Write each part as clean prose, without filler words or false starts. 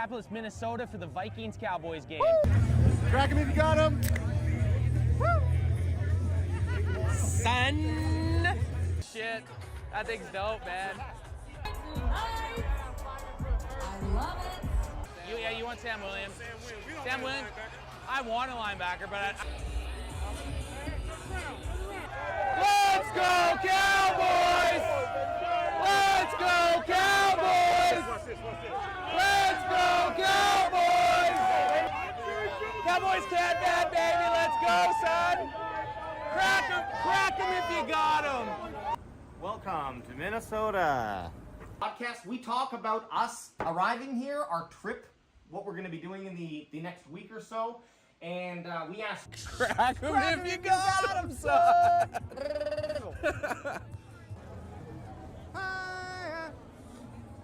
Minneapolis, Minnesota for the Vikings Cowboys game. Crack him if you got him. Son! Shit, that thing's dope, man. I love it. You want Sam Williams? Sam Williams? I want a linebacker, but Let's go Cowboys! Let's go Cowboys! Let's go Cowboys! Cowboys CanFan, baby, let's go, son! Crack 'em if you got 'em! Welcome to Minnesota. Podcast, we talk about us arriving here, our trip, what we're going to be doing in the next week or so, and we asked... Crack 'em if you got 'em, son!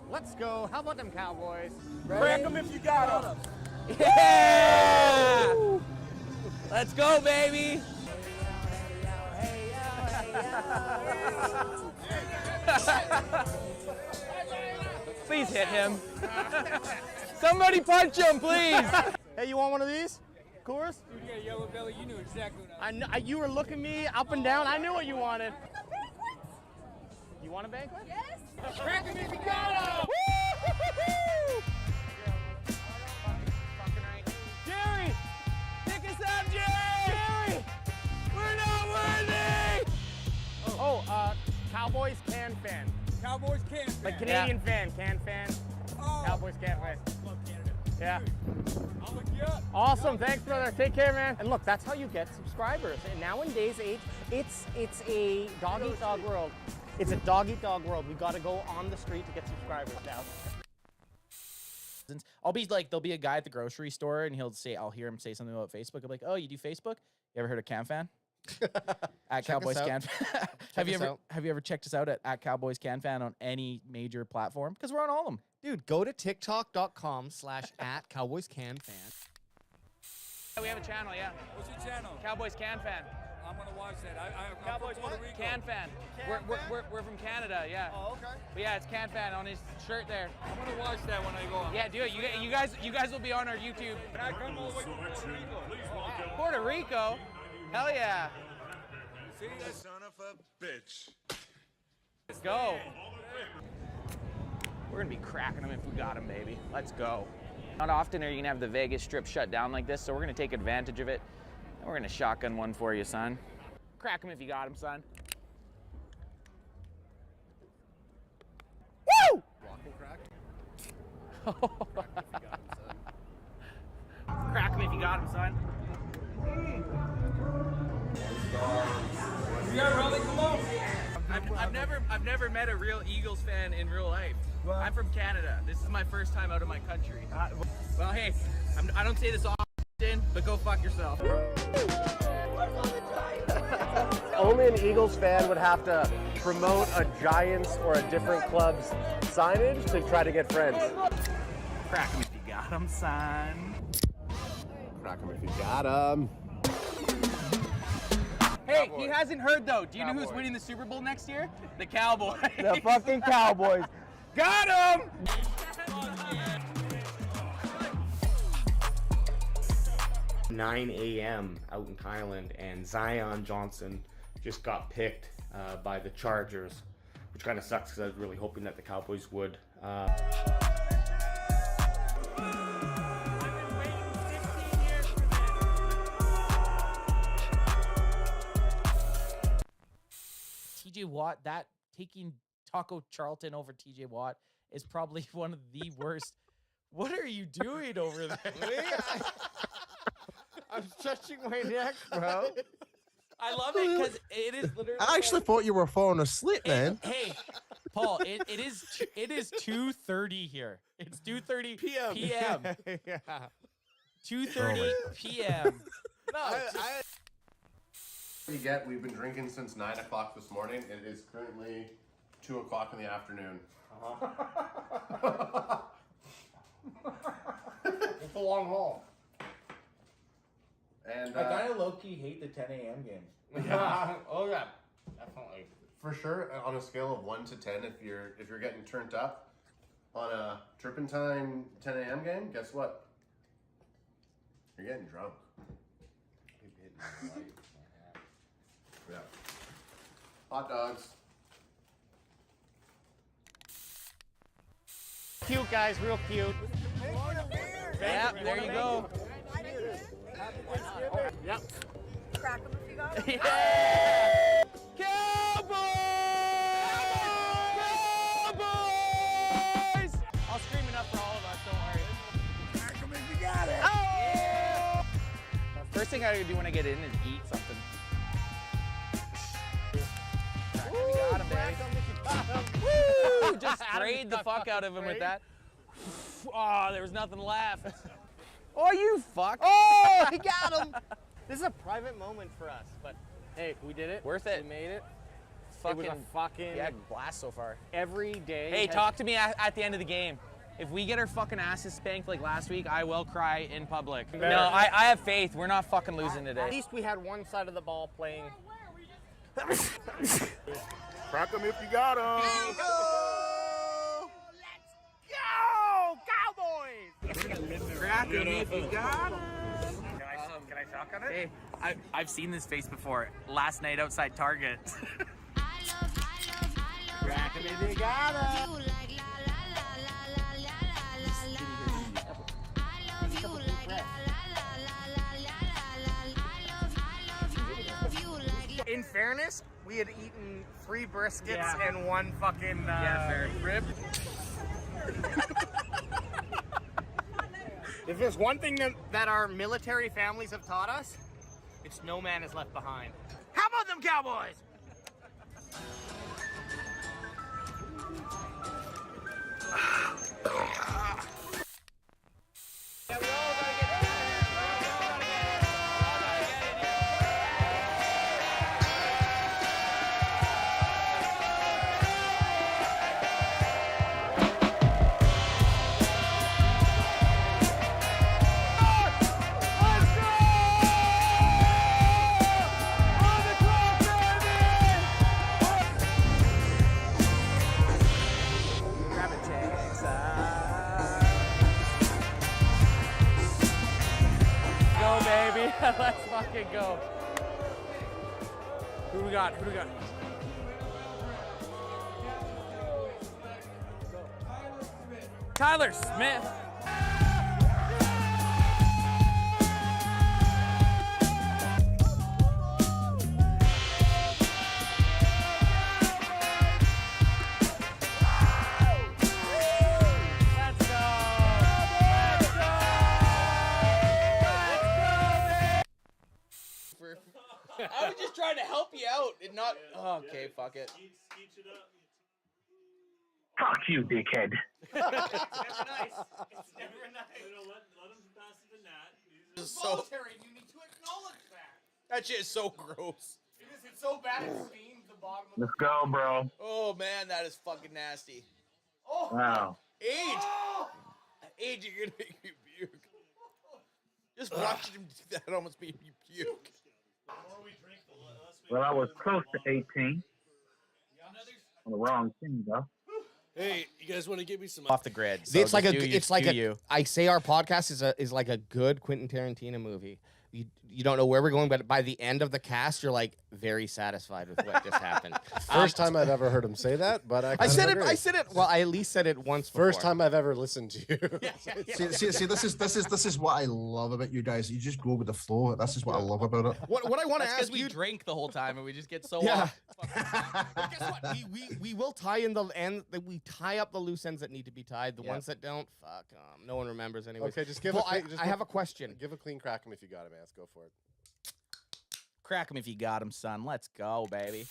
Let's go. How about them Cowboys? Crack 'em if you got 'em! Yeah! Let's go, baby! Please hit him. Somebody punch him, please. Hey, you want one of these? Coors? Yeah, Yellow Belly, you knew exactly what I You were looking me up and down. I knew what you wanted. You want a banquet? Yes. Crack him if you got him! Jerry! Pick us up, Jerry! We're not worthy! Cowboys CanFan. Cowboys CanFan. Like Canadian fan, CanFan. Oh. Cowboys CanFan. Love Canada. Yeah. I'll look you up. Awesome, thanks, brother. Take care, man. And look, that's how you get subscribers. And nowadays, it's a dog-eat-dog world. It's a dog-eat-dog world. We got to go on the street to get subscribers now. I'll be like, there'll be a guy at the grocery store and I'll hear him say something about Facebook. I'm like, oh, you do Facebook? You ever heard of CanFan? At Cowboys CanFan. Have you ever checked us out at Cowboys CanFan on any major platform? Because we're on all of them. Dude, go to tiktok.com/@CowboysCanFan. We have a channel, yeah. What's your channel? Cowboys CanFan. I'm gonna watch that. I'm Cowboys from Puerto Rico. CanFan. We're from Canada, yeah. Oh, okay. But yeah, it's CanFan on his shirt there. I'm gonna watch that when I go on. Yeah, do it. You guys will be on our YouTube. Can I come all the way from Puerto Rico? Puerto Rico? Hell yeah. See, that's Son of a bitch. Let's go. We're gonna be cracking them if we got them, baby. Let's go. Not often are you gonna have the Vegas Strip shut down like this, so we're gonna take advantage of it. And we're gonna shotgun one for you, son. Crack them if you got them, son. Woo! Crack them if you got them, son. yeah, Raleigh, come on. I've never met a real Eagles fan in real life. I'm from Canada. This is my first time out of my country. Well, hey, I don't say this often, but go fuck yourself. Only an Eagles fan would have to promote a Giants or a different club's signage to try to get friends. Crack him if you got him, son. Crack him if you got him. Hey, he hasn't heard though. Do you know who's winning the Super Bowl next year? The Cowboys. The fucking Cowboys. Got him! 9 a.m. out in Thailand, and Zion Johnson just got picked by the Chargers, which kind of sucks because I was really hoping that the Cowboys would. TJ Watt, taking Taco Charlton over TJ Watt is probably one of the worst. What are you doing over there? I'm stretching my neck, bro. I love it because it is literally. I actually thought you were falling asleep, man. Hey, Paul, it is 2:30 here. It's 2:30 p.m. Yeah. 2:30 p.m. No, We've been drinking since 9 o'clock this morning. It is currently 2 o'clock in the afternoon. It's a long haul. And I kind of low-key hate the 10 a.m. games. yeah, Oh yeah, definitely. for sure. On a scale of 1 to 10, if you're getting turned up, on a turpentine 10 a.m. game, guess what? You're getting drunk. Yeah. Hot dogs. Cute, guys, real cute. Yeah, there you go. Yep. Crack them if you got them. Yeah! Cowboys! I'll scream enough for all of us, don't worry. Crack 'em if you got it. Oh! First thing I gotta do when I get in is eat something. We got him, baby. Woo! Just sprayed the fuck out of him with that. Oh, there was nothing left. Oh, you fuck. Oh, he got him. This is a private moment for us, but hey, we did it. Worth it. We made it. Fucking, It was a fucking yeah, blast so far. every day. Hey, has- talk to me at the end of the game. If we get our fucking asses spanked like last week, I will cry in public. Better. No, I have faith. We're not fucking losing At today. least we had one side of the ball playing. Crack 'em if you got 'em. Crack him if you got him. Can I talk on it? Hey, I've seen this face before. Last night outside Target. Crack him if you got him. In fairness, we had eaten 3 briskets and 1 fucking rib. If there's one thing that our military families have taught us, it's no man is left behind. How about them Cowboys? Go, baby. Let's fucking go. Who do we got? Who do we got? Tyler Smith. Let's go. Let's go. I was just trying to help you out and not. Oh, okay, fuck it. Fuck you, dickhead. It's never nice. It's never nice. Let him pass it to Nat. It's so you need to acknowledge that. That shit is so gross. It's so bad it stains the bottom of Let's go, bro. Oh man, that is fucking nasty. Oh, Wow. Age, Age, you're gonna make me puke. Just watching him do that almost made me puke. Well, I was close to 18. On the wrong team, though. Hey, you guys want to give me some Off the grid. it's like I say our podcast is like a good Quentin Tarantino movie. You don't know where we're going, but by the end of the cast, you're like very satisfied with what just happened. First time I've ever heard him say that, but I said it. agree. I said it. Well, I at least said it once. First before. time I've ever listened to you. See, this is what I love about you guys. You just go with the flow. This is what I love about it. What I want to That's ask because you. we drink the whole time and we just get so Yeah. off. But guess what? We will tie in the end. We tie up the loose ends that need to be tied. The Yep. ones that don't, fuck 'em. No one remembers anyway. Okay, just give Well, a clean, I have a question. Give a clean crack him if you got him, man. Let's go for it. Crack him if you got him, son. Let's go, baby.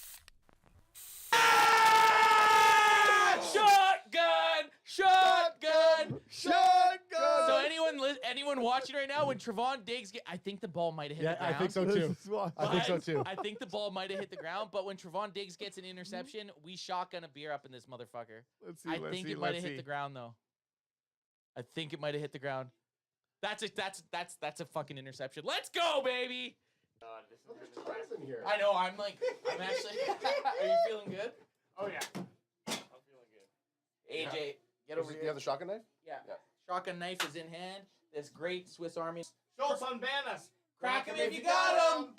Shotgun! Shotgun! Shotgun! So anyone watching right now, when Trevon Diggs I think the ball might have hit the ground. I think so too. I think so too. I think the ball might have hit the ground, but when Trevon Diggs gets an interception, we shotgun a beer up in this motherfucker. Let's see. I think it might have hit the ground though. I think it might have hit the ground. That's a fucking interception. Let's go, baby! I know. I'm actually. Are you feeling good? Oh yeah. I'm feeling good. AJ, get over here. You have the shotgun knife? Yeah. Shotgun knife is in hand. This great Swiss Army. Schultz on Banners. Crack 'em if you got 'em.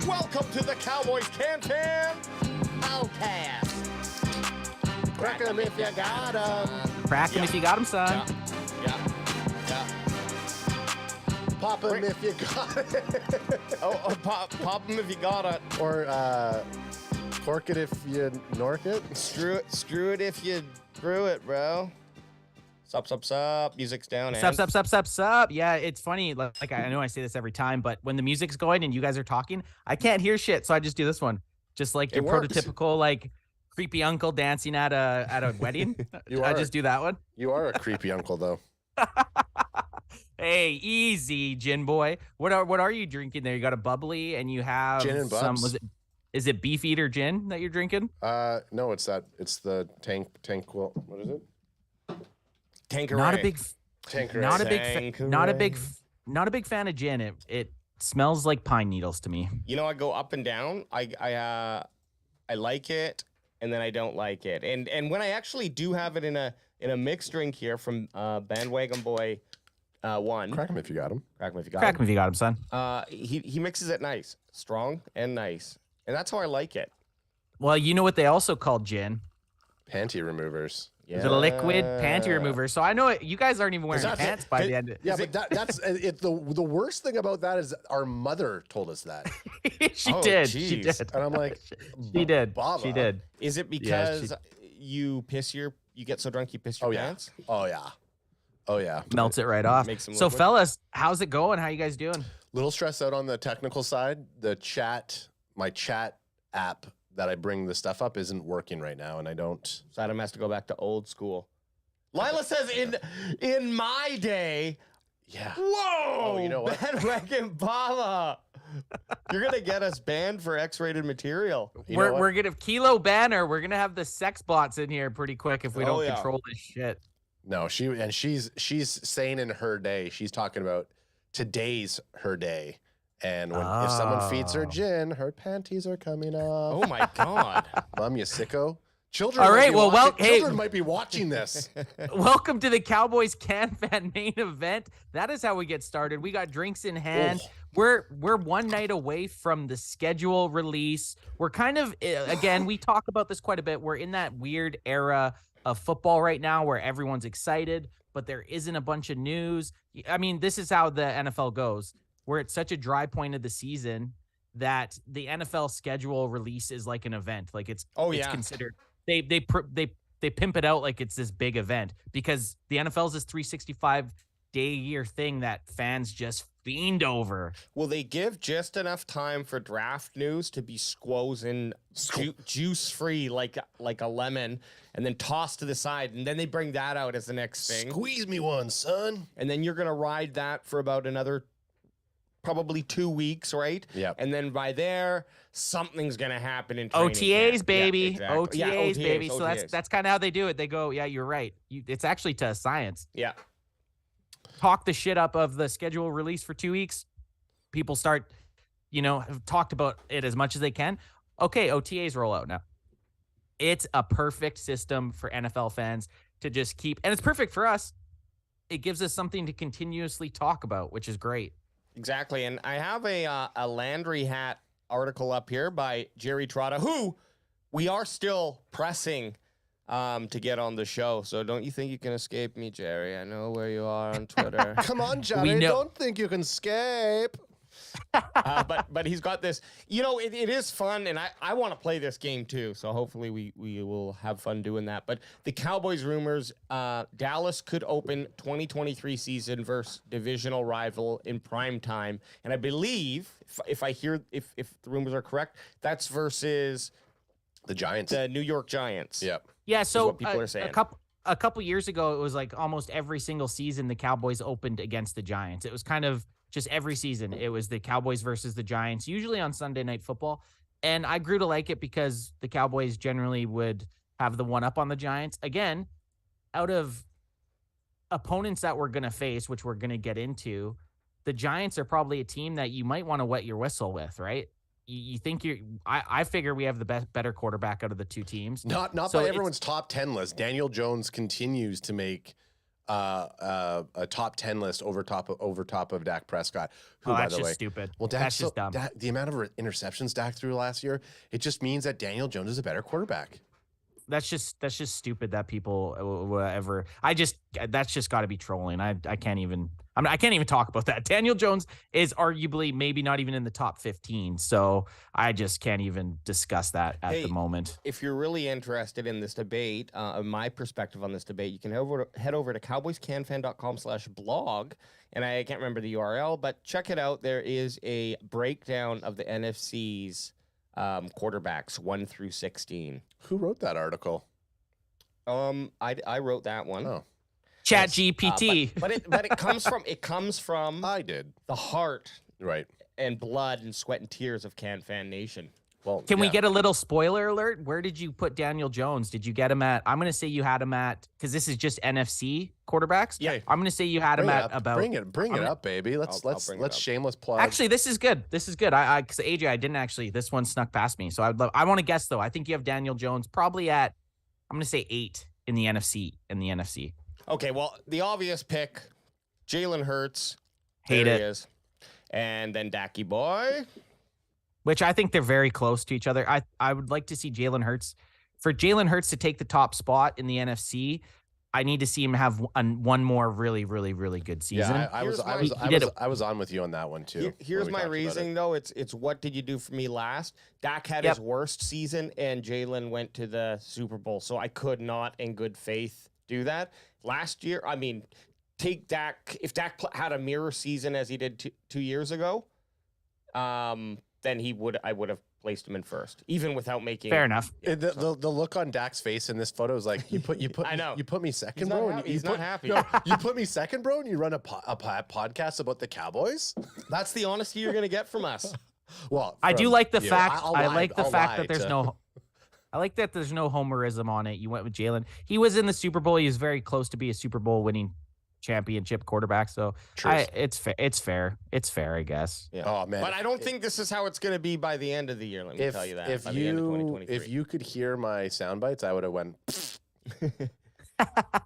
Welcome to the Cowboys CanFan Podcast. Crack 'em if you got 'em. Crack 'em if you got 'em, son. Yeah. Pop him if you got it. Pop 'em if you got it. Or cork it if you nork it. Screw it if you screw it, bro. Sup. Music's down. Sup. Yeah, it's funny. Like I know I say this every time, but when the music's going and you guys are talking, I can't hear shit. So I just do this one, just like your prototypical like creepy uncle dancing at a wedding. I just do that one. You are a creepy uncle, though. Hey, easy, gin boy. What are you drinking there? You got a bubbly and you have Gin and some. Bubs. Is it Beefeater gin that you're drinking? No, it's the tank. What is it? Tanqueray. Not a big Tanqueray. not a big fan of gin. It smells like pine needles to me. You know, I go up and down. I like it, and then I don't like it. And when I actually do have it in a mixed drink here from Bandwagon Boy 1. Crack him if you got him. Crack him if you got Crack him. him if you got him, son. He mixes it nice, strong and nice, and that's how I like it. Well, you know what they also call gin? Panty removers. Yeah. The liquid panty remover. So I know you guys aren't even wearing pants by the end. Yeah, but that's it. The worst thing about that is our mother told us that. She did. And I'm like, she did. Baba. She did. Is it because you get so drunk you piss your pants? Oh yeah. Melts it right off. Makes them So liquid. fellas, how's it going? How you guys doing? Little stressed out on the technical side. My chat app that I bring the stuff up isn't working right now, and I don't. Adam has to go back to old school. Lila says, in my day. Yeah. Whoa! Oh, you know what? Bandwagon Baba. You're gonna get us banned for X-rated material. We're gonna Kilo Banner. We're gonna have the sex bots in here pretty quick if we don't control this shit. No, she's saying in her day. She's talking about today's her day. And if someone feeds her gin, her panties are coming off. Oh my God. Mom, you sicko. Children. All right, children might be watching this. Welcome to the Cowboys CanFan main event. That is how we get started. We got drinks in hand. We're one night away from the schedule release. We're kind of, again, we talk about this quite a bit. We're in that weird era of football right now where everyone's excited, but there isn't a bunch of news. I mean, this is how the NFL goes. We're at such a dry point of the season that the NFL schedule release is like an event. Like it's considered. They pimp it out like it's this big event because the NFL is this 365-day-a-year thing that fans just fiend over. Will they give just enough time for draft news to be squozen juice free like a lemon, and then tossed to the side, and then they bring that out as the next thing? Squeeze me one, son. And then you're gonna ride that for about another. Probably 2 weeks, right? Yeah. And then by there, something's gonna happen in training OTAs, camp. baby. Yeah, exactly. OTAs, baby. OTAs. So that's kind of how they do it. They go, yeah, you're right. It's actually to science. Yeah. Talk the shit up of the schedule release for 2 weeks. People start, have talked about it as much as they can. Okay, OTAs roll out now. It's a perfect system for NFL fans to just keep, and it's perfect for us. It gives us something to continuously talk about, which is great. Exactly. And I have a Landry Hat article up here by Jerry Trotta, who we are still pressing to get on the show. So don't you think you can escape me, Jerry? I know where you are on Twitter. Come on, Johnny. Don't think you can escape. But he's got this, it is fun, and I want to play this game too, so hopefully we will have fun doing that. But the Cowboys rumors, Dallas could open 2023 season versus divisional rival in prime time, and I believe, if the rumors are correct, that's versus the Giants, the New York Giants. Yep. Yeah, so what people are saying. A couple years ago, it was like almost every single season the Cowboys opened against the Giants. It was kind of just every season. It was the Cowboys versus the Giants, usually on Sunday Night Football. And I grew to like it because the Cowboys generally would have the one up on the Giants. Again, out of opponents that we're going to face, which we're going to get into, the Giants are probably a team that you might want to wet your whistle with, right? You think I figure we have the better quarterback out of the two teams. Not by everyone's top 10 list. Daniel Jones continues to make a top 10 list over top of Dak Prescott. Who, that's by the just way, stupid. Well, that's just dumb. The amount of interceptions Dak threw last year, it just means that Daniel Jones is a better quarterback. That's just stupid that people whatever. That's just got to be trolling. I can't even talk about that. Daniel Jones is arguably maybe not even in the top 15, so I just can't even discuss that at the moment. If you're really interested in this debate, my perspective on this debate, you can head over to cowboyscanfan.com/blog, and I can't remember the URL, but check it out. There is a breakdown of the NFC's quarterbacks 1 through 16. Who wrote that article? I wrote that one. Oh. Chat GPT. But it comes from I did the heart, right, and blood and sweat and tears of CanFan Nation. Well, can we get a little spoiler alert? Where did you put Daniel Jones? Did you get him at? I'm going to say you had him at, because this is just NFC quarterbacks. Yeah, I'm going to say you had him at about. Bring it up, baby. Let's shameless plug. Actually, this is good. This is good. I because AJ, I didn't actually. This one snuck past me, so I want to guess though. I think you have Daniel Jones probably at. I'm going to say 8 in the NFC. Okay, well, the obvious pick, Jalen Hurts. Hate there it. He is. And then Dacky Boy. Which I think they're very close to each other. I would like to see Jalen Hurts. For Jalen Hurts to take the top spot in the NFC, I need to see him have one more really, really, really good season. Yeah, I was on with you on that one too. Here's my reasoning though. It's what did you do for me last? Dak had his worst season, and Jalen went to the Super Bowl, so I could not, in good faith, do that. Last year, I mean, take Dak. If Dak had a mirror season as he did 2 years ago, then I would have placed him in first, even without making. Fair enough. The look on Dak's face in this photo is like you put I know. You put me second, He's bro. Not happy. He's not happy. No, you put me second, bro, and you run a podcast about the Cowboys. That's the honesty you're gonna get from us. Well, I do like the fact. I like the fact that there's no. I like that there's no homerism on it. You went with Jalen. He was in the Super Bowl. He was very close to be a Super Bowl winning championship quarterback. So it's fair. It's fair, I guess. Yeah. Oh man. But I don't think this is how it's going to be by the end of the year. Let me tell you that. If you could hear my sound bites, I would have went.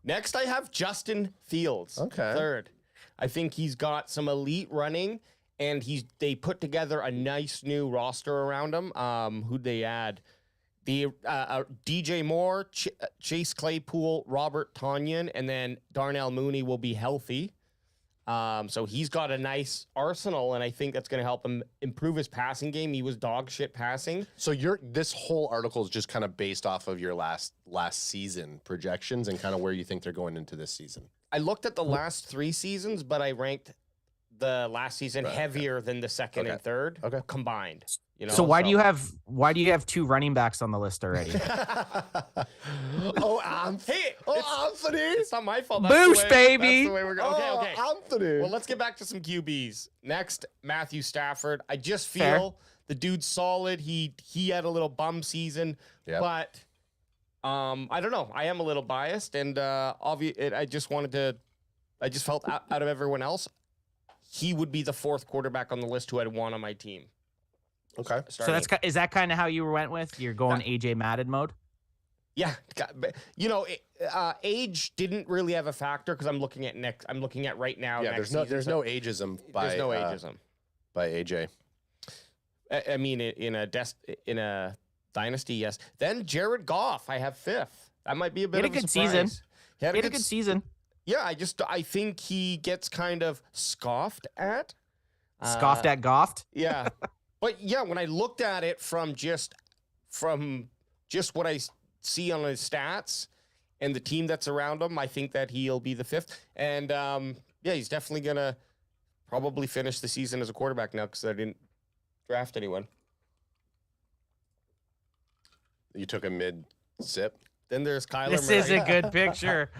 Next, I have Justin Fields. Okay. Third. I think he's got some elite running, and they put together a nice new roster around him. Who'd they add? The DJ Moore, Chase Claypool, Robert Tonyan, and then Darnell Mooney will be healthy. So he's got a nice arsenal, and I think that's going to help him improve his passing game. He was dog shit passing. So this whole article is just kind of based off of your last season projections and kind of where you think they're going into this season. I looked at the last 3 seasons, but I ranked the last season heavier than the second and third combined. You know, so why do you have 2 running backs on the list already? Anthony! It's not my fault. Boosh, baby! That's the way we're going. Okay. Anthony! Well, let's get back to some QBs. Next, Matthew Stafford. I just feel the dude's solid. He had a little bum season, but I don't know. I am a little biased, and I just felt out of everyone else, he would be the 4th quarterback on the list who had won on my team. Okay. So is that kind of how you went with? You're going AJ Madden mode? Yeah. You know, age didn't really have a factor because I'm looking at right now. Yeah, there's no ageism by AJ. I mean, in a dynasty, yes. Then Jared Goff, I have 5th. That might be a bit of a good season. He had a good season. Yeah, I think he gets kind of scoffed at. Scoffed at Goff? Yeah. But yeah, when I looked at it from just what I see on his stats and the team that's around him, I think that he'll be the 5th. And he's definitely gonna probably finish the season as a quarterback now because I didn't draft anyone. You took a mid-sip? Then there's Kyler This Murray. is a good picture.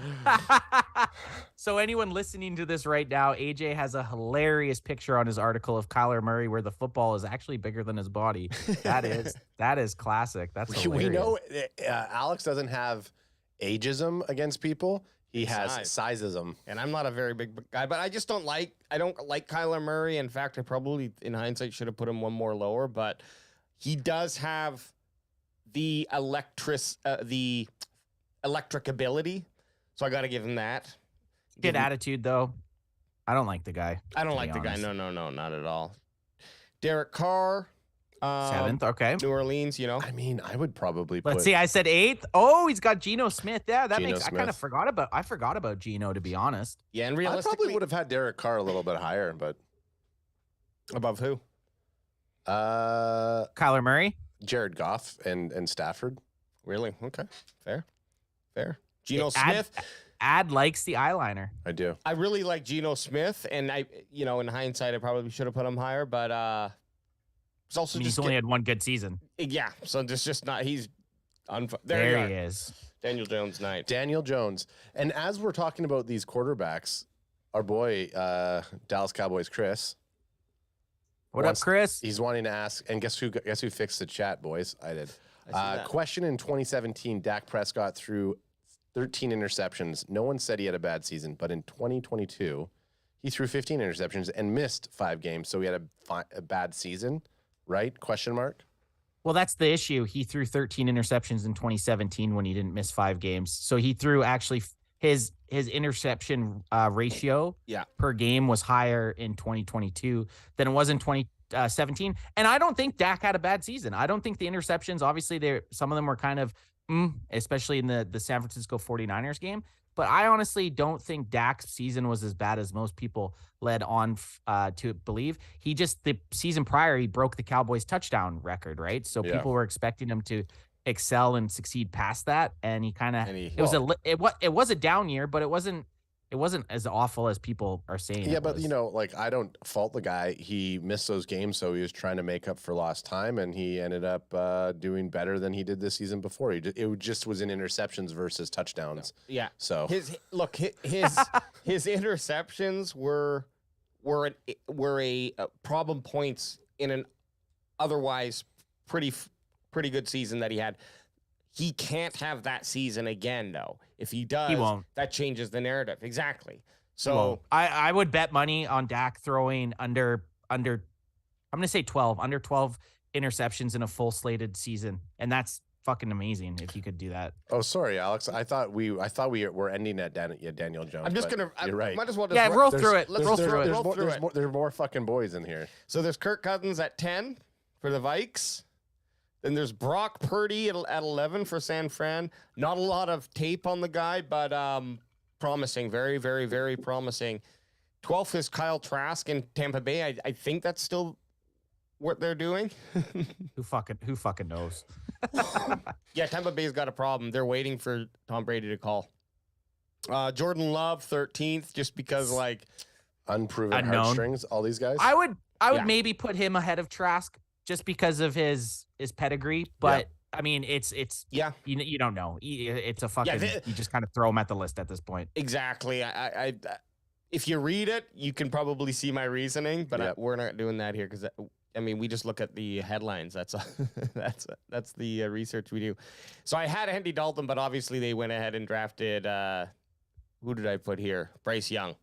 So anyone listening to this right now, AJ has a hilarious picture on his article of Kyler Murray where the football is actually bigger than his body. That is classic. That's hilarious. We know Alex doesn't have ageism against people. He has sizeism. And I'm not a very big guy, but I just don't like Kyler Murray. In fact, I probably, in hindsight, should have put him one more lower, but he does have the electric ability. So I got to give him that. Good attitude, though. I don't like the guy. I don't like the guy. No, not at all. Derek Carr. 7th, okay. New Orleans, you know. I mean, I would probably put... Let's see, I said 8th. Oh, he's got Geno Smith. Yeah, that Geno makes... Smith. I kind of forgot about Geno, to be honest. Yeah, and I realistically... probably would have had Derek Carr a little bit higher, but... Above who? Kyler Murray? Jared Goff and Stafford. Really? Okay. Fair. Geno Smith. Ad likes the eyeliner. I do. I really like Geno Smith, and in hindsight, I probably should have put him higher, but it's also he's only had one good season. Yeah, so there's just not. He's there. He is. Daniel Jones night. Daniel Jones. And as we're talking about these quarterbacks, our boy Dallas Cowboys Chris. What up, Chris? He's wanting to ask, and guess who fixed the chat, boys? I did. I Question: in 2017, Dak Prescott threw 13 interceptions. No one said he had a bad season, but in 2022, he threw 15 interceptions and missed 5 games. So he had a bad season, right? Question mark. Well, that's the issue. He threw 13 interceptions in 2017 when he didn't miss 5 games. So he threw actually his interception ratio per game was higher in 2022 than it was in 2017. And I don't think Dak had a bad season. I don't think the interceptions, obviously, some of them were kind of, especially in the San Francisco 49ers game. But I honestly don't think Dak's season was as bad as most people led on to believe. The season prior, he broke the Cowboys touchdown record, right? So people were expecting him to excel and succeed past that, and he kind of it was a down year, but it wasn't as awful as people are saying. Yeah, but I don't fault the guy. He missed those games, so he was trying to make up for lost time, and he ended up doing better than he did this season before. It just was in interceptions versus touchdowns. Yeah. So his interceptions were a problem points in an otherwise pretty good season that he had. He can't have that season again, though. If he does, he won't. That changes the narrative. Exactly. So I would bet money on Dak throwing under I'm going to say 12 interceptions in a full slated season, and that's fucking amazing if you could do that. Oh, sorry, Alex. I thought we were ending at Daniel Jones. I'm just gonna. You're right. Might as well just roll through it. Let's roll through it. There's more fucking boys in here. So there's Kirk Cousins at 10 for the Vikes. Then there's Brock Purdy at 11 for San Fran. Not a lot of tape on the guy, but promising. Very, very, very promising. 12th is Kyle Trask in Tampa Bay. I think that's still what they're doing. Who fucking knows? Yeah, Tampa Bay's got a problem. They're waiting for Tom Brady to call. Jordan Love, 13th, just because unproven heartstrings, all these guys. I would maybe put him ahead of Trask just because of his pedigree, but I mean, it's you don't know. It's a fucking you just kind of throw him at the list at this point. Exactly. I if you read it, you can probably see my reasoning, but we're not doing that here because we just look at the headlines. That's that's the research we do. So I had Andy Dalton, but obviously they went ahead and drafted who did I put here? Bryce Young.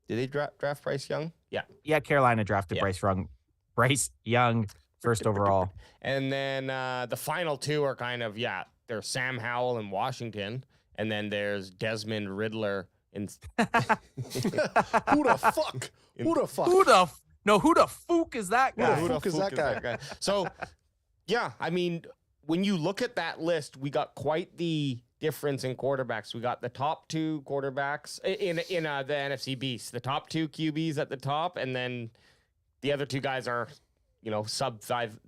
Did they draft Bryce Young? Yeah, Carolina drafted Bryce Young first overall. And then the final two are kind of, there's Sam Howell in Washington, and then there's Desmond Riddler in... Who the fuck? Who the fuck? Who the fuck is that guy? Who the fuck is that guy? So, when you look at that list, we got quite the difference in quarterbacks. We got the top 2 quarterbacks in the NFC Beast, the top 2 QBs at the top, and then the other 2 guys are, sub 5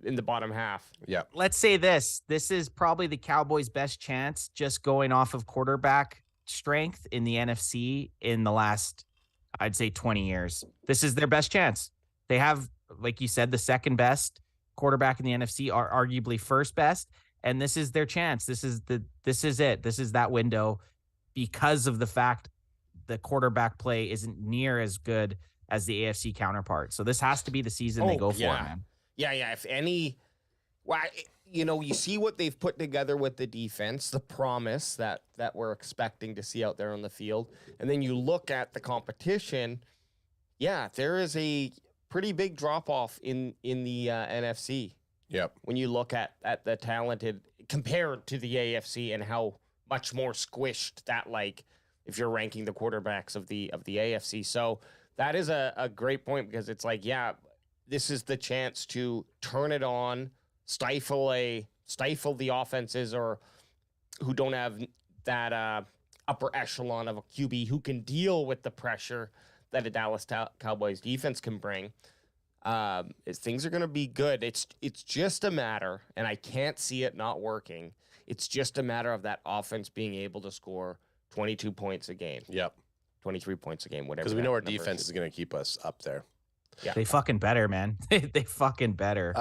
in the bottom half. Yeah. Let's say this is probably the Cowboys' best chance just going off of quarterback strength in the NFC in the last, I'd say 20 years. This is their best chance. They have, like you said, the second best quarterback in the NFC, are arguably first best. and this is their chance. This is it. This is that window, because of the fact the quarterback play isn't near as good as the AFC counterpart. So this has to be the season they go for it, man. Yeah. If any, well, you see what they've put together with the defense, the promise that we're expecting to see out there on the field, and then you look at the competition. Yeah, there is a pretty big drop off in the NFC. Yep. When you look at the talented compared to the AFC and how much more squished that, like, if you're ranking the quarterbacks of the AFC. So that is a great point, because it's like, yeah, this is the chance to turn it on, stifle the offenses or who don't have that upper echelon of a QB who can deal with the pressure that a Dallas Cowboys defense can bring. Things are going to be good. It's just a matter, and I can't see it not working. It's just a matter of that offense being able to score 22 points a game. Yep. 23 points a game, whatever. Because we know our defense is going to keep us up there. Yeah. They fucking better, man. They fucking better.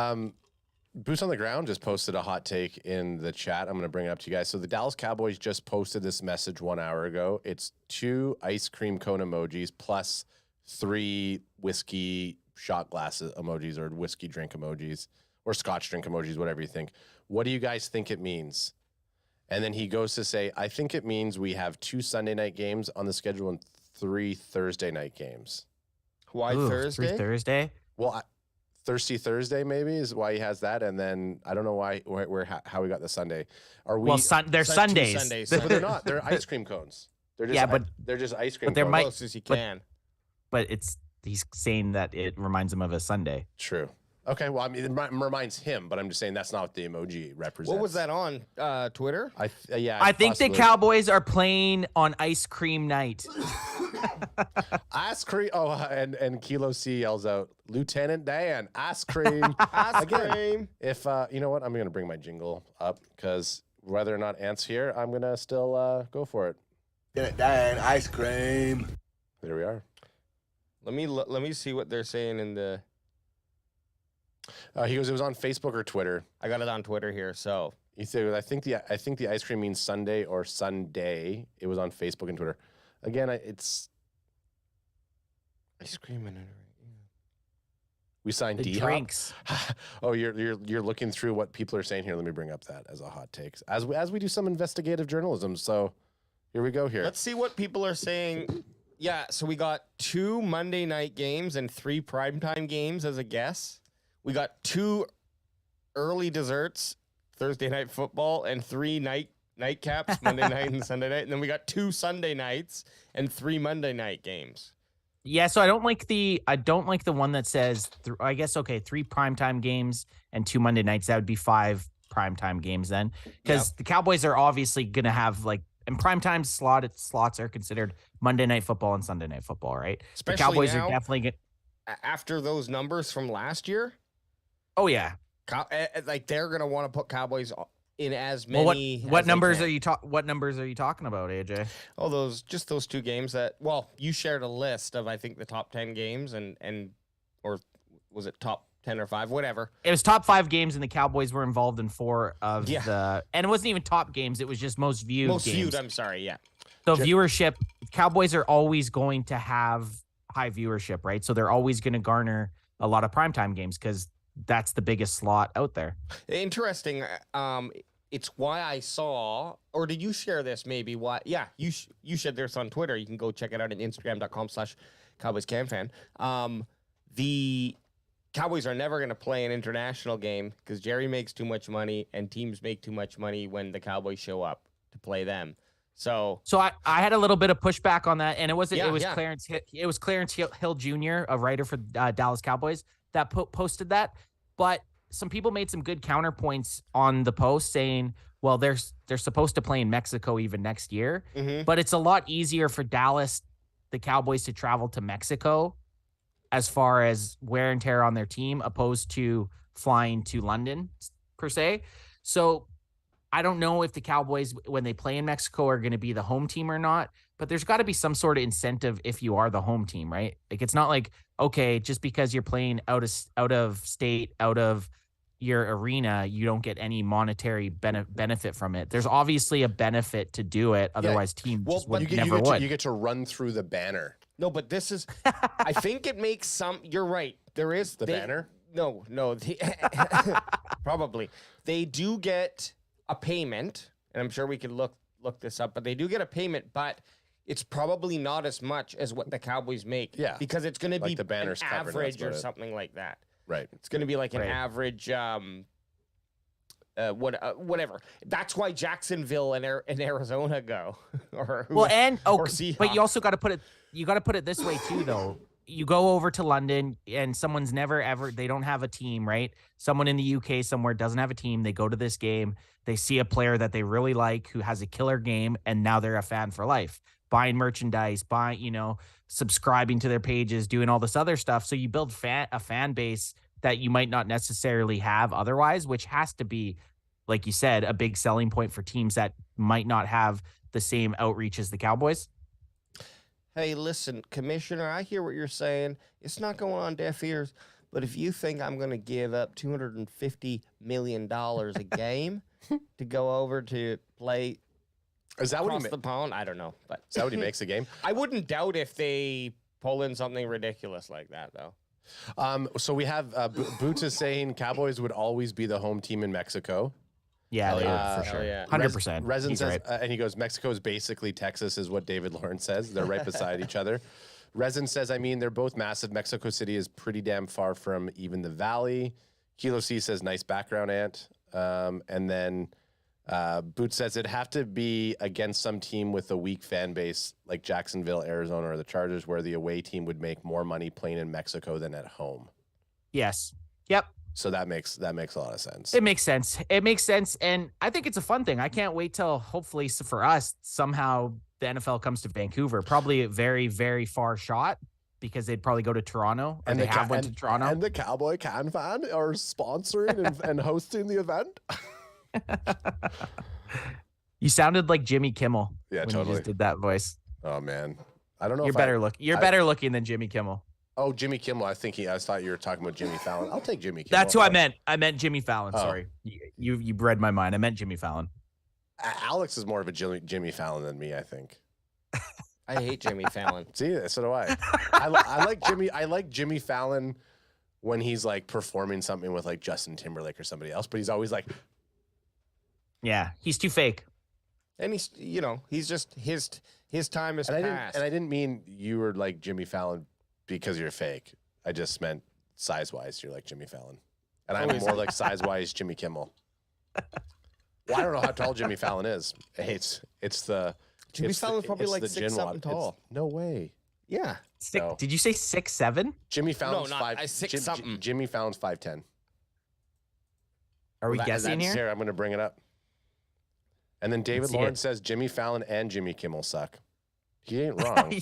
Boots on the Ground just posted a hot take in the chat. I'm going to bring it up to you guys. So the Dallas Cowboys just posted this message 1 hour ago. It's 2 ice cream cone emojis plus 3 whiskey shot glasses emojis or whiskey drink emojis or scotch drink emojis, whatever you think. What do you guys think it means? And then he goes to say, I think it means we have 2 Sunday night games on the schedule and 3 Thursday night games. Why Thursday? 3 Thursday? Well, Thirsty Thursday maybe is why he has that, and then I don't know how we got the Sunday. Are we? Well, they're Sundays. Sundays. But they're not. They're ice cream cones. They're just they're just ice cream. But there cones. might, Close as you can. But he's saying that it reminds him of a Sunday. True. Okay. Well, I mean, it reminds him, but I'm just saying that's not what the emoji represents. What was that on Twitter? I think the Cowboys are playing on ice cream night. Ice cream. Oh, and Kilo C yells out, Lieutenant Dan, ice cream. Ice cream. If you know what, I'm gonna bring my jingle up because whether or not Ant's here, I'm gonna still go for it. Lieutenant Dan, ice cream. There we are. Let me see what they're saying in the. He goes, it was on Facebook or Twitter. I got it on Twitter here. So he said, I think the ice cream means Sunday or Sunday. It was on Facebook and Twitter. Again, it's ice cream and we signed D drinks. Oh, you're looking through what people are saying here. Let me bring up that as a hot take as we do some investigative journalism. So here we go. Here, let's see what people are saying. Yeah, so we got 2 Monday night games and 3 primetime games as a guess. We got 2 early desserts, Thursday night football, and 3 nightcaps, Monday night and Sunday night. And then we got 2 Sunday nights and 3 Monday night games. Yeah, so I don't like the one that says I guess 3 primetime games and 2 Monday nights. That would be 5 primetime games then, because the Cowboys are obviously gonna have and primetime slots are considered Monday night football and Sunday night football, right? Especially the Cowboys now, are definitely after those numbers from last year. Oh yeah, they're gonna want to put Cowboys in as many. Well, what numbers are you What numbers are you talking about, AJ? Oh, those 2 games that. Well, you shared a list of I think the top 10 games and or was it top 10 or 5, whatever. It was top 5 games, and the Cowboys were involved in 4 of the. And it wasn't even top games; it was just most viewed. Most games. viewed. I'm sorry. Yeah. So viewership, Cowboys are always going to have high viewership, right? So they're always going to garner a lot of primetime games because that's the biggest slot out there. Interesting. It's why I saw, or did you share this maybe? Why? Yeah, you shared this on Twitter. You can go check it out at Instagram.com/Cowboys CanFan. The Cowboys are never going to play an international game because Jerry makes too much money and teams make too much money when the Cowboys show up to play them. So I had a little bit of pushback on that, and it was Clarence Hill Jr., a writer for Dallas Cowboys, that posted that. But some people made some good counterpoints on the post saying, well, they're supposed to play in Mexico even next year, but it's a lot easier for Dallas, the Cowboys, to travel to Mexico as far as wear and tear on their team opposed to flying to London per se. So I don't know if the Cowboys, when they play in Mexico, are going to be the home team or not, but there's got to be some sort of incentive if you are the home team, right? Like, it's not like, okay, just because you're playing out of state, out of, your arena, you don't get any monetary benefit from it. There's obviously a benefit to do it. Otherwise, teams just would never would. You get to run through the banner. No, but this is. I think it makes some. You're right. There is the banner. No. Probably they do get a payment, and I'm sure we could look this up. But they do get a payment, but it's probably not as much as what the Cowboys make. Yeah, because it's going to be the banner's an covered, average or something like that. Right. It's going to be like an average. Whatever. That's why Jacksonville and Arizona go. Or but you also got to put it. You got to put it this way too, though. You go over to London and someone's never ever. They don't have a team, right? Someone in the UK somewhere doesn't have a team. They go to this game. They see a player that they really like who has a killer game, and now they're a fan for life. Buying merchandise, subscribing to their pages, doing all this other stuff. So you build a fan base that you might not necessarily have otherwise, which has to be, like you said, a big selling point for teams that might not have the same outreach as the Cowboys. Hey, listen, Commissioner, I hear what you're saying. It's not going on deaf ears, but if you think I'm going to give up $250 million a game to go over to play is that across the pond, I don't know. But is that what he makes a game? I wouldn't doubt if they pull in something ridiculous like that, though. So we have Boots is saying Cowboys would always be the home team in Mexico. Yeah, they would, for sure. 100%. Resin says, and he goes, Mexico is basically Texas, is what David Lawrence says. They're right beside each other. Resin says, I mean, they're both massive. Mexico City is pretty damn far from even the valley. Kilo C says, nice background, Ant. And then Boots says, it'd have to be against some team with a weak fan base like Jacksonville, Arizona, or the Chargers, where the away team would make more money playing in Mexico than at home. Yes. Yep. So that makes a lot of sense. It makes sense. It makes sense. And I think it's a fun thing. I can't wait till hopefully for us, somehow the NFL comes to Vancouver. Probably a very, very far shot because they'd probably go to Toronto. And they went to Toronto. And the Cowboy CanFan are sponsoring and hosting the event. You sounded like Jimmy Kimmel. Yeah, when totally. You just did that voice. Oh man, I don't know. You're better looking than Jimmy Kimmel. Oh, Jimmy Kimmel. I thought you were talking about Jimmy Fallon. I'll take Jimmy Kimmel. That's who I meant. I meant Jimmy Fallon. Sorry, you read my mind. I meant Jimmy Fallon. Alex is more of a Jimmy Fallon than me, I think. I hate Jimmy Fallon. See, so do I. I like Jimmy Fallon when he's like performing something with like Justin Timberlake or somebody else, but he's always like, yeah, he's too fake. And he's just his time is past. And I didn't mean you were like Jimmy Fallon because you're fake. I just meant size-wise, you're like Jimmy Fallon. And I'm more like size-wise Jimmy Kimmel. Well, I don't know how tall Jimmy Fallon is. Jimmy Fallon's probably like 6'7" tall. No way. Yeah. No. Did you say 6'7"? Jimmy Fallon's No, not 6'something. Jimmy Fallon's 5'10". Are we guessing here? I'm going to bring it up. And then David Lawrence says Jimmy Fallon and Jimmy Kimmel suck. He ain't wrong.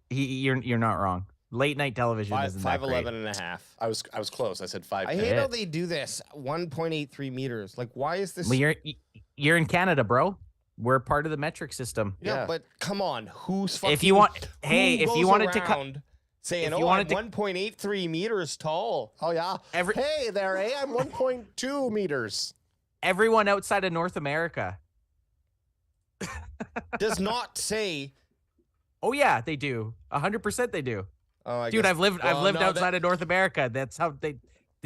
You're not wrong. Late night television isn't that great. 5'11" and a half. I was close. I said 5'10". I hate how they do this. 1.83 meters. Like, why is this? Well, you're in Canada, bro. We're part of the metric system. Yeah, but come on, who's fucking? If you wanted to saying, I'm 1.83 meters tall. Oh yeah. Hey there, I'm 1.2 meters. Everyone outside of North America does not say. Oh yeah, they do. 100% they do. Oh, dude, I've lived outside of North America. That's how they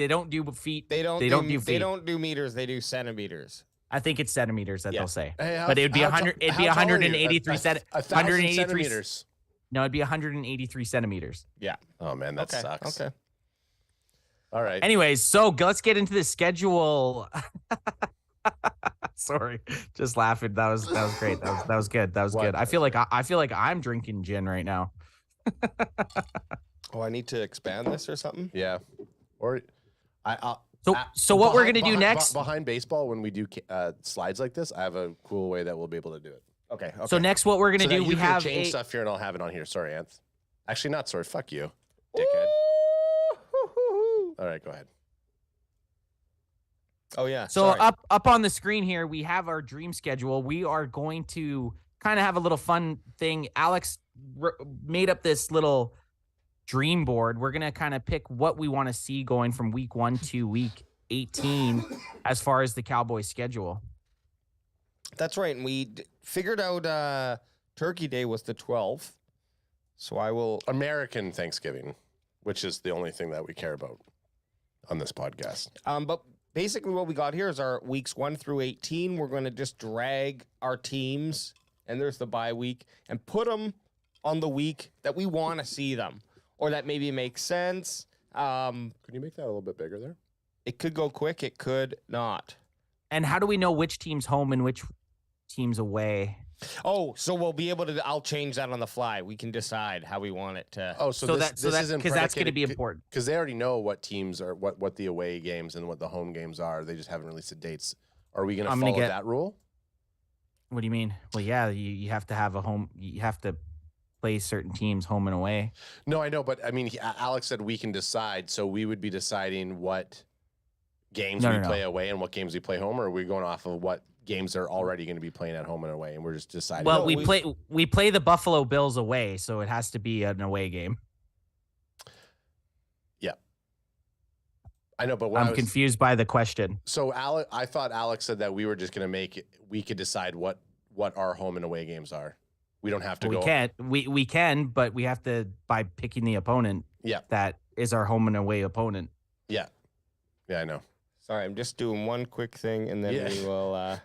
don't do feet. They don't do feet. They don't do meters. They do centimeters. I think it's centimeters that they'll say. Hey, but it would be 100. It'd be 183 183 meters. No, it'd be 183 centimeters. Yeah. Oh man, that sucks. Okay. All right. Anyways, so let's get into the schedule. Sorry, just laughing. That was great. That was good. That was good. I feel like I'm drinking gin right now. Oh, I need to expand this or something. Yeah. Or So what we're gonna do next behind baseball when we do slides like this, I have a cool way that we'll be able to do it. Okay. So next, what we're gonna do, we have change stuff here, and I'll have it on here. Sorry, Anth. Actually, not sorry. Fuck you, dickhead. All right, go ahead. Oh yeah. So up on the screen here, we have our dream schedule. We are going to kind of have a little fun thing. Alex made up this little dream board. We're gonna kind of pick what we want to see going from week 1 to week 18 as far as the Cowboys schedule. That's right. And we figured out Turkey Day was the 12th. So I will. American Thanksgiving, which is the only thing that we care about on this podcast. But basically what we got here is our weeks 1 through 18. We're going to just drag our teams, and there's the bye week, and put them on the week that we want to see them, or that maybe makes sense. Could you make that a little bit bigger there? It could go quick. It could not. And how do we know which team's home and which team's away? Oh, so we'll be able to. I'll change that on the fly. We can decide how we want it to. Oh, so this isn't because that's going to be important. Because they already know what teams are, what the away games and what the home games are. They just haven't released the dates. Are we going to follow that rule? What do you mean? Well, yeah, you have to have a home. You have to play certain teams home and away. No, I know, but I mean, Alex said we can decide. So we would be deciding what games we play away and what games we play home, or are we going off of what games are already going to be playing at home and away, and we're just deciding? Well, we play the Buffalo Bills away, so it has to be an away game. Yeah, I know, but I'm confused by the question. So I thought Alex said that we were just going to make it. We could decide what our home and away games are. We don't have to go. We can't. We can, but we have to by picking the opponent. Yeah, that is our home and away opponent. Yeah, I know. Sorry, I'm just doing one quick thing, and then we will.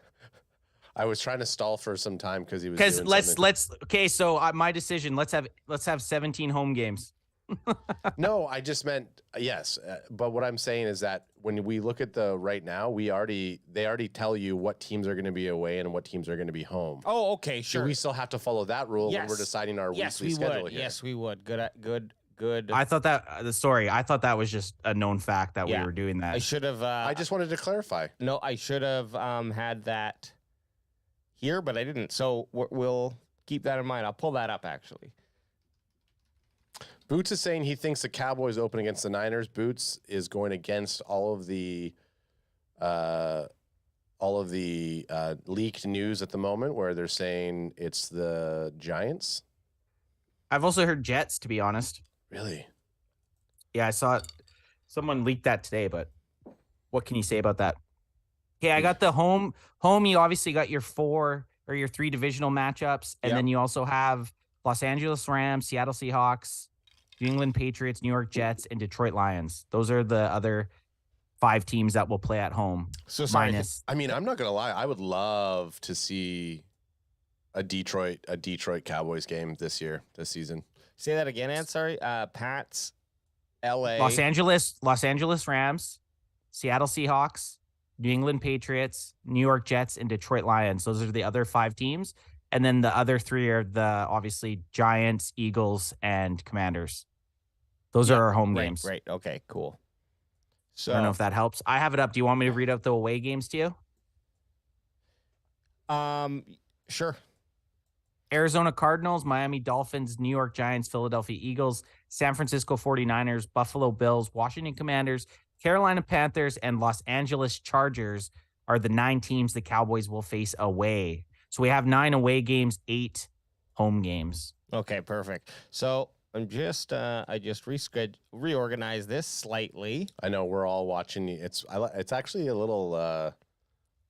I was trying to stall for some time because he was. Because let's okay. So my decision. Let's have 17 home games. No, I just meant yes. But what I'm saying is that when we look at the right now, they already tell you what teams are going to be away and what teams are going to be home. Oh, okay, sure. Do we still have to follow that rule when we're deciding our weekly schedule here? Yes, we would. Good. I thought that I thought that was just a known fact that we were doing that. I should have. I just wanted to clarify. No, I should have had that here, but I didn't. So we'll keep that in mind. I'll pull that up actually. Boots is saying he thinks the Cowboys open against the Niners. Boots is going against all of the leaked news at the moment, where they're saying it's the Giants. I've also heard Jets, to be honest. Really? Yeah, I saw it. Someone leaked that today, but what can you say about that? Okay, I got the home. You obviously got your 4 or your 3 divisional matchups, and then you also have Los Angeles Rams, Seattle Seahawks, New England Patriots, New York Jets, and Detroit Lions. Those are the other 5 teams that will play at home. So sorry. I mean, I'm not gonna lie. I would love to see a Detroit Cowboys game this season. Say that again, Ant. Sorry. Pats, LA, Los Angeles Rams, Seattle Seahawks, New England Patriots, New York Jets, and Detroit Lions. Those are the other 5 teams. And then the other 3 are the obviously Giants, Eagles, and Commanders. Those are our home games. Right. Okay, cool. So I don't know if that helps. I have it up. Do you want me to read out the away games to you? Sure. Arizona Cardinals, Miami Dolphins, New York Giants, Philadelphia Eagles, San Francisco 49ers, Buffalo Bills, Washington Commanders, Carolina Panthers, and Los Angeles Chargers are the 9 teams the Cowboys will face away. So we have 9 away games, 8 home games. Okay, perfect. So I'm just I just reorganized this slightly. I know we're all watching. It's actually a little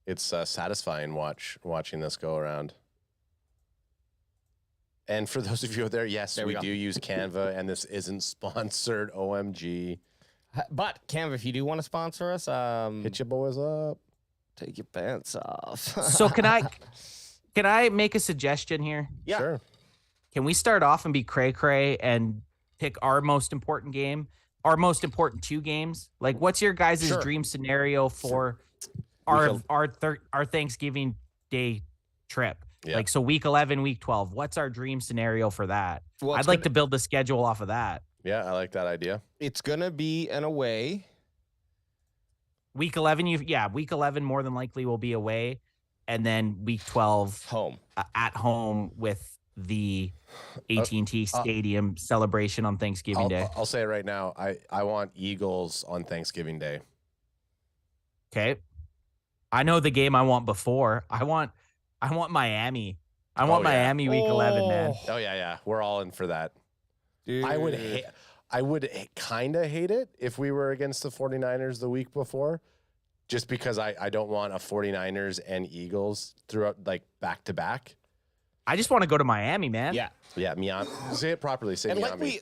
it's satisfying watching this go around. And for those of you out there, yes, we do use Canva, and this isn't sponsored. OMG. But Canva, if you do want to sponsor us, hit your boys up. Take your pants off. So can I make a suggestion here? Yeah. Sure. Can we start off and be cray-cray and pick our most important game, our most important 2 games? Like, what's your guys' dream scenario for our Thanksgiving Day trip? Yeah. Like, so week 11, week 12, what's our dream scenario for that? Well, I'd like to build the schedule off of that. Yeah, I like that idea. It's going to be an away. Week 11, week 11 more than likely will be away. And then week 12 home at home with the AT&T Stadium celebration on Thanksgiving Day. I'll say it right now. I want Eagles on Thanksgiving Day. Okay. I know the game I want before. I want Miami. I want Miami week 11, man. Oh yeah. We're all in for that. Dude. I would kind of hate it if we were against the 49ers the week before, just because I don't want a 49ers and Eagles throughout like back to back. I just want to go to Miami, man. Yeah. Yeah, Miami. Say it properly. Say And Miami.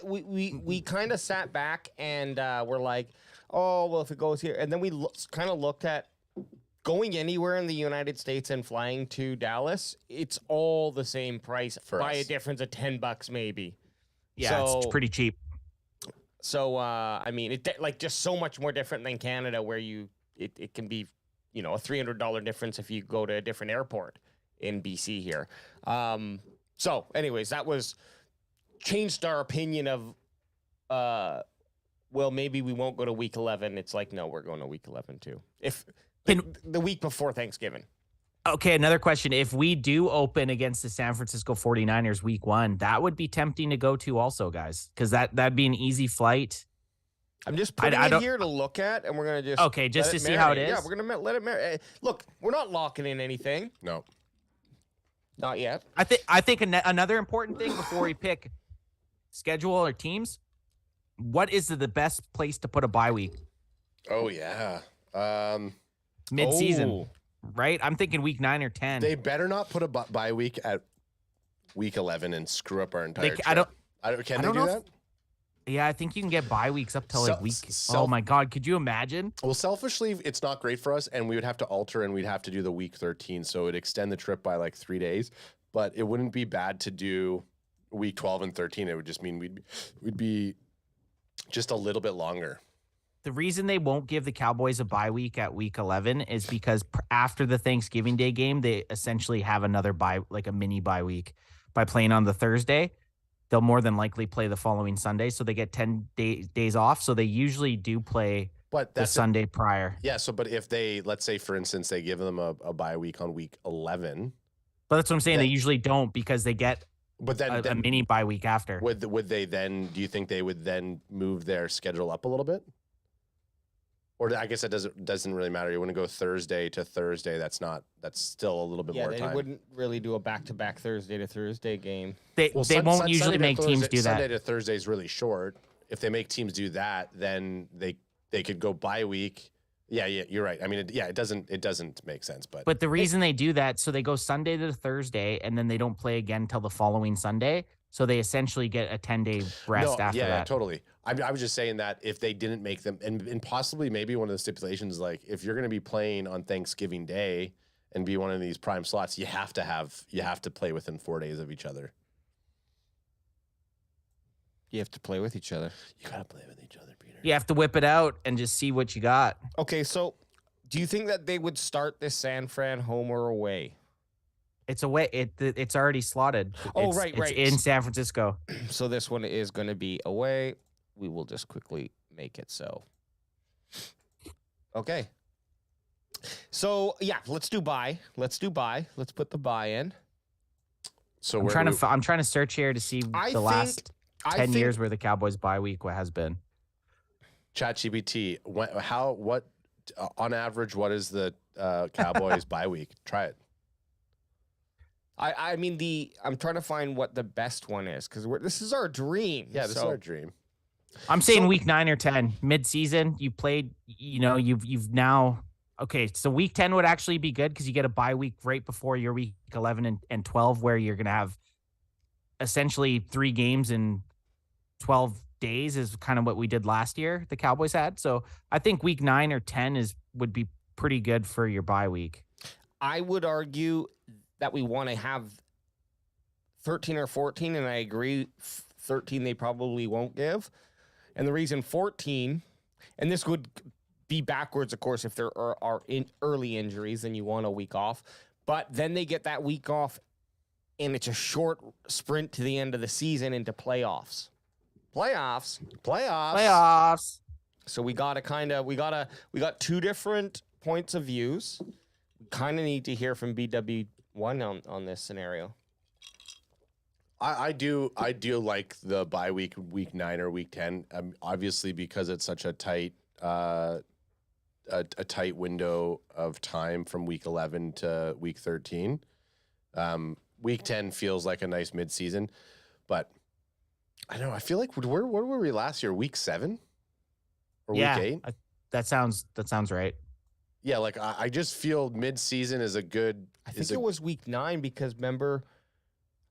we kind of sat back and we're like, oh, well, if it goes here. And then we kind of looked at going anywhere in the United States and flying to Dallas. It's all the same price by a difference of $10 maybe. Yeah, so, it's pretty cheap. So, I mean, it like just so much more different than Canada where it can be, a $300 difference if you go to a different airport in BC here. So anyways, that changed our opinion of, well, maybe we won't go to week 11. It's like, no, we're going to week 11 too. The week before Thanksgiving. Okay, another question. If we do open against the San Francisco 49ers week 1, that would be tempting to go to also, guys, because that'd be an easy flight. I'm just putting it here to look at, and we're going to just... Okay, just to see how it is? Yeah, we're going to let it marinate. Look, we're not locking in anything. No. Not yet. I think another important thing before we pick schedule or teams, what is the best place to put a bye week? Oh, yeah. Mid-season, right? I'm thinking week 9 or 10. They better not put a bye week at week 11 and screw up our entire trip. Can they do that? Yeah, I think you can get bye weeks up till like week. Oh my God, could you imagine? Well, selfishly, it's not great for us, and we would have to alter, and we'd have to do the week 13, so it'd extend the trip by like 3 days. But it wouldn't be bad to do week 12 and 13. It would just mean we'd be just a little bit longer. The reason they won't give the Cowboys a bye week at week 11 is because after the Thanksgiving Day game, they essentially have another bye, like a mini bye week, by playing on the Thursday. They'll more than likely play the following Sunday, so they get 10 days off. So they usually do play the Sunday prior. Yeah, but if they, let's say, for instance, they give them a bye week on week 11. But that's what I'm saying. They usually don't because they get a mini bye week after. Would they then, do you think they would then move their schedule up a little bit? Or I guess it doesn't really matter. You want to go Thursday to Thursday. That's still a little bit more time. Yeah, they wouldn't really do a back-to-back Thursday to Thursday game. They won't usually make teams do that. Sunday to Thursday is really short. If they make teams do that, then they could go bye week. Yeah, you're right. I mean, it doesn't make sense. But the reason they do that, so they go Sunday to Thursday, and then they don't play again until the following Sunday. So they essentially get a 10-day rest after that. Yeah, totally. I was just saying that if they didn't make them, and possibly maybe one of the stipulations, like if you're going to be playing on Thanksgiving Day and be one of these prime slots, you have to play within 4 days of each other. You have to play with each other. You got to play with each other, Peter. You have to whip it out and just see what you got. Okay, so do you think that they would start this San Fran home or away? It's away. It's already slotted. Right. It's in San Francisco. So this one is going to be away. We will just quickly make it so. Okay. So yeah, let's do bye. Let's put the bye in. So I'm trying to search here to see the last 10 years where the Cowboys bye week has been. ChatGPT, on average, what is the Cowboys bye week? Try it. I mean I'm trying to find what the best one is because this is our dream. Yeah, this is our dream. I'm saying week 9 or 10, mid-season. You played, you've now. Okay, so week 10 would actually be good because you get a bye week right before your week 11 and 12, where you're gonna have essentially 3 games in 12 days is kind of what we did last year. The Cowboys had. So I think week 9 or 10 would be pretty good for your bye week. I would argue that we want to have 13 or 14, and I agree 13 they probably won't give. And the reason 14, and this would be backwards, of course, if there are early injuries, then you want a week off. But then they get that week off, and it's a short sprint to the end of the season into playoffs. Playoffs. So we got two different points of views. We kind of need to hear from BW1 on this scenario. I do like the bye week 9 or week 10, obviously because it's such a tight tight window of time from week 11 to week 13. Week 10 feels like a nice midseason, but I don't know. I feel like where were we last year? Week 7 or week 8? That sounds right. Yeah, like I just feel mid-season is a good. I think it was week 9 because remember,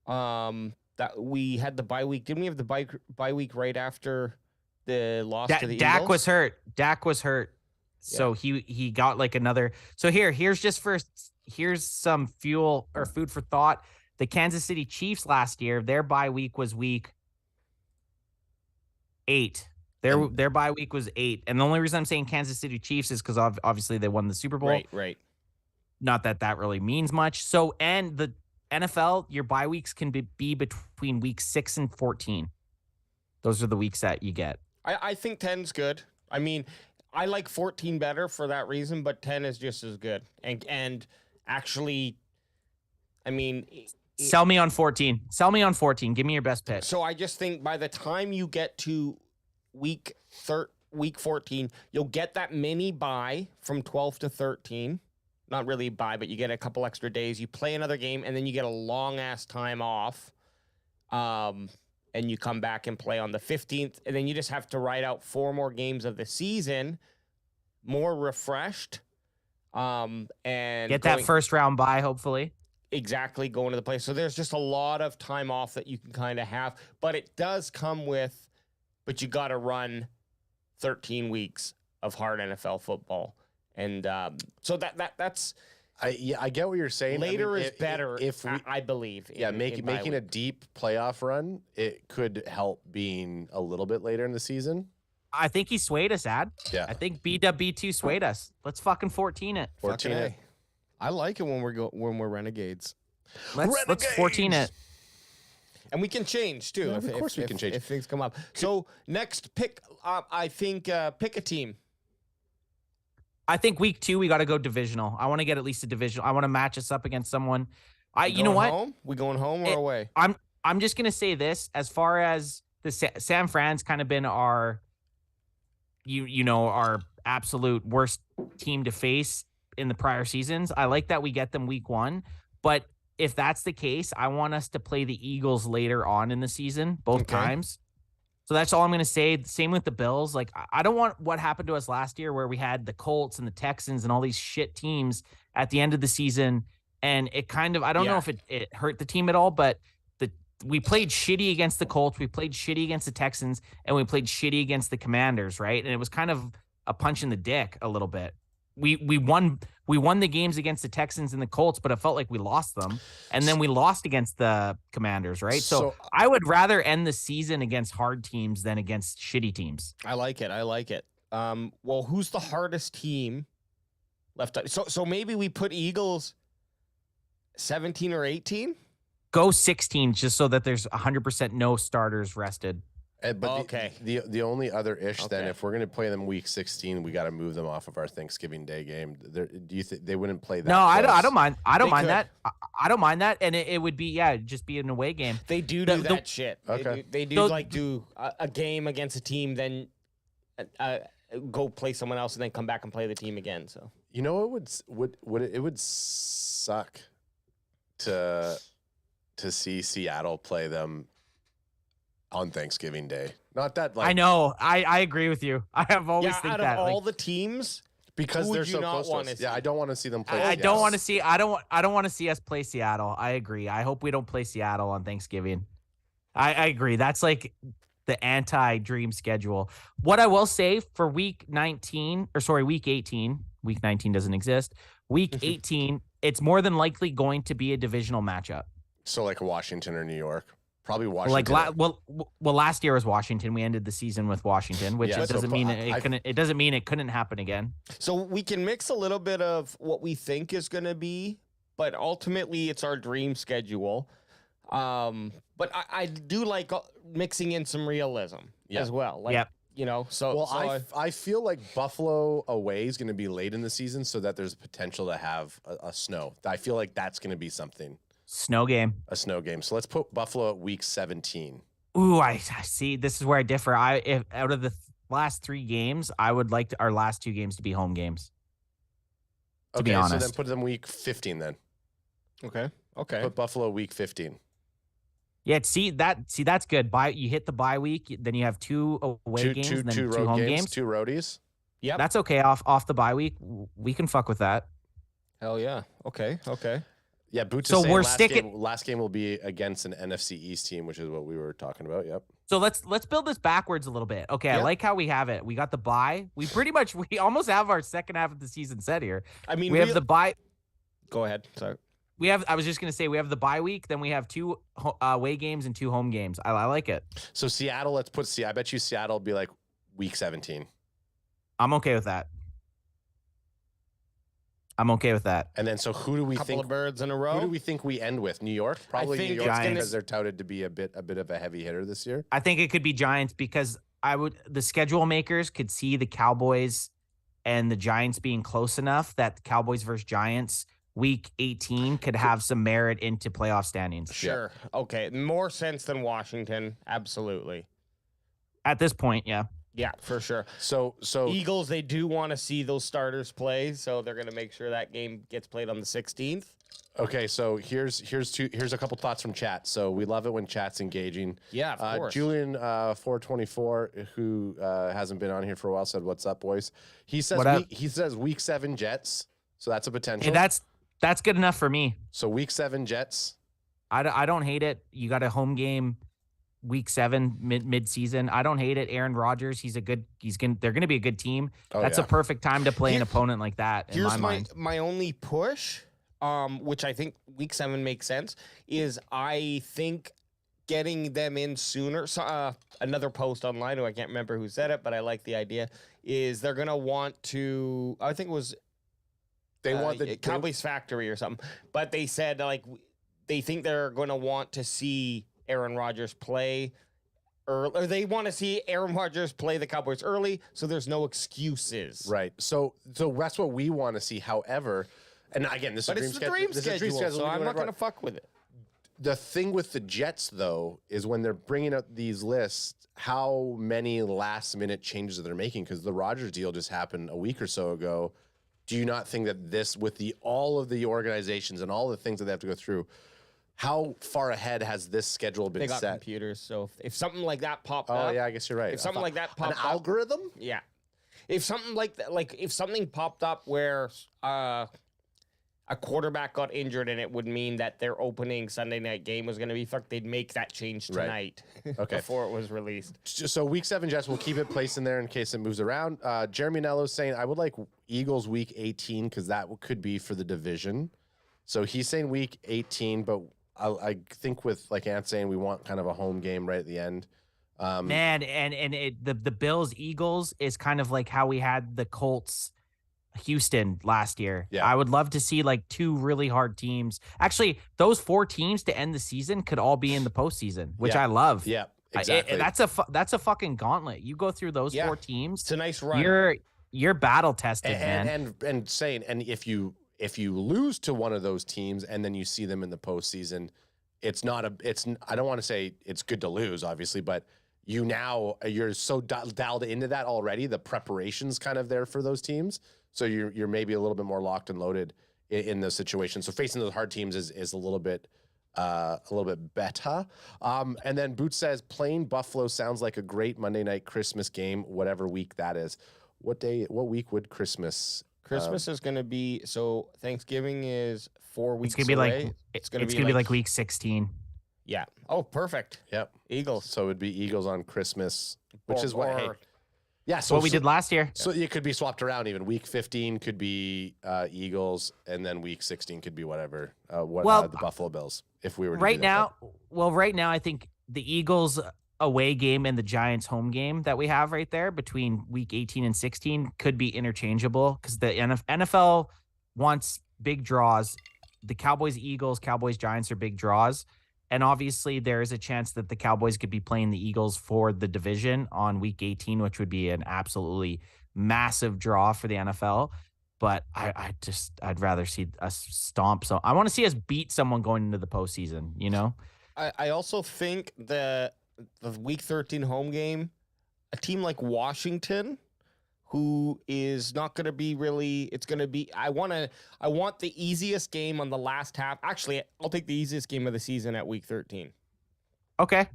that we had the bye week. Didn't we have the bye week right after the loss to the Dak Eagles? was hurt. Dak was hurt. So he got like another. So here's some fuel or food for thought. The Kansas City Chiefs last year, their bye week was week 8. Their bye week was 8. And the only reason I'm saying Kansas City Chiefs is because obviously they won the Super Bowl. Right. Not that really means much. So, and the NFL, your bye weeks can be between week 6 and 14. Those are the weeks that you get. I think 10's good. I mean, I like 14 better for that reason, but 10 is just as good. And actually, I mean... Sell me on 14. Sell me on 14. Give me your best pitch. So I just think by the time you get to week 14, you'll get that mini bye from 12 to 13. Not really bye, but you get a couple extra days. You play another game, and then you get a long-ass time off. And you come back and play on the 15th, and then you just have to ride out 4 more games of the season, more refreshed. And get that first round bye, hopefully. Exactly, going to the place. So there's just a lot of time off that you can kind of have, but it does come with, but you got to run 13 weeks of hard NFL football. And so that's... I get what you're saying. Later is better, I believe. Making a deep playoff run, it could help being a little bit later in the season. I think he swayed us, Ad. Yeah. I think BW2 swayed us. Let's fucking 14 it. 14 it. I like it when we're renegades. Let's 14 it. And we can change too. Yeah, of course we can change if things come up. So next pick, I think pick a team. I think week 2 we got to go divisional. I want to get at least a divisional. I want to match us up against someone. You know what? Home? We going home or away? I'm just gonna say this. As far as the San Fran's kind of been our, our absolute worst team to face in the prior seasons. I like that we get them week 1, but if that's the case, I want us to play the Eagles later on in the season, both times. So that's all I'm going to say. Same with the Bills. Like, I don't want what happened to us last year where we had the Colts and the Texans and all these shit teams at the end of the season. And it kind of, I don't know if it hurt the team at all, but we played shitty against the Colts. We played shitty against the Texans, and we played shitty against the Commanders, right? And it was kind of a punch in the dick a little bit. We won the games against the Texans and the Colts, but it felt like we lost them. And then we lost against the Commanders, right? So I would rather end the season against hard teams than against shitty teams. I like it. Well, who's the hardest team left? So maybe we put Eagles 17 or 18? Go 16 just so that there's 100% no starters rested. But the only other then, if we're going to play them week 16, we got to move them off of our Thanksgiving Day game. Do you think they wouldn't play that? No, I don't mind. I don't mind that. I don't mind that, and it would be just be an away game. They do that shit. Okay, they do a game against a team, then go play someone else, and then come back and play the team again. So it would suck to see Seattle play them on Thanksgiving Day. Not that I know. I agree with you. I have always think out that of all the teams, because they're so close to us. Yeah, I don't want to see them play. I don't want to see. I don't want to see us play Seattle. I agree. I hope we don't play Seattle on Thanksgiving. I agree. That's like the anti-dream schedule. What I will say for week 18. Week 19 doesn't exist. Week 18, it's more than likely going to be a divisional matchup. So like Washington or New York. Probably Washington. Well, last year was Washington. We ended the season with Washington, which it doesn't mean it couldn't. It doesn't mean it couldn't happen again. So we can mix a little bit of what we think is going to be, but ultimately it's our dream schedule. But I do like mixing in some realism as well. Like, I feel like Buffalo away is going to be late in the season, so that there's potential to have a snow. I feel like that's going to be something. Snow game. A snow game. So let's put Buffalo at week 17. Ooh, I see. This is where I differ. If out of the last 3 games, I would like our last 2 games to be home games. To be honest. So then put them week 15 then. Okay. Put Buffalo week 15. Yeah, that's good. You hit the bye week, then you have 2 away games, and then 2 home games. 2 roadies. Yep. That's okay. Off the bye week, we can fuck with that. Hell yeah. Okay. Yeah, Boots So is saying we're last game will be against an NFC East team, which is what we were talking about. Yep. So let's build this backwards a little bit. Okay, I Yeah. like how we have it. We got the bye. We almost have our second half of the season set here. I mean, we have the bye. Go ahead. Sorry. I was just gonna say we have the bye week. Then we have 2 away games and 2 home games. I like it. So Seattle, I bet you Seattle will be like week 17. I'm okay with that. And then, so who do we Couple think? of birds in a row. Who do we think we end with? New York, probably think New York, Giants. because they're touted to be a bit of a heavy hitter this year. I think it could be Giants because the schedule makers could see the Cowboys and the Giants being close enough that Cowboys versus Giants week 18 could have some merit into playoff standings. Sure. Okay. More sense than Washington. Absolutely. At this point, yeah. Yeah, for sure. So Eagles, they do want to see those starters play, so they're going to make sure that game gets played on the 16th. Okay, so here's a couple thoughts from chat. So we love it when chat's engaging. Yeah, of course. Julian 424, who hasn't been on here for a while, said, "What's up, boys?" He says he says week 7 Jets. So that's a potential. Hey, that's good enough for me. So week 7 Jets. I don't hate it. You got a home game week 7 mid season. I don't hate it. Aaron Rodgers, they're gonna be a good team. That's a perfect time to play an opponent like that. In my mind. My only push, which I think week 7 makes sense, is I think getting them in sooner. So, another post online, who I can't remember who said it, but I like the idea, is they're gonna want to. I think it was they want the Cowboys Factory or something, but they said like they think they're gonna want to see Aaron Rodgers play early, or they want to see Aaron Rodgers play the Cowboys early, so there's no excuses. Right. So that's what we want to see. However, and again, this is a dream schedule, so I'm not going to fuck with it. The thing with the Jets, though, is when they're bringing up these lists, how many last-minute changes they're making, because the Rodgers deal just happened a week or so ago. Do you not think that this, with all of the organizations and all the things that they have to go through, how far ahead has this schedule been set? They got computers, so if something like that popped up. Oh, yeah, I guess you're right. If something like that popped up. An algorithm? Yeah. If something like that, like if something popped up where a quarterback got injured and it would mean that their opening Sunday night game was going to be fucked, they'd make that change tonight. Okay. Before it was released. So week 7 Jets, we'll keep it placed in there in case it moves around. Jeremy Nello's saying, I would like Eagles week 18 because that could be for the division. So he's saying week 18, but I think with, like Ant's saying, we want kind of a home game right at the end. Man, the Bills Eagles is kind of like how we had the Colts Houston last year. Yeah. I would love to see like 2 really hard teams. Actually, those 4 teams to end the season could all be in the postseason, which I love. Yeah, exactly. That's a fucking gauntlet. You go through those 4 teams. It's a nice run. You're battle tested, man. And saying, and if you lose to one of those teams and then you see them in the postseason, I don't want to say it's good to lose, obviously, but you're so dialed into that already. The preparation's kind of there for those teams. So you're maybe a little bit more locked and loaded in those situations. So facing those hard teams is a little bit better. And then Boots says playing Buffalo sounds like a great Monday night Christmas game, whatever week that is. What week would Christmas? Christmas is going to be, so Thanksgiving is 4 weeks It's gonna be away. It's gonna be like week 16. Yeah. Oh, perfect. Yep. Eagles. So it'd be Eagles on Christmas, which is what. Hey, yeah. So what we did last year. So it could be swapped around. Even week 15 could be Eagles, and then week 16 could be whatever. The Buffalo Bills. If we were to right do that, now, right now, I think the Eagles away game and the Giants home game that we have right there between week 18 and 16 could be interchangeable because the NFL wants big draws. The Cowboys, Eagles, Cowboys, Giants are big draws. And obviously there is a chance that the Cowboys could be playing the Eagles for the division on week 18, which would be an absolutely massive draw for the NFL. But I'd rather see us stomp. So I want to see us beat someone going into the postseason, you know? I also think the week 13 home game, a team like Washington, who is not going to be really, it's going to be, I want the easiest game on the last half. Actually, I'll take the easiest game of the season at week 13. Okay.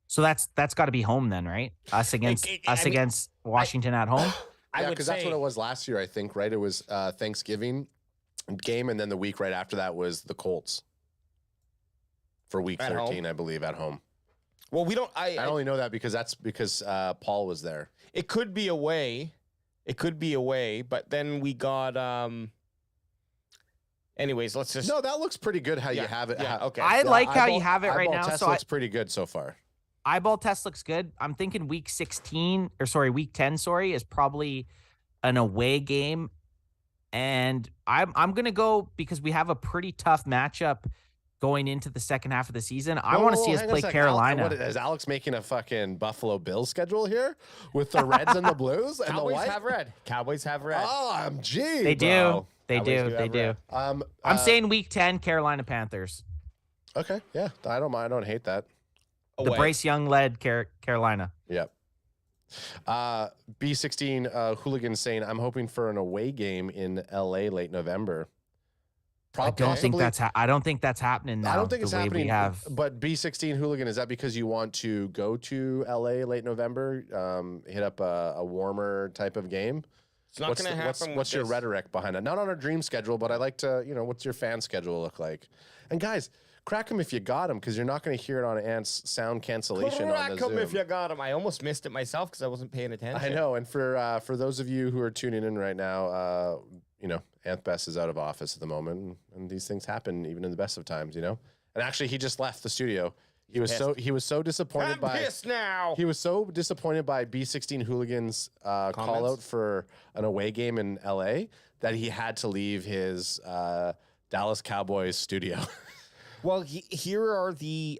So that's got to be home then, right? Us against Washington at home. I would because say that's what it was last year, I think, right? It was Thanksgiving game, and then the week right after that was the Colts for week 13, I believe, at home. Well, we don't. I only know that because Paul was there. It could be away. It could be away, but then we got. Anyways, let's just. No, that looks pretty good. How you have it. Yeah. Okay. I like how you have it right eyeball now. Test So looks pretty good so far. eyeball test looks good. I'm thinking week 10, is probably an away game. And I'm going to go because we have a pretty tough matchup going into the second half of the season. I want to see us play Carolina. Is Alex making a fucking Buffalo Bills schedule here with the Reds and the Blues? And Cowboys the white? have red. Cowboys have red. OMG, They bro. do. They do. They do. I'm saying week 10, Carolina Panthers. Okay, yeah. I don't mind. I don't hate that. The Bryce Young led Carolina. Yep. B16 Hooligan saying, I'm hoping for an away game in LA late November. I don't think that's happening now. I don't think it's the way happening. We have. But B16 Hooligan, is that because you want to go to LA late November, hit up a warmer type of game? It's not going to happen. What's your rhetoric behind it? Not on a dream schedule, but I like to, what's your fan schedule look like? And guys, crack them if you got them, because you're not going to hear it on Ant's sound cancellation on the Crack them Zoom. if you got them. I almost missed it myself because I wasn't paying attention. I know, and for those of you who are tuning in right now, Anth Best is out of office at the moment, and these things happen even in the best of times, And actually, he just left the studio. He was so disappointed I'm pissed now. He was so disappointed by B16 Hooligans call out for an away game in LA that he had to leave his Dallas Cowboys studio. Well, here are the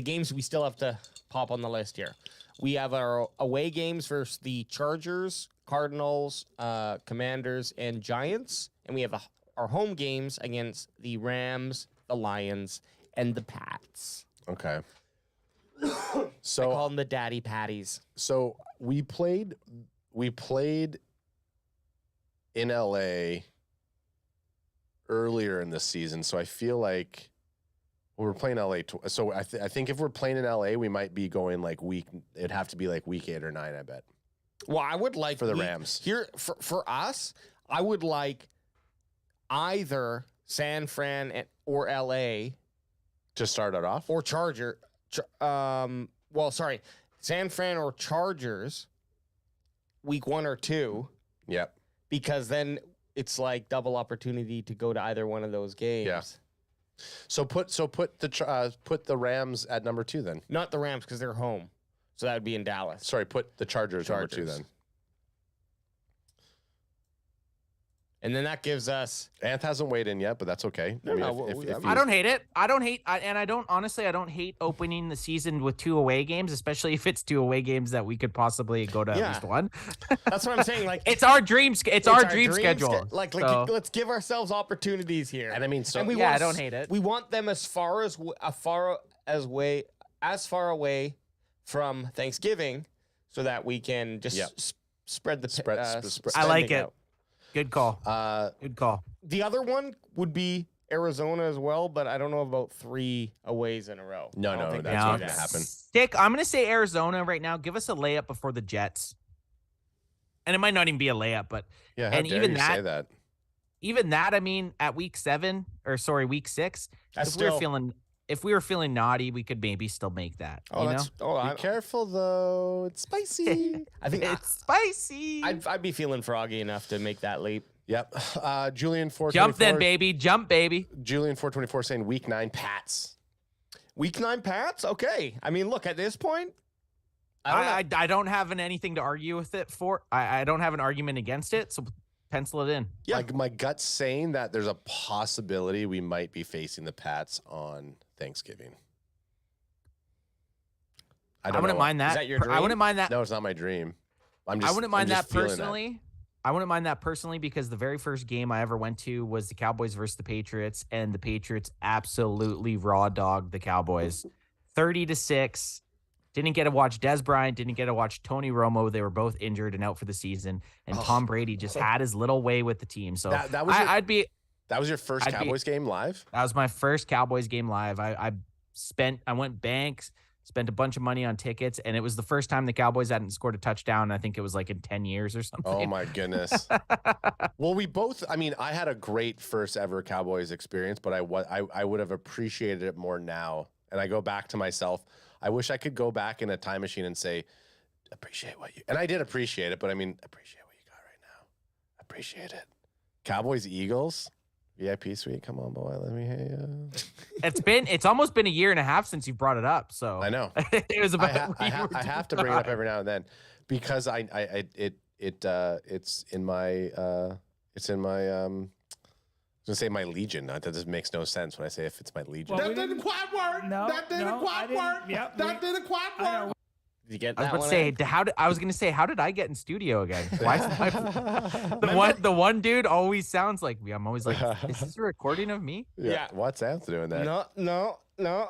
games we still have to pop on the list here. We have our away games versus the Chargers, Cardinals, Commanders, and Giants. And we have our home games against the Rams, the Lions, and the Pats. Okay. So I call them the Daddy Patties. So we played in LA earlier in the season. So I feel like we're playing LA. So I think if we're playing in LA, we might be going it'd have to be like week 8 or 9, I bet. Well, I would like for the Rams here for us. I would like either San Fran or LA to start it off, or San Fran or Chargers week 1 or 2. Yep. Because then it's like double opportunity to go to either one of those games. Yeah. So put the Rams at number 2 then. Not the Rams because they're home. So that would be in Dallas. Sorry, put the Chargers number 2 then. And then that gives us. Anth hasn't weighed in yet, but that's okay. I don't hate it. I don't hate opening the season with 2 away games, especially if it's 2 away games that we could possibly go to at least one. That's what I'm saying. Like it's our dream. It's our dream schedule. Let's give ourselves opportunities here. And I mean, so I don't hate it. We want them as far away from Thanksgiving, so that we can just spread the spread. I like it. Out. Good call. Good call. The other one would be Arizona as well, but I don't know about 3 aways in a row. No, that's not going to happen. I'm going to say Arizona right now. Give us a layup before the Jets. And it might not even be a layup, but yeah, how dare you say that? Even that, I mean, at week 6, if we were feeling naughty, we could maybe still make that. Be careful though; it's spicy. I think it's spicy. I'd be feeling froggy enough to make that leap. Yep. Julian 424. Jump then, baby. Jump, baby. Julian 424 saying week 9 Pats. Week 9 Pats. Okay. I mean, look, at this point, I don't have anything to argue with it for. I don't have an argument against it. So pencil it in. Yeah. My gut's saying that there's a possibility we might be facing the Pats on Thanksgiving. I wouldn't mind that. Is that your dream? I wouldn't mind that. No, it's not my dream. I wouldn't mind that personally. I wouldn't mind that personally because the very first game I ever went to was the Cowboys versus the Patriots, and the Patriots absolutely raw dogged the Cowboys 30-6. Didn't get to watch Des Bryant, didn't get to watch Tony Romo. They were both injured and out for the season. And Tom Brady just had his little way with the team. So that was your first Cowboys game live? That was my first Cowboys game live. I went banks, spent a bunch of money on tickets, and it was the first time the Cowboys hadn't scored a touchdown. I think it was like in 10 years or something. Oh my goodness. Well, we both, I mean, I had a great first ever Cowboys experience, but I would have appreciated it more now. And I go back to myself. I wish I could go back in a time machine and say, appreciate what you, and I did appreciate it, but I mean, appreciate what you got right now. Appreciate it. Cowboys, Eagles, VIP suite. Come on, boy. Let me hear you. It's almost been a year and a half since you brought it up. So I know. It was about, I have to bring it up every now and then because it's in my, I was gonna say my legion. That just makes no sense when I say if it's my legion. Well, That didn't quite work. No, That didn't quite work. Yep, that didn't quite work. Did you get I was that about to one? say, Ed? I was gonna say, how did I get in studio again? Why the one dude always sounds like me. I'm always like, is this a recording of me? Yeah. What's Anthony doing that? No. No.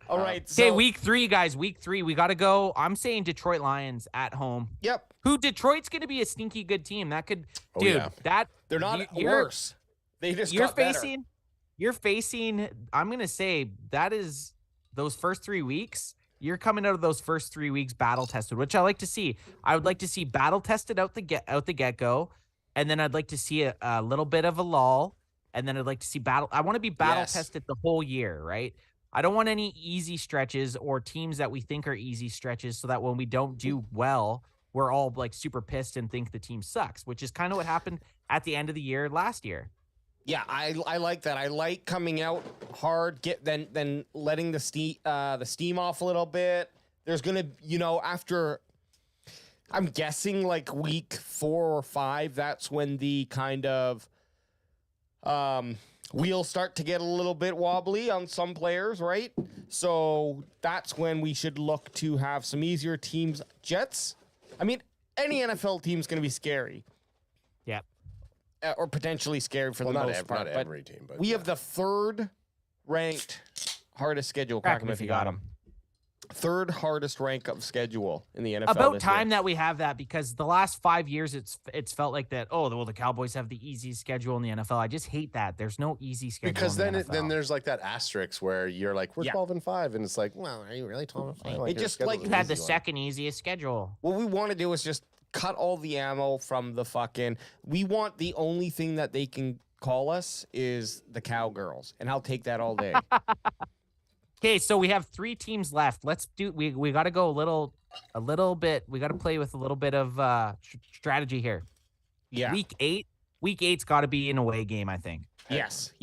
All right. Okay, So, week 3, guys. Week 3, we got to go. I'm saying Detroit Lions at home. Yep. Who Detroit's going to be a stinky good team. That could, Oh, dude. yeah. That they're not you're- worse. They just You're got better. facing. You're facing. I'm going to say that is those first 3 weeks. You're coming out of those first 3 weeks battle tested, which I like to see. I would like to see battle tested out the get go, and then I'd like to see a little bit of a lull, and then I'd like to see battle. I want to be battle tested the whole year, right? I don't want any easy stretches or teams that we think are easy stretches, so that when we don't do well, we're all like super pissed and think the team sucks, which is kind of what happened at the end of the year last year. Yeah, I like that. I like coming out hard, then letting the steam off a little bit. There's gonna, after, I'm guessing like week 4 or 5, that's when the kind of wheels start to get a little bit wobbly on some players, right? So that's when we should look to have some easier teams. Jets, I mean, any NFL team's gonna be scary. Yeah. Or potentially scary for the most part. Not every team, but we have the 3rd ranked hardest schedule. Crack him if you got him. 3rd hardest rank of schedule in the NFL. About this time year. that we have that, because the last 5 years it's felt like that. Oh, well, the Cowboys have the easiest schedule in the NFL. I just hate that. There's no easy schedule. Because in the then NFL. there's like that asterisk where you're like, we're 12-5, and it's like, well, are you really 12-5? Like, It just your like schedule's you had an the easy one. second easiest schedule. What we want to do is just cut all the ammo from the fucking. We want the only thing that they can call us is the Cowgirls, and I'll take that all day. Okay, so we have 3 teams left. Let's do. We got to go a little bit. We got to play with a little bit of strategy here. Yeah. Week 8's got to be an away game, I think. Yes.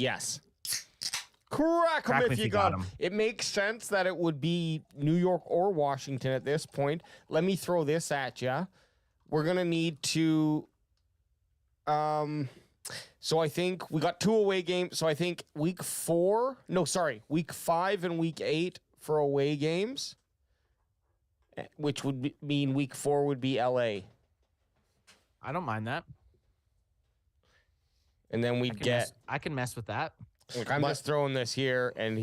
Crack 'em if you got 'em. It makes sense that it would be New York or Washington at this point. Let me throw this at you. We're gonna need to. So I think we got 2 away games. So I think week 5 and week 8 for away games, which would mean week 4 would be LA, I don't mind that. and then we'd get. I can mess with that. Look, I'm just throwing this here, and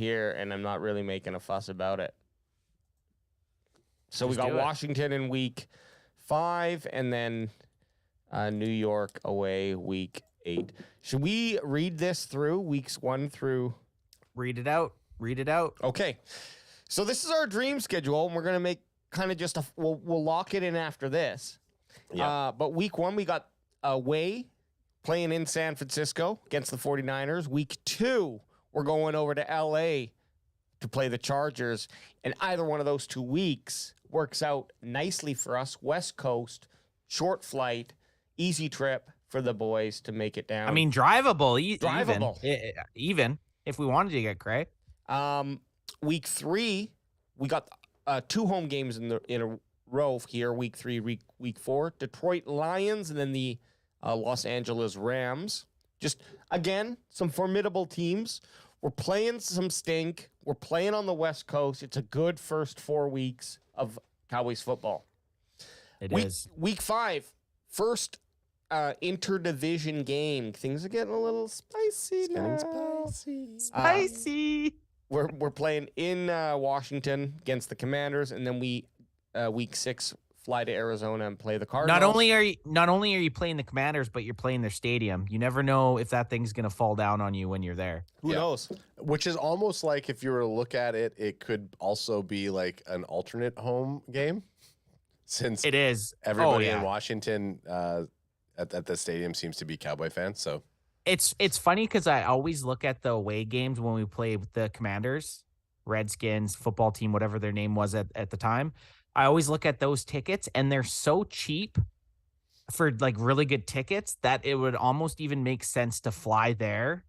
I'm not really making a fuss about it. So we Just got do it. Washington in week 5, and then New York away week 8. Should we read this through weeks 1 through? Read it out. Okay. So this is our dream schedule, and we're gonna make kind of just we'll lock it in after this. Yeah. But week 1 we got away, playing in San Francisco against the 49ers. Week 2 we're going over to LA to play the Chargers, and either one of those 2 weeks works out nicely for us. West Coast, short flight, easy trip for the boys to make it down. I mean, drivable. Drivable. Even if we wanted to get Cray. Week 3, we got 2 home games in a row here. Week 3, week 4, Detroit Lions, and then the Los Angeles Rams. Just again, some formidable teams. We're playing some stink. We're playing on the West Coast. It's a good first 4 weeks of Cowboys football. It is. Week 5, first interdivision game. Things are getting a little spicy now. Spicy. We're playing in Washington against the Commanders, and then week 6 fly to Arizona and play the Cardinals. Not only are you playing the Commanders, but you're playing their stadium. You never know if that thing's gonna fall down on you when you're there. Who knows? Which is almost like, if you were to look at it, it could also be like an alternate home game, since it is. Everybody in Washington at the stadium seems to be Cowboy fans. So it's funny because I always look at the away games when we play with the Commanders, Redskins, football team, whatever their name was at the time. I always look at those tickets, and they're so cheap for like really good tickets that it would almost even make sense to fly there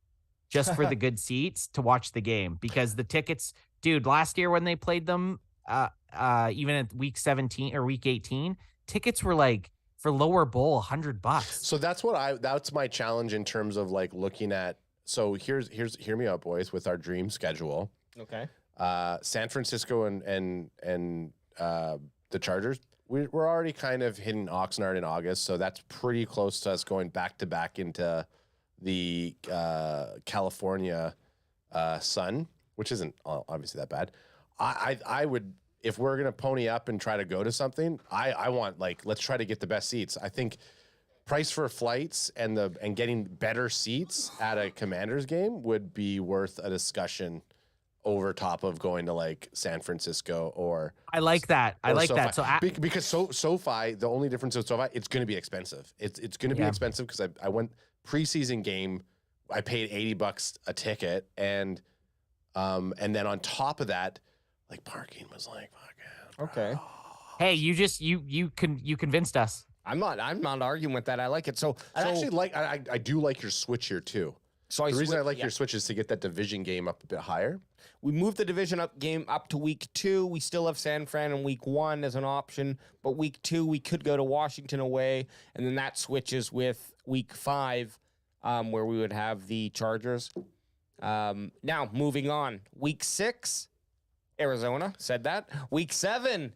just for the good seats to watch the game, because the tickets, dude, last year when they played them, even at week 17 or week 18, tickets were like, for lower bowl, $100. So that's my challenge in terms of like looking at. So hear me out, boys, with our dream schedule. Okay. San Francisco and the Chargers, we're already kind of hitting Oxnard in August, so that's pretty close to us going back to back into the California sun, which isn't obviously that bad. I would, if we're gonna pony up and try to go to something, I want, like, let's try to get the best seats. I think price for flights and getting better seats at a Commanders game would be worth a discussion over top of going to like San Francisco or I like that. I like SoFi. that. So because SoFi, the only difference with SoFi, it's going to be expensive. It's going to be expensive because I went preseason game, I paid $80 a ticket, and then on top of that, like, parking was like fucking okay. Hey, you convinced us. I'm not arguing with that. I like it. So I actually like I do like your switch here too. So the reason I like your switch is to get that division game up a bit higher. We moved the division game up to week 2. We still have San Fran in week 1 as an option, but week 2 we could go to Washington away, and then that switches with week 5, where we would have the Chargers. Now moving on, week 6, Arizona. Said that. Week 7,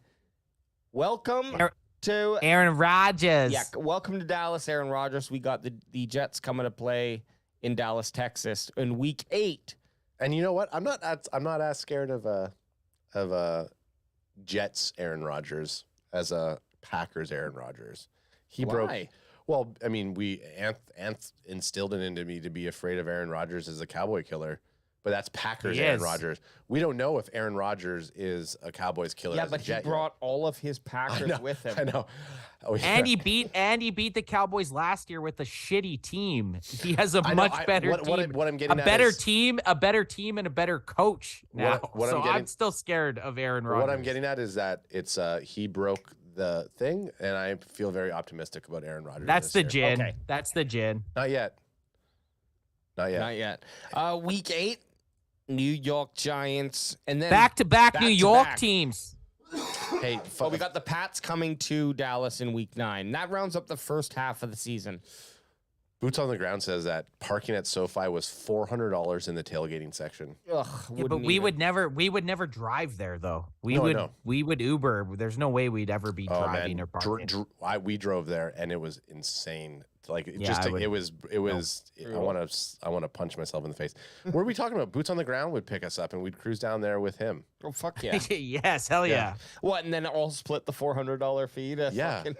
welcome to Aaron Rodgers. Yeah, welcome to Dallas, Aaron Rodgers. We got the Jets coming to play in Dallas, Texas in week 8. And you know what? I'm not as scared of a Jets Aaron Rodgers as a Packers Aaron Rodgers. He Why? broke. Well, I mean, Anth instilled it into me to be afraid of Aaron Rodgers as a Cowboy killer, but that's Packers Aaron Rodgers. We don't know if Aaron Rodgers is a Cowboys killer. Yeah, as but a Jet he brought all of his Packers with him. I know. Oh, yeah. And he beat the Cowboys last year with a shitty team. He has a much better team. What I'm getting a at better is, team, and a better coach now. I'm still scared of Aaron Rodgers. What I'm getting at is that it's he broke the thing, and I feel very optimistic about Aaron Rodgers. That's the gin. Okay. That's the gin. Not yet. Not yet. Week 8, New York Giants, and then back-to-back New York teams. Hey, we got the Pats coming to Dallas in week 9. That rounds up the first half of the season. Boots on the Ground says that parking at SoFi was $400 in the tailgating section. Ugh, yeah, but we would never drive there though. We would Uber. There's no way we'd ever be driving or parking. We drove there and it was insane. Like it was. I want to punch myself in the face. What are we talking about? Boots on the Ground would pick us up and we'd cruise down there with him. Oh fuck yeah! Yes, hell yeah. What? And then all split the $400 fee to fucking...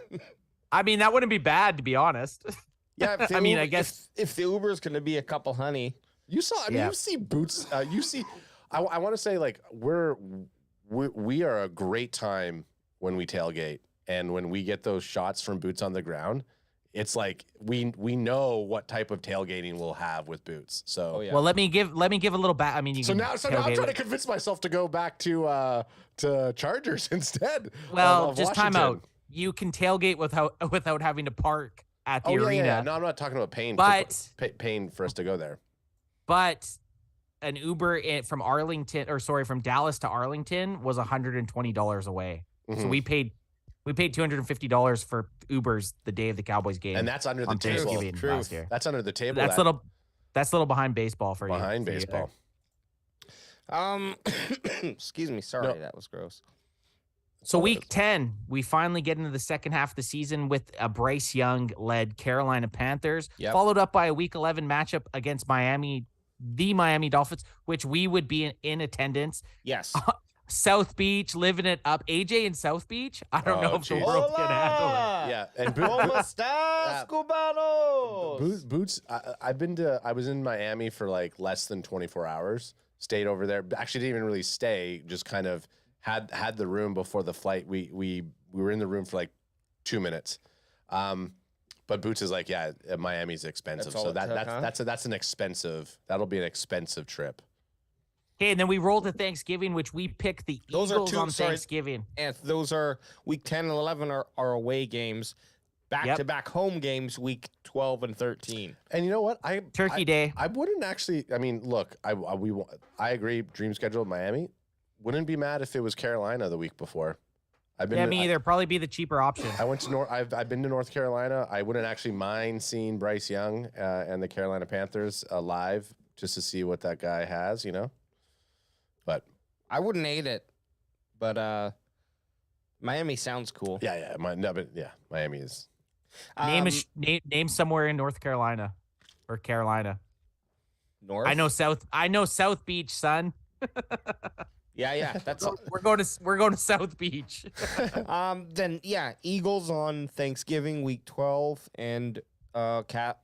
I mean, that wouldn't be bad to be honest. Yeah, I mean, I guess if the Uber's going to be a couple honey, you see Boots. You see, I want to say like we are a great time when we tailgate and when we get those shots from Boots on the Ground. It's like we know what type of tailgating we'll have with Boots. So well, let me give a little back. I mean, now I'm trying to convince myself to go back to Chargers instead. Well, just time out. You can tailgate without having to park at the arena. Yeah. No, I'm not talking about paying. Paying for us to go there. But an Uber from Dallas to Arlington was $120 away. Mm-hmm. So we paid $250 for Ubers the day of the Cowboys game, and that's under the table. Last year. That's under the table. That's a little behind baseball for you. Behind baseball. Excuse me. Sorry, that was gross. So week 10, we finally get into the second half of the season with a Bryce Young-led Carolina Panthers, followed up by a week 11 matchup against the Miami Dolphins, which we would be in attendance. Yes. South Beach, living it up. AJ in South Beach? I don't know if the geez. world can handle it. Yeah, and Boots. I was in Miami for like less than 24 hours. Stayed over there. Actually, didn't even really stay. Just kind of had the room before the flight. We were in the room for like 2 minutes. But Boots is like, yeah, Miami's expensive. So that's an expensive. That'll be an expensive trip. Okay, and then we roll to Thanksgiving, which we pick the Eagles on Thanksgiving. And those are week 10 and 11 are away games. Back-to-back home games, week 12 and 13. And you know what? Turkey Day. I wouldn't actually. I mean, look, I agree. Dream schedule Miami. Wouldn't be mad if it was Carolina the week before. Me either. Probably be the cheaper option. I went to I've been to North Carolina. I wouldn't actually mind seeing Bryce Young and the Carolina Panthers live just to see what that guy has. But I wouldn't hate it. But Miami sounds cool. Yeah. Miami is. Name somewhere in North Carolina or Carolina. North. I know South Beach, son. Yeah. That's we're going to South Beach. Then Eagles on Thanksgiving week 12 and I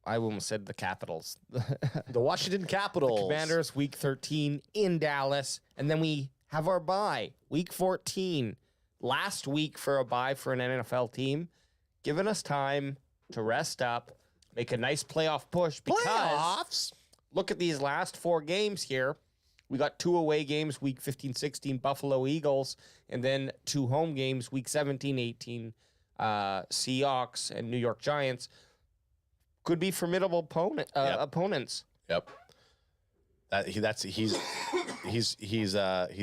almost said the Capitals. The Washington Capitals. The Commanders week 13 in Dallas, and then we have our bye week 14. Last week for a bye for an NFL team, giving us time to rest up, make a nice playoff push because Playoffs? Look at these last 4 games here. We got 2 away games, week 15, 16, Buffalo Eagles, and then 2 home games, week 17, 18, Seahawks and New York Giants. Could be formidable opponents. Yep. He's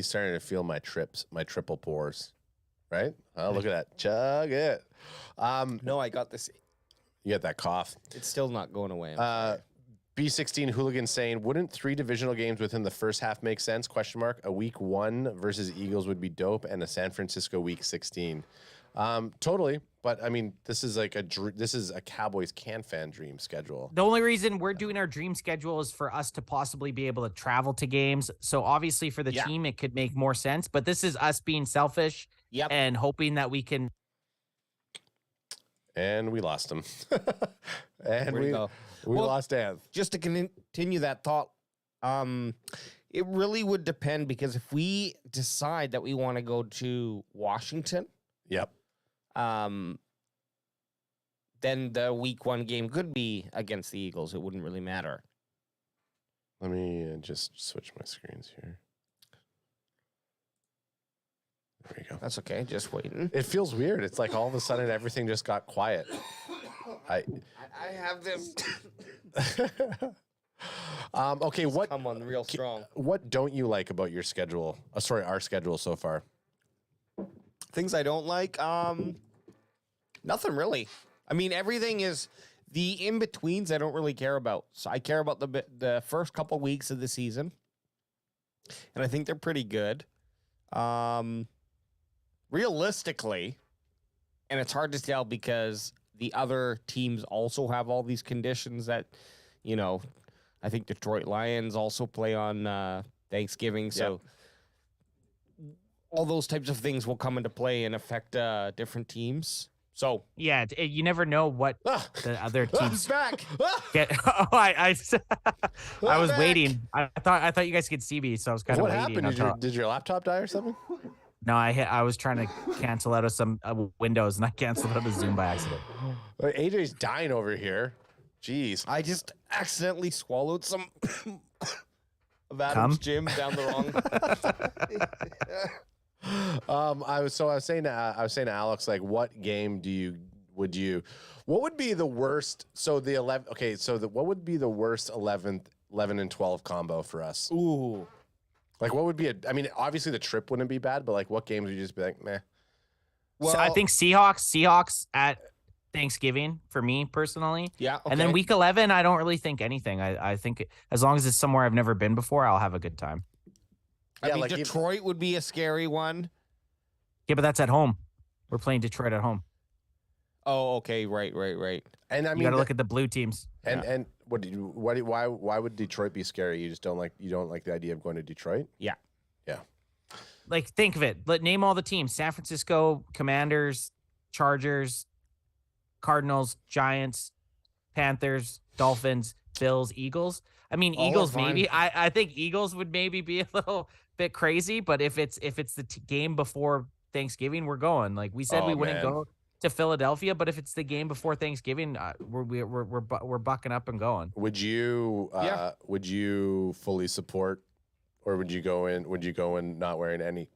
starting to feel my triple pours, right? Oh, look at that, chug it. No, I got this. You got that cough. It's still not going away. B16 Hooligan saying, wouldn't 3 divisional games within the first half make sense? ? A week 1 versus Eagles would be dope, and a San Francisco week 16. Totally, but I mean, this is a Cowboys CanFan dream schedule. The only reason we're doing our dream schedule is for us to possibly be able to travel to games. So obviously for the team, it could make more sense. But this is us being selfish and hoping that we can. And we lost him. And we lost Dan. Just to continue that thought, it really would depend because if we decide that we want to go to Washington, then the week 1 game could be against the Eagles. It wouldn't really matter. Let me just switch my screens here. There you go. That's okay. Just waiting. It feels weird. It's like all of a sudden everything just got quiet. I have this. Okay, what? Come on, real strong. What don't you like about your schedule? Our schedule so far. Things I don't like. Nothing really. I mean, everything is the in betweens. I don't really care about. So I care about the first couple weeks of the season, and I think they're pretty good. Realistically, and it's hard to tell because the other teams also have all these conditions that, I think Detroit Lions also play on Thanksgiving. So all those types of things will come into play and affect different teams. So you never know what the other teams back. get. Oh, I was waiting. I thought you guys could see me, so I was kind of waiting. What happened? Did your laptop die or something? No, I was trying to cancel out of some Windows, and I canceled out of Zoom by accident. AJ's dying over here. Jeez. I just accidentally swallowed some of Adam's Gym down the wrong. I was saying to Alex, like, what game what would be the worst? So the 11. Okay, so what would be the worst 11 and 12 combo for us? Ooh. Like, what would be I mean, obviously the trip wouldn't be bad, but like, what games would you just be like, meh? Well, so I think Seahawks at Thanksgiving for me personally. Yeah. Okay. And then week 11, I don't really think anything. I think as long as it's somewhere I've never been before, I'll have a good time. I mean, like Detroit would be a scary one. Yeah, but that's at home. We're playing Detroit at home. Oh, okay. Right. And I mean, you got to look at the blue teams. And why would Detroit be scary? You don't like the idea of going to Detroit? Yeah. like think of it. Name all the teams: San Francisco, Commanders, Chargers, Cardinals, Giants, Panthers, Dolphins, Bills, Eagles. I mean, All Eagles are fine. maybe. I think Eagles would maybe be a little bit crazy, but if it's the game before Thanksgiving, we're going. Like we said, Oh, we wouldn't man. go to Philadelphia, but if it's the game before Thanksgiving, we're bucking up and going. Would you would you fully support, or would you go in not wearing any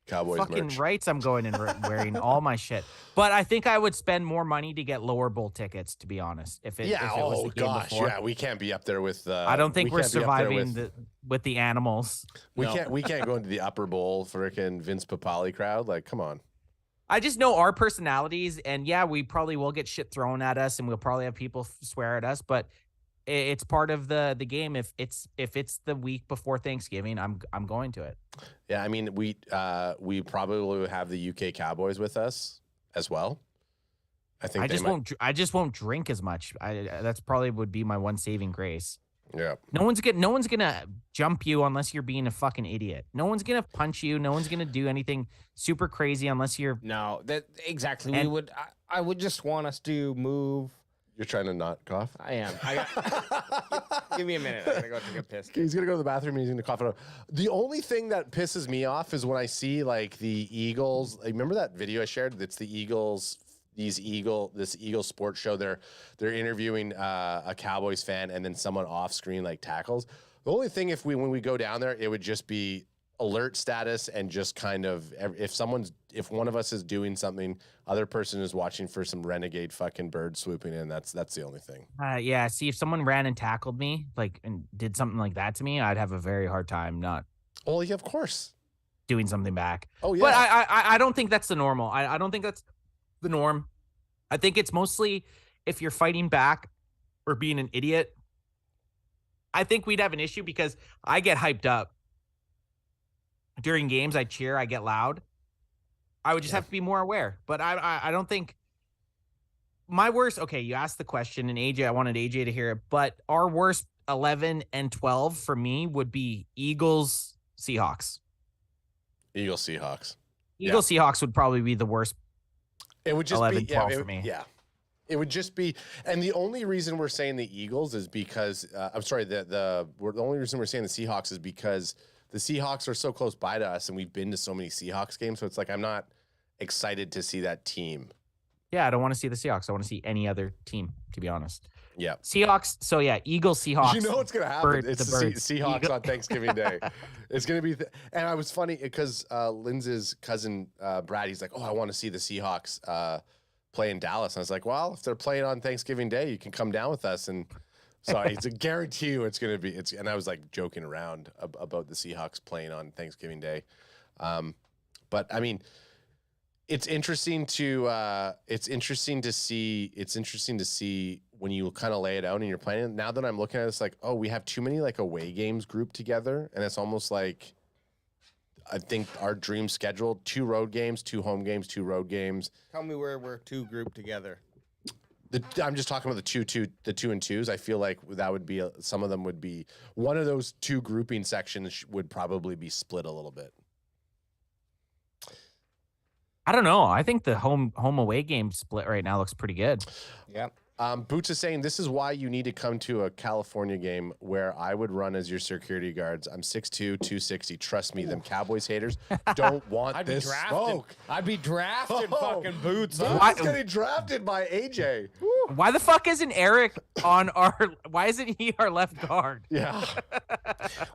Cowboys Fucking merch? rights, I'm going and wearing all my shit. But I think I would spend more money to get lower bowl tickets, to be honest. If it was the game before. yeah, we can't be up there with. I don't think we're can't be up there surviving with the animals. We can't go into the upper bowl frickin' Vince Papali crowd. Like, come on. I just know our personalities, and yeah, we probably will get shit thrown at us, and we'll probably have people swear at us. But it's part of the game. If it's the week before Thanksgiving, I'm going to it. Yeah, I mean, we probably will have the UK Cowboys with us as well. I think I just won't drink as much. That's probably would be my one saving grace. Yeah. No one's gonna jump you unless you're being a fucking idiot. No one's gonna punch you. No one's gonna do anything super crazy unless you're. No, that exactly. We would. I would just want us to move. You're trying to not cough? I am. Give me a minute. I gotta go take a piss. He's gonna go to the bathroom and he's gonna cough it out. The only thing that pisses me off is when I see like the Eagles. Like, remember that video I shared? It's the Eagles. This Eagles sports show. They're interviewing a Cowboys fan, and then someone off screen like tackles. The only thing when we go down there, it would just be alert status and just kind of if one of us is doing something, other person is watching for some renegade fucking bird swooping in. That's the only thing. Yeah. See, if someone ran and tackled me, like, and did something like that to me, I'd have a very hard time not. Oh yeah, of course. Doing something back. Oh yeah. But I don't think that's the normal. I don't think that's the norm. I think it's mostly if you're fighting back or being an idiot. I think we'd have an issue because I get hyped up during games. I cheer, I get loud. I would just have to be more aware. But I don't think my worst. Okay, you asked the question, and AJ, I wanted AJ to hear it. But our worst 11 and 12 for me would be Eagles, Seahawks. Eagles, Seahawks. Eagles, Seahawks would probably be the worst. It would just 11, be 12 for me. Yeah. It would just be, and the only reason we're saying the Eagles is because I'm sorry, the only reason we're saying the Seahawks is because the Seahawks are so close by to us, and we've been to so many Seahawks games. So it's like I'm not excited to see that team. Yeah, I don't want to see the Seahawks. I want to see any other team, to be honest. Yeah. Seahawks. So yeah, Eagles, Seahawks. You know what's gonna happen? It's the birds. Seahawks on Thanksgiving Day. It's gonna be, and I was funny because Lindsay's cousin Brad, he's like, "Oh, I want to see the Seahawks play in Dallas." And I was like, "Well, if they're playing on Thanksgiving Day, you can come down with us." And so it's a guarantee you it's gonna be. And I was like joking around about the Seahawks playing on Thanksgiving Day, but I mean. It's interesting to see when you kind of lay it out and you're playing. Now that I'm looking at it, it's like, oh, we have too many like away games grouped together, and it's almost like I think our dream schedule: 2 road games, 2 home games, 2 road games. Tell me where we're 2 grouped together. I'm just talking about the 2 and 2s. I feel like that would be some of them would be one of those 2 grouping sections would probably be split a little bit. I don't know. I think the home away game split right now looks pretty good. Yeah. Boots is saying this is why you need to come to a California game where I would run as your security guards. I'm 6'2", 260. Trust me, them Cowboys haters don't want this smoke. I'd be drafted, fucking Boots. Boots is getting drafted by AJ. Why the fuck isn't Eric on our? Why isn't he our left guard? Yeah.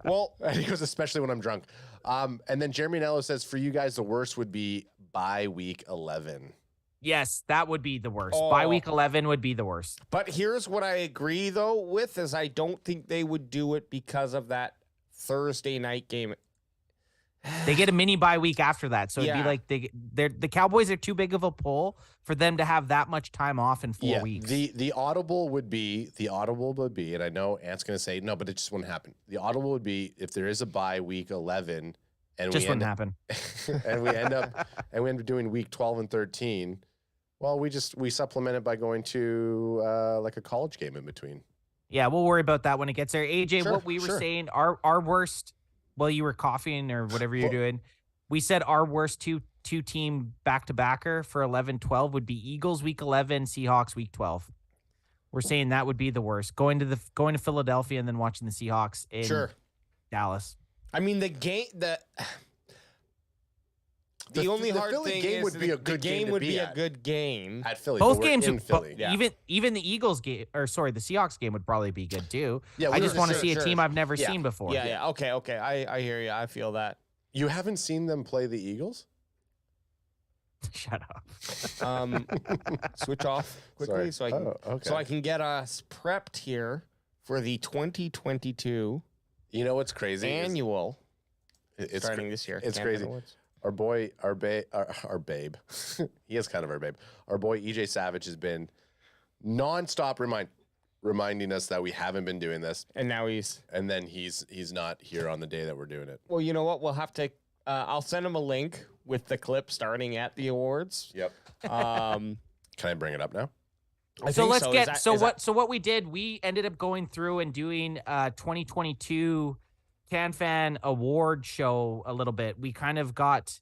Well, and he goes, especially when I'm drunk. And then Jeremy Nello says, for you guys, the worst would be by week 11. Yes, that would be the worst. By week 11 would be the worst. But here's what I agree though with is I don't think they would do it because of that Thursday night game. They get a mini bye week after that, so it'd be like the Cowboys are too big of a pull for them to have that much time off in 4 weeks. The audible would be, and I know Ant's going to say no, but it just wouldn't happen. The audible would be if there is a bye week 11, and just wouldn't happen, and we end up doing week 12 and 13. Well, we supplement it by going to like a college game in between. Yeah, we'll worry about that when it gets there. AJ, what we were saying, our worst. Well, you were coughing or whatever you're doing. we said our worst two team back-to-backer for 11-12 would be Eagles week 11, Seahawks week 12. We're saying that would be the worst. Going to Philadelphia and then watching the Seahawks in Dallas. I mean, the only hard Philly thing game is would be a good game game would to be be a at. good game At Philly. Both but we're games, in Philly. even the Eagles game, or sorry, the Seahawks game would probably be good too. Yeah, I just want to sure, see sure. a team I've never seen before. Yeah. Okay. I hear you. I feel that. You haven't seen them play the Eagles? Shut up. Switch off quickly Sorry. so I can get us prepped here for the 2022 You know what's crazy? annual It's starting this year. It's CanFan crazy. Awards. Our boy, our babe. He is kind of our babe. Our boy EJ Savage has been nonstop reminding us that we haven't been doing this, And now he's. and then he's not here on the day that we're doing it. Well, you know what? We'll have to. I'll send him a link with the clip starting at the awards. Yep. Um, Can I bring it up now? I So think let's so. get Is that- so what we did, we ended up going through and doing 2022 CanFan award show a little bit. We kind of got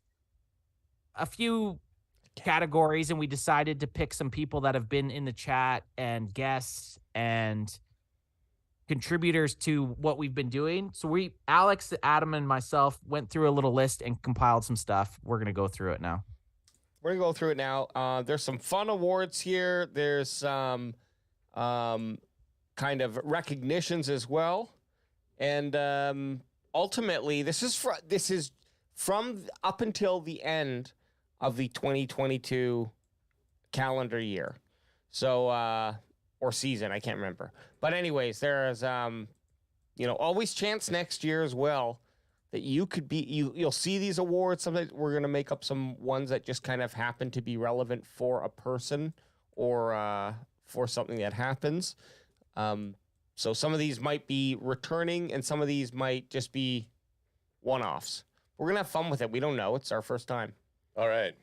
a few categories and we decided to pick some people that have been in the chat and guests and contributors to what we've been doing. So Alex, Adam, and myself went through a little list and compiled some stuff. We're going to go through it now. We're gonna go through it now. There's some fun awards here. There's some kind of recognitions as well, and ultimately, this is from up until the end of the 2022 calendar year, so or season. I can't remember, but anyways, there's always chance next year as well. That you could be, you'll see these awards. Sometimes we're going to make up some ones that just kind of happen to be relevant for a person or for something that happens. So some of these might be returning and some of these might just be one-offs. We're going to have fun with it. We don't know. It's our first time. All right.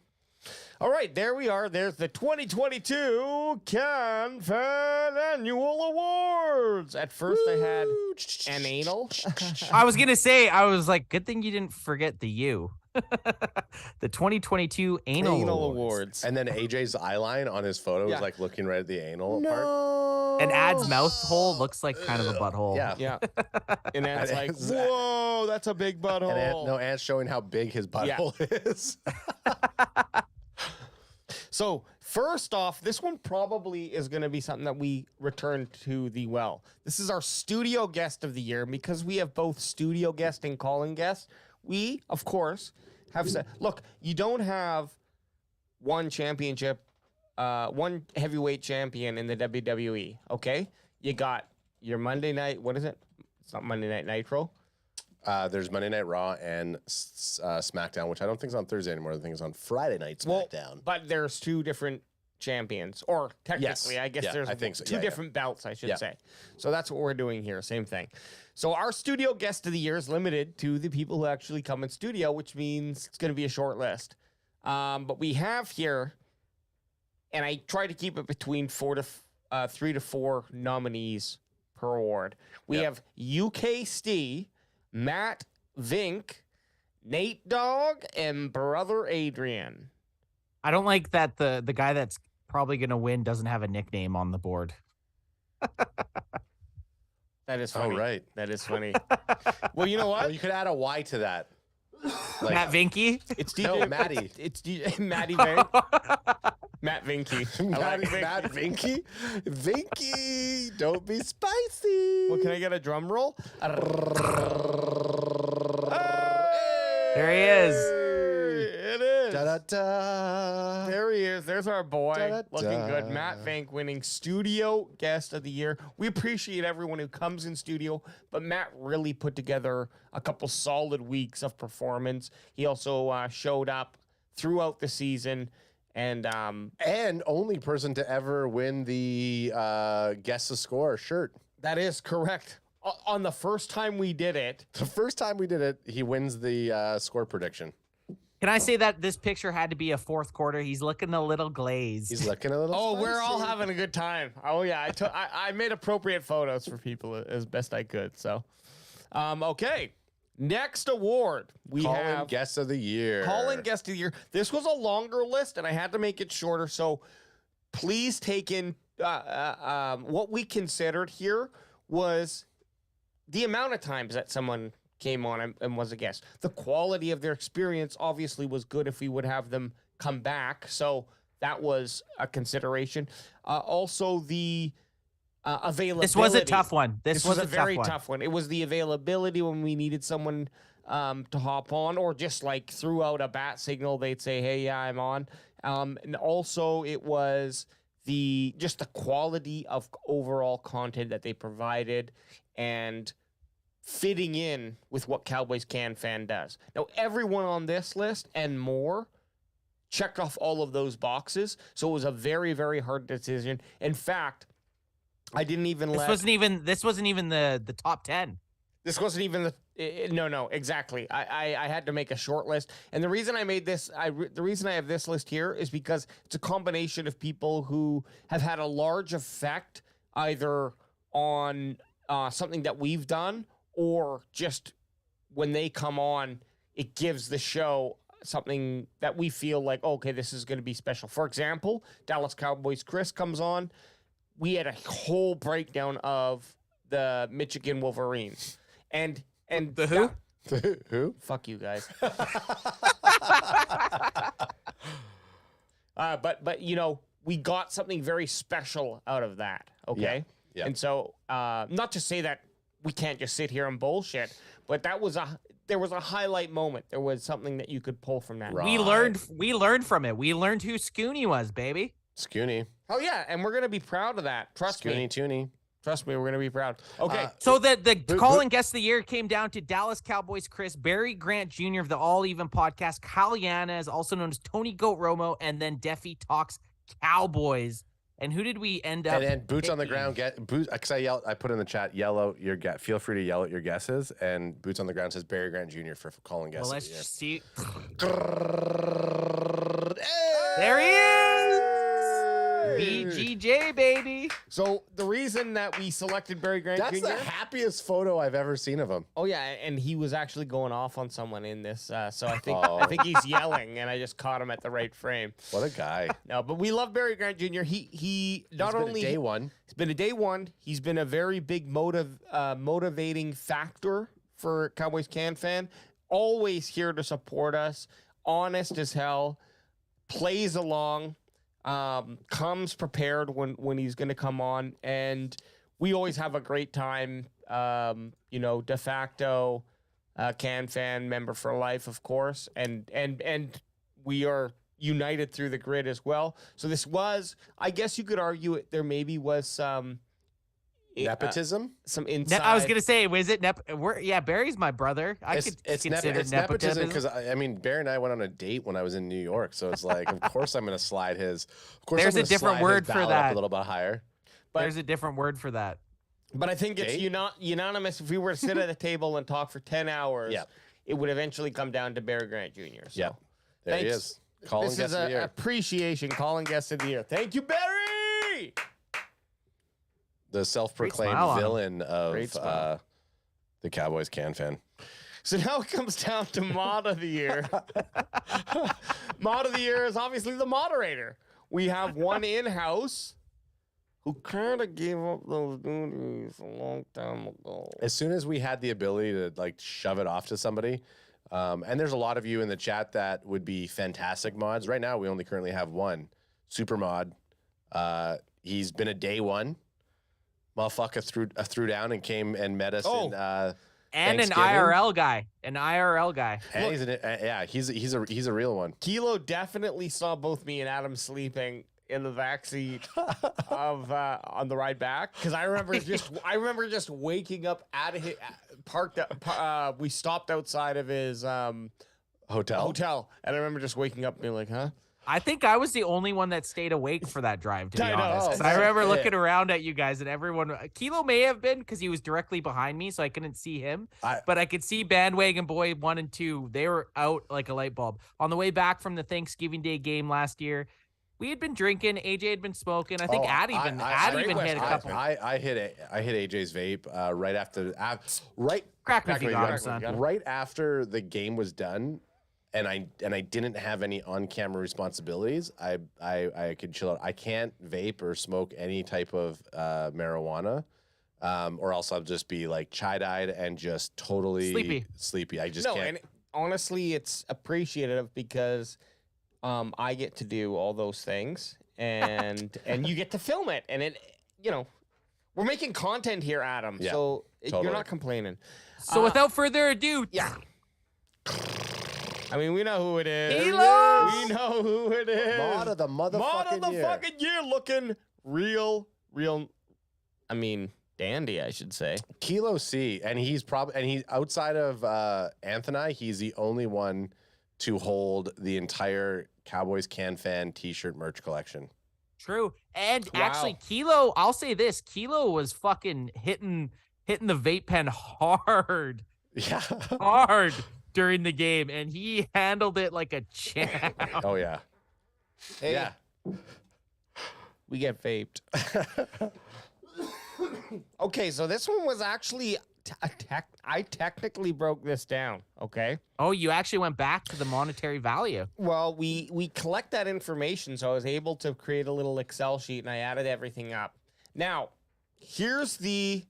All right, there we are. There's the 2022 CanFan Annual Awards. At first, I had an anal. I was going to say, I was like, good thing you didn't forget the U. The 2022 Anal Awards. And then AJ's eye line on his photo was like looking right at the anal part. And Ad's mouth hole looks like kind of a butthole. Yeah. And Ant's like, whoa, that's a big butthole. And Ant's showing how big his butthole is. So first off, this one probably is going to be something that we return to the well. This is our studio guest of the year. Because we have both studio guest and calling guest, we, of course, have said, look, you don't have one championship, one heavyweight champion in the WWE, okay? You got your Monday night, what is it? It's not Monday Night Nitro. There's Monday Night Raw and SmackDown, which I don't think is on Thursday anymore. I think it's on Friday Night SmackDown. But there's two different champions, or technically, Yes. I guess Yeah, there's I think so. two Yeah, different belts, I should Yeah. say. So that's what we're doing here, same thing. So our studio guest of the year is limited to the people who actually come in studio, which means it's going to be a short list. But we have here, and I try to keep it between 3 to 4 nominees per award. We have UKST, Matt Vink, Nate Dogg, and Brother Adrian. I don't like that the guy that's probably going to win doesn't have a nickname on the board. That is funny. Oh, right. That is funny. Well, you know what? Well, you could add a Y to that. Like, Matt Vinky? It's DJ. No, Matty. It's DJ Matty Vink. Matt Vinky. Matt Vinky? Vinky, don't be spicy. Well, can I get a drum roll? There he is. It is. Da-da-da. There he is. There's our boy. Da-da-da. Looking good. Matt Vink winning Studio Guest of the Year. We appreciate everyone who comes in studio, but Matt really put together a couple solid weeks of performance. He also showed up throughout the season. And only person to ever win the Guess the Score shirt. that is correct. On the first time we did it. The first time we did it, he wins the score prediction. Can I say that this picture had to be a fourth quarter? He's looking a little glazed. He's looking a little Oh, we're all spicy. having a good time. Oh, yeah. I made appropriate photos for people as best I could. So, okay. Next award, we have Guest of the Year. Call-in Guest of the Year. This was a longer list, and I had to make it shorter. So please take in what we considered here was the amount of times that someone came on and was a guest. The quality of their experience obviously was good if we would have them come back. So that was a consideration. Also, the availability. This was a tough one. This was a very tough one. It was the availability when we needed someone to hop on, or just like throughout a bat signal, they'd say, "Hey, yeah, I'm on." And also, it was just the quality of overall content that they provided and fitting in with what Cowboys CanFan does. Now, everyone on this list and more checked off all of those boxes, so it was a very, very hard decision. In fact, I didn't even This wasn't even the top 10. This wasn't even no, exactly. I had to make a short list, and the reason I made this, the reason I have this list here is because it's a combination of people who have had a large effect either on something that we've done, or just when they come on, it gives the show something that we feel like, okay, this is going to be special. For example, Dallas Cowboys Chris comes on. We had a whole breakdown of the Michigan Wolverines. And the who? Who? Fuck you guys. But you know, we got something very special out of that. Okay. Yeah. And so, not to say that we can't just sit here and bullshit, but there was a highlight moment. There was something that you could pull from that. Right. We learned from it. We learned who Scooney was, baby. Scooney. Oh yeah, and we're gonna be proud of that. Trust me. Tooney. Trust me, we're gonna be proud. Okay. So the call-in guest of the year came down to Dallas Cowboys Chris, Barry Grant Jr. of the All Even podcast, Kyle Yanez, also known as Tony Goat Romo, and then Deffy Talks Cowboys. And who did we end up? And boots on the ground. Because I put in the chat, feel free to yell at your guesses. And boots on the ground says Barry Grant Jr. for calling guesses. Well, let's just see. There he is. BGJ, baby. So the reason that we selected Barry Grant That's Jr. the happiest photo I've ever seen of him. Oh yeah, and he was actually going off on someone in this. So I think he's yelling, and I just caught him at the right frame. What a guy. No, but we love Barry Grant Jr. He's not only day one. He's been a day one. He's been a very big motivating factor for Cowboys CanFan. Always here to support us. Honest as hell. Plays along. Comes prepared when he's going to come on, and we always have a great time. De facto CanFan member for life, of course, and we are united through the grid as well. So this was, I guess you could argue it. There maybe was some nepotism, some inside. I was gonna say, was it Barry's my brother. It's nepotism because I mean, Barry and I went on a date when I was in New York, so it's like, of course I'm gonna slide his. Of course, there's a different word for that. A little bit higher. But there's a different word for that. But I think it's unanimous. If we were to sit at a table and talk for 10 hours, it would eventually come down to Barry Grant Jr. So yeah, there he is. Calling guest of the year. Appreciation. Calling guest of the year. Thank you, Barry. The self-proclaimed villain of the Cowboys CanFan. So now it comes down to Mod of the Year. Mod of the Year is obviously the moderator. We have one in-house who kind of gave up those duties a long time ago. As soon as we had the ability to like shove it off to somebody, and there's a lot of you in the chat that would be fantastic mods. Right now, we only currently have one super mod. He's been a day one. Motherfucker threw down and came and met us. And an IRL guy, And he's a real one. Kilo definitely saw both me and Adam sleeping in the back seat of on the ride back, because I remember just waking up at his parked up. We stopped outside of his hotel, and I remember just waking up and being like, huh. I think I was the only one that stayed awake for that drive, to be honest. I remember looking around at you guys, and everyone. Kilo may have been because he was directly behind me, so I couldn't see him. But I could see Bandwagon Boy 1 and 2. They were out like a light bulb. On the way back from the Thanksgiving Day game last year, we had been drinking. AJ had been smoking. I think Ad even hit a couple. I hit AJ's vape right after Crack me if you got him, son. right after the game was done, and I didn't have any on-camera responsibilities. I could chill out. I can't vape or smoke any type of marijuana, or else I'll just be like chide-eyed and just totally sleepy. I just can't. And honestly, it's appreciative because I get to do all those things, and you get to film it, and it, we're making content here, Adam. Yeah, so totally. you're not complaining. So without further ado, I mean, we know who it is. Kilo! We know who it is. Mod of the motherfucking year. fucking year, looking real. I mean, dandy, I should say. Kilo C, and he's outside of Anthony, he's the only one to hold the entire Cowboys CanFan t-shirt merch collection. True. And actually, Kilo, I'll say this, Kilo was fucking hitting the vape pen hard. Yeah. Hard during the game, and he handled it like a champ. Oh, yeah. Hey, yeah. We get vaped. Okay, so this one was actually I technically broke this down, okay? Oh, you actually went back to the monetary value. Well, we collect that information, so I was able to create a little Excel sheet, and I added everything up. Now, here's the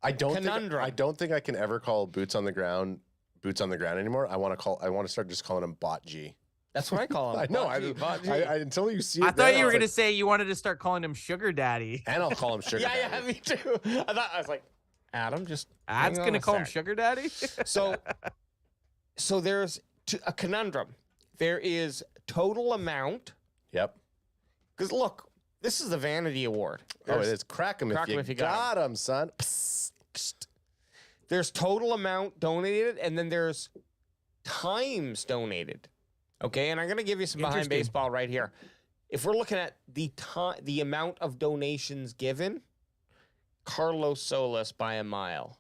conundrum. I don't think I can ever call boots on the ground anymore. I want to start just calling him Bot G. That's what I call him. I know. Bot G. Until you see it. I thought you were going to say you wanted to start calling him Sugar Daddy. And I'll call him Sugar Daddy. Yeah, me too. I was like, Adam, just Ad's going to call him Sugar Daddy? So there's a conundrum. There is total amount. Yep. Because look, this is the Vanity Award. It is. Crack him if you got him, son. There's total amount donated, and then there's times donated. Okay, and I'm going to give you some behind baseball right here. If we're looking at the amount of donations given, Carlos Solis by a mile.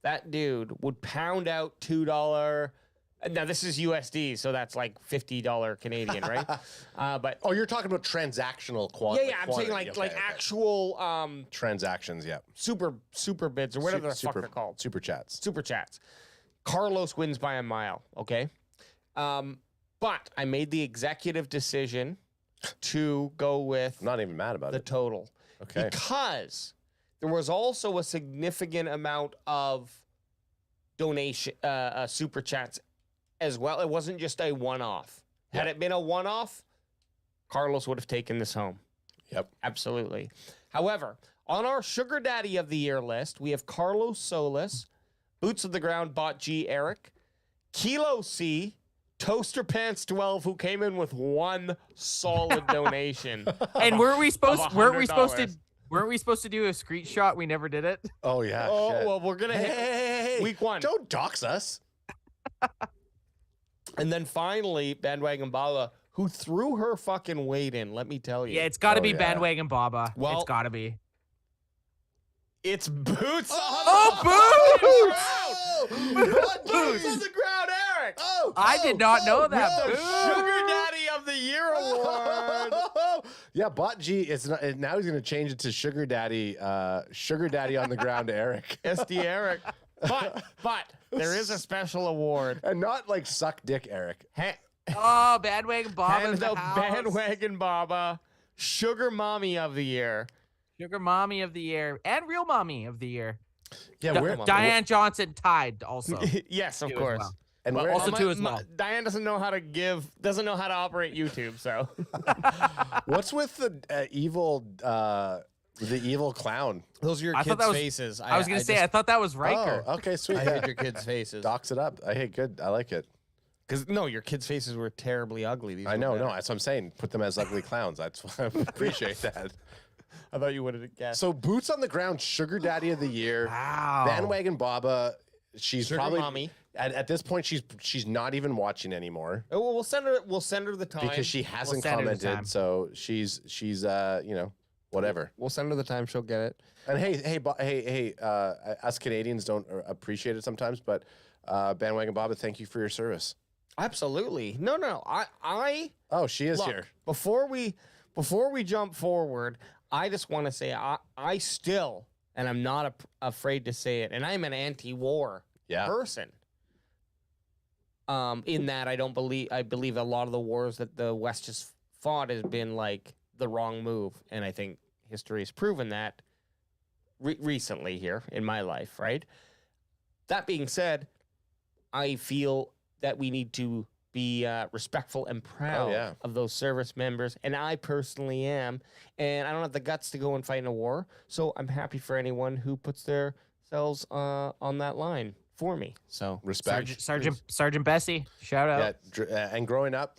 That dude would pound out $2. Now this is USD, so that's like $50 Canadian, right? But you're talking about transactional quality. Yeah, I'm saying like actual transactions. Yeah, super bids or whatever the fuck they're called. Super chats. Carlos wins by a mile. Okay, but I made the executive decision to go with. I'm not even mad about the total. Okay, because there was also a significant amount of donation super chats as well. It wasn't just a one-off. Had it been a one-off, Carlos would have taken this home. Yep. Absolutely. However, on our Sugar Daddy of the Year list, we have Carlos Solis, Boots of the Ground, Bot G, Eric, Kilo C, Toaster Pants 12, who came in with one solid donation. And weren't we supposed to do a screenshot? We never did it. Oh yeah. Oh, shit. well, we're gonna hit week one. Don't dox us. And then finally, Bandwagon Bala, who threw her fucking weight in, let me tell you. Yeah, it's got to be Bandwagon Baba. Well, it's got to be. It's Boots on Boots on the ground, Eric. I did not know that. The Sugar Daddy of the Year award. Yeah, Bot G is now he's going to change it to Sugar Daddy on the ground, Eric. SD Eric. But there is a special award. And not like suck dick, Eric. Oh, Bandwagon Baba in the house. Bandwagon Baba, Sugar Mommy of the Year. Sugar Mommy of the Year and Real Mommy of the Year. Yeah, Diane Johnson tied also. Yes, of course. Well. And well, also too as well. Diane doesn't know how to operate YouTube, so. What's with the evil clown? Those are your kids' faces. I was going to say, I thought that was Riker. Oh, okay, sweet. I hate your kids' faces. Dox it up. Hey, good. I like it. Because, no, your kids' faces were terribly ugly. I know, that's what I'm saying. Put them as ugly clowns. I appreciate that. I thought you would have guessed. So, Boots on the Ground, Sugar Daddy of the Year. Wow. Bandwagon Baba. She's Sugar probably Mommy. At this point, she's not even watching anymore. Oh, well, we'll send her the time because she hasn't commented. So she's whatever. We'll send her the time. She'll get it. And hey, us Canadians don't appreciate it sometimes, but Bandwagon Baba, thank you for your service. Absolutely. No. Oh, she is look, here. Before we before we jump forward, I just want to say I still, and I'm not afraid to say it, and I'm an anti-war person. In that I believe a lot of the wars that the West has fought has been like the wrong move, and I think history has proven that recently here in my life, right? That being said, I feel that we need to be respectful and proud of those service members, and I personally am, and I don't have the guts to go and fight in a war, so I'm happy for anyone who puts themselves on that line for me. So respect. Sergeant Bessie, shout out. Yeah, and growing up,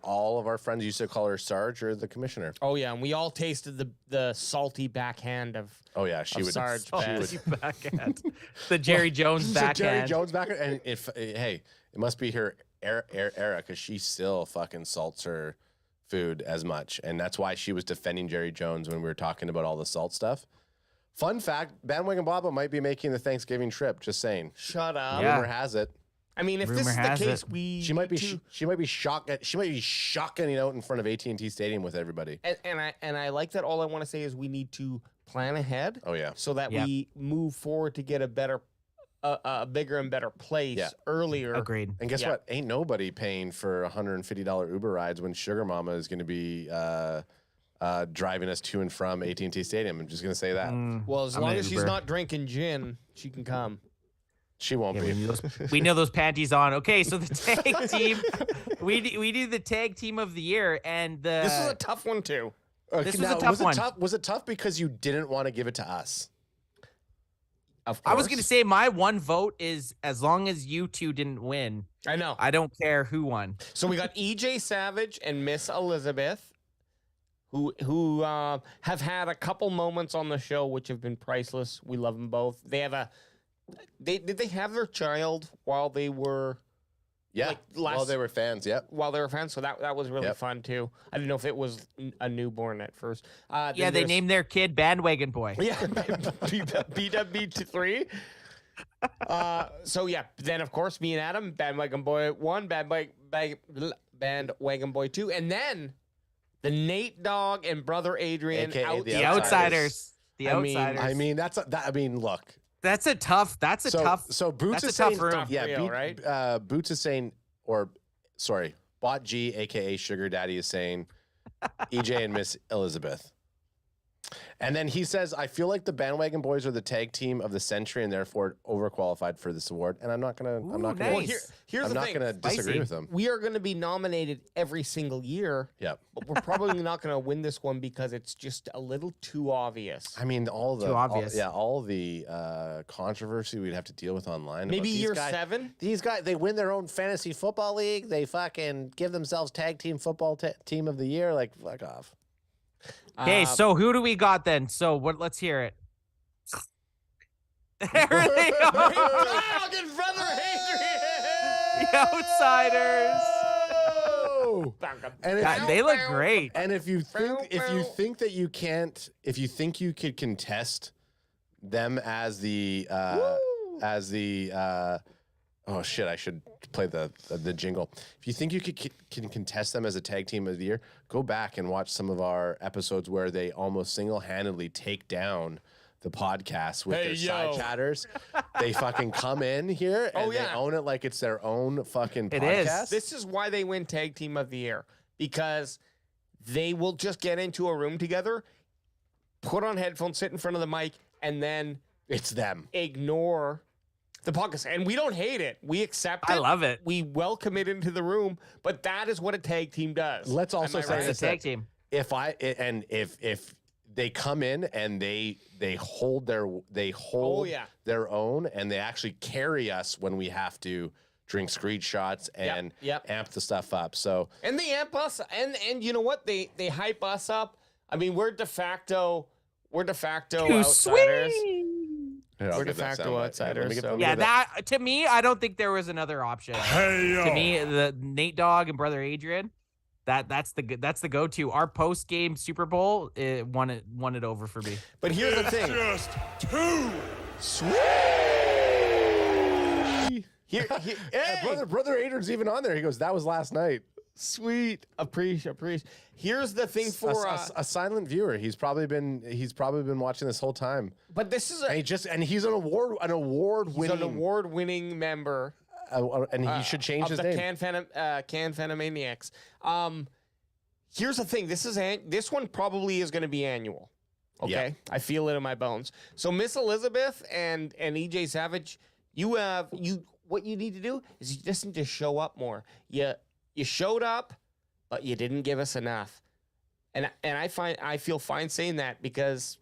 all of our friends used to call her Sarge or the commissioner. Oh yeah, and we all tasted the salty backhand of. Oh yeah, she would. Sarge salty backhand. The Jerry Jones backhand. Jerry Jones backhand, and it must be her era because she still fucking salts her food as much, and that's why she was defending Jerry Jones when we were talking about all the salt stuff. Fun fact: Bandwagon Baba might be making the Thanksgiving trip. Just saying. Shut up. Rumor has it. I mean, if this is the case, she might be shotgunning out in front of AT&T Stadium with everybody. And I like that. All I want to say is we need to plan ahead. Oh yeah. So that we move forward to get a better, a bigger and better place earlier. Agreed. And guess what? Ain't nobody paying for $150 Uber rides when Sugar Mama is going to be driving us to and from AT&T Stadium. I'm just going to say that. Well, as long as she's not drinking gin, she can come. She won't be. We know those panties on. Okay, so the tag team, we do the tag team of the year, and this is a tough one too. This was a tough one. Was it tough because you didn't want to give it to us? Of course. I was going to say my one vote is as long as you two didn't win. I know. I don't care who won. So we got EJ Savage and Miss Elizabeth, who have had a couple moments on the show which have been priceless. We love them both. They have did they have their child while they were while they were fans, while they were fans, so that was really fun too. I didn't know if it was a newborn at first. They named their kid Bandwagon Boy. Yeah, BWB3. So yeah, then of course me and Adam, Bandwagon Boy 1, Bandwagon Boy 2, and then the Nate Dogg and brother Adrian, AKA the Outsiders. The Outsiders. I mean, look. That's a tough. So Boots is saying, Boots is saying, Bot G, aka Sugar Daddy, is saying, EJ and Miss Elizabeth. And then he says, I feel like the Bandwagon Boys are the tag team of the century and therefore overqualified for this award. And I'm not gonna disagree with them. We are gonna be nominated every single year. Yep. But we're probably not gonna win this one because it's just a little too obvious. I mean, all the controversy we'd have to deal with online. Maybe year 7. These guys, they win their own fantasy football league. They fucking give themselves tag team football team of the year. Like, fuck off. Okay, so who do we got then? So let's hear it. There they are. Dog and brother Adrian. The Outsiders. And they look great. And if you think that you can't, if you think you could contest them as the oh shit, I should play the jingle. If you think you can contest them as a tag team of the year, go back and watch some of our episodes where they almost single-handedly take down the podcast with their side chatters. They fucking come in here and they own it like it's their own fucking podcast. This is why they win tag team of the year, because they will just get into a room together, put on headphones, sit in front of the mic, and then it's them. Ignore the podcast, and we don't hate it. We accept it. I love it. We welcome it into the room, but that is what a tag team does. Let's also say it's a tag team. If they come in and they hold their own, and they actually carry us when we have to drink screenshots and amp the stuff up. So and they amp us, and you know what? They hype us up. I mean, we're de facto outsiders. Sweet. We're de facto outsiders. That to me, I don't think there was another option. To me, the Nate Dogg and brother Adrian, that's the go-to. Our post-game Super Bowl won it over for me. But here's the thing: just too sweet. Hey! brother Adrian's even on there. He goes, "That was last night." Sweet. Appreciate. Here's the thing for a silent viewer. He's probably been watching this whole time. But this is he's an award-winning member. And he should change his name. CanFan Maniacs. Here's the thing. This one probably is going to be annual. Okay, Yeah. I feel it in my bones. So Miss Elizabeth and EJ Savage, what you need to do is you just need to show up more. You showed up, but you didn't give us enough. And I feel fine saying that because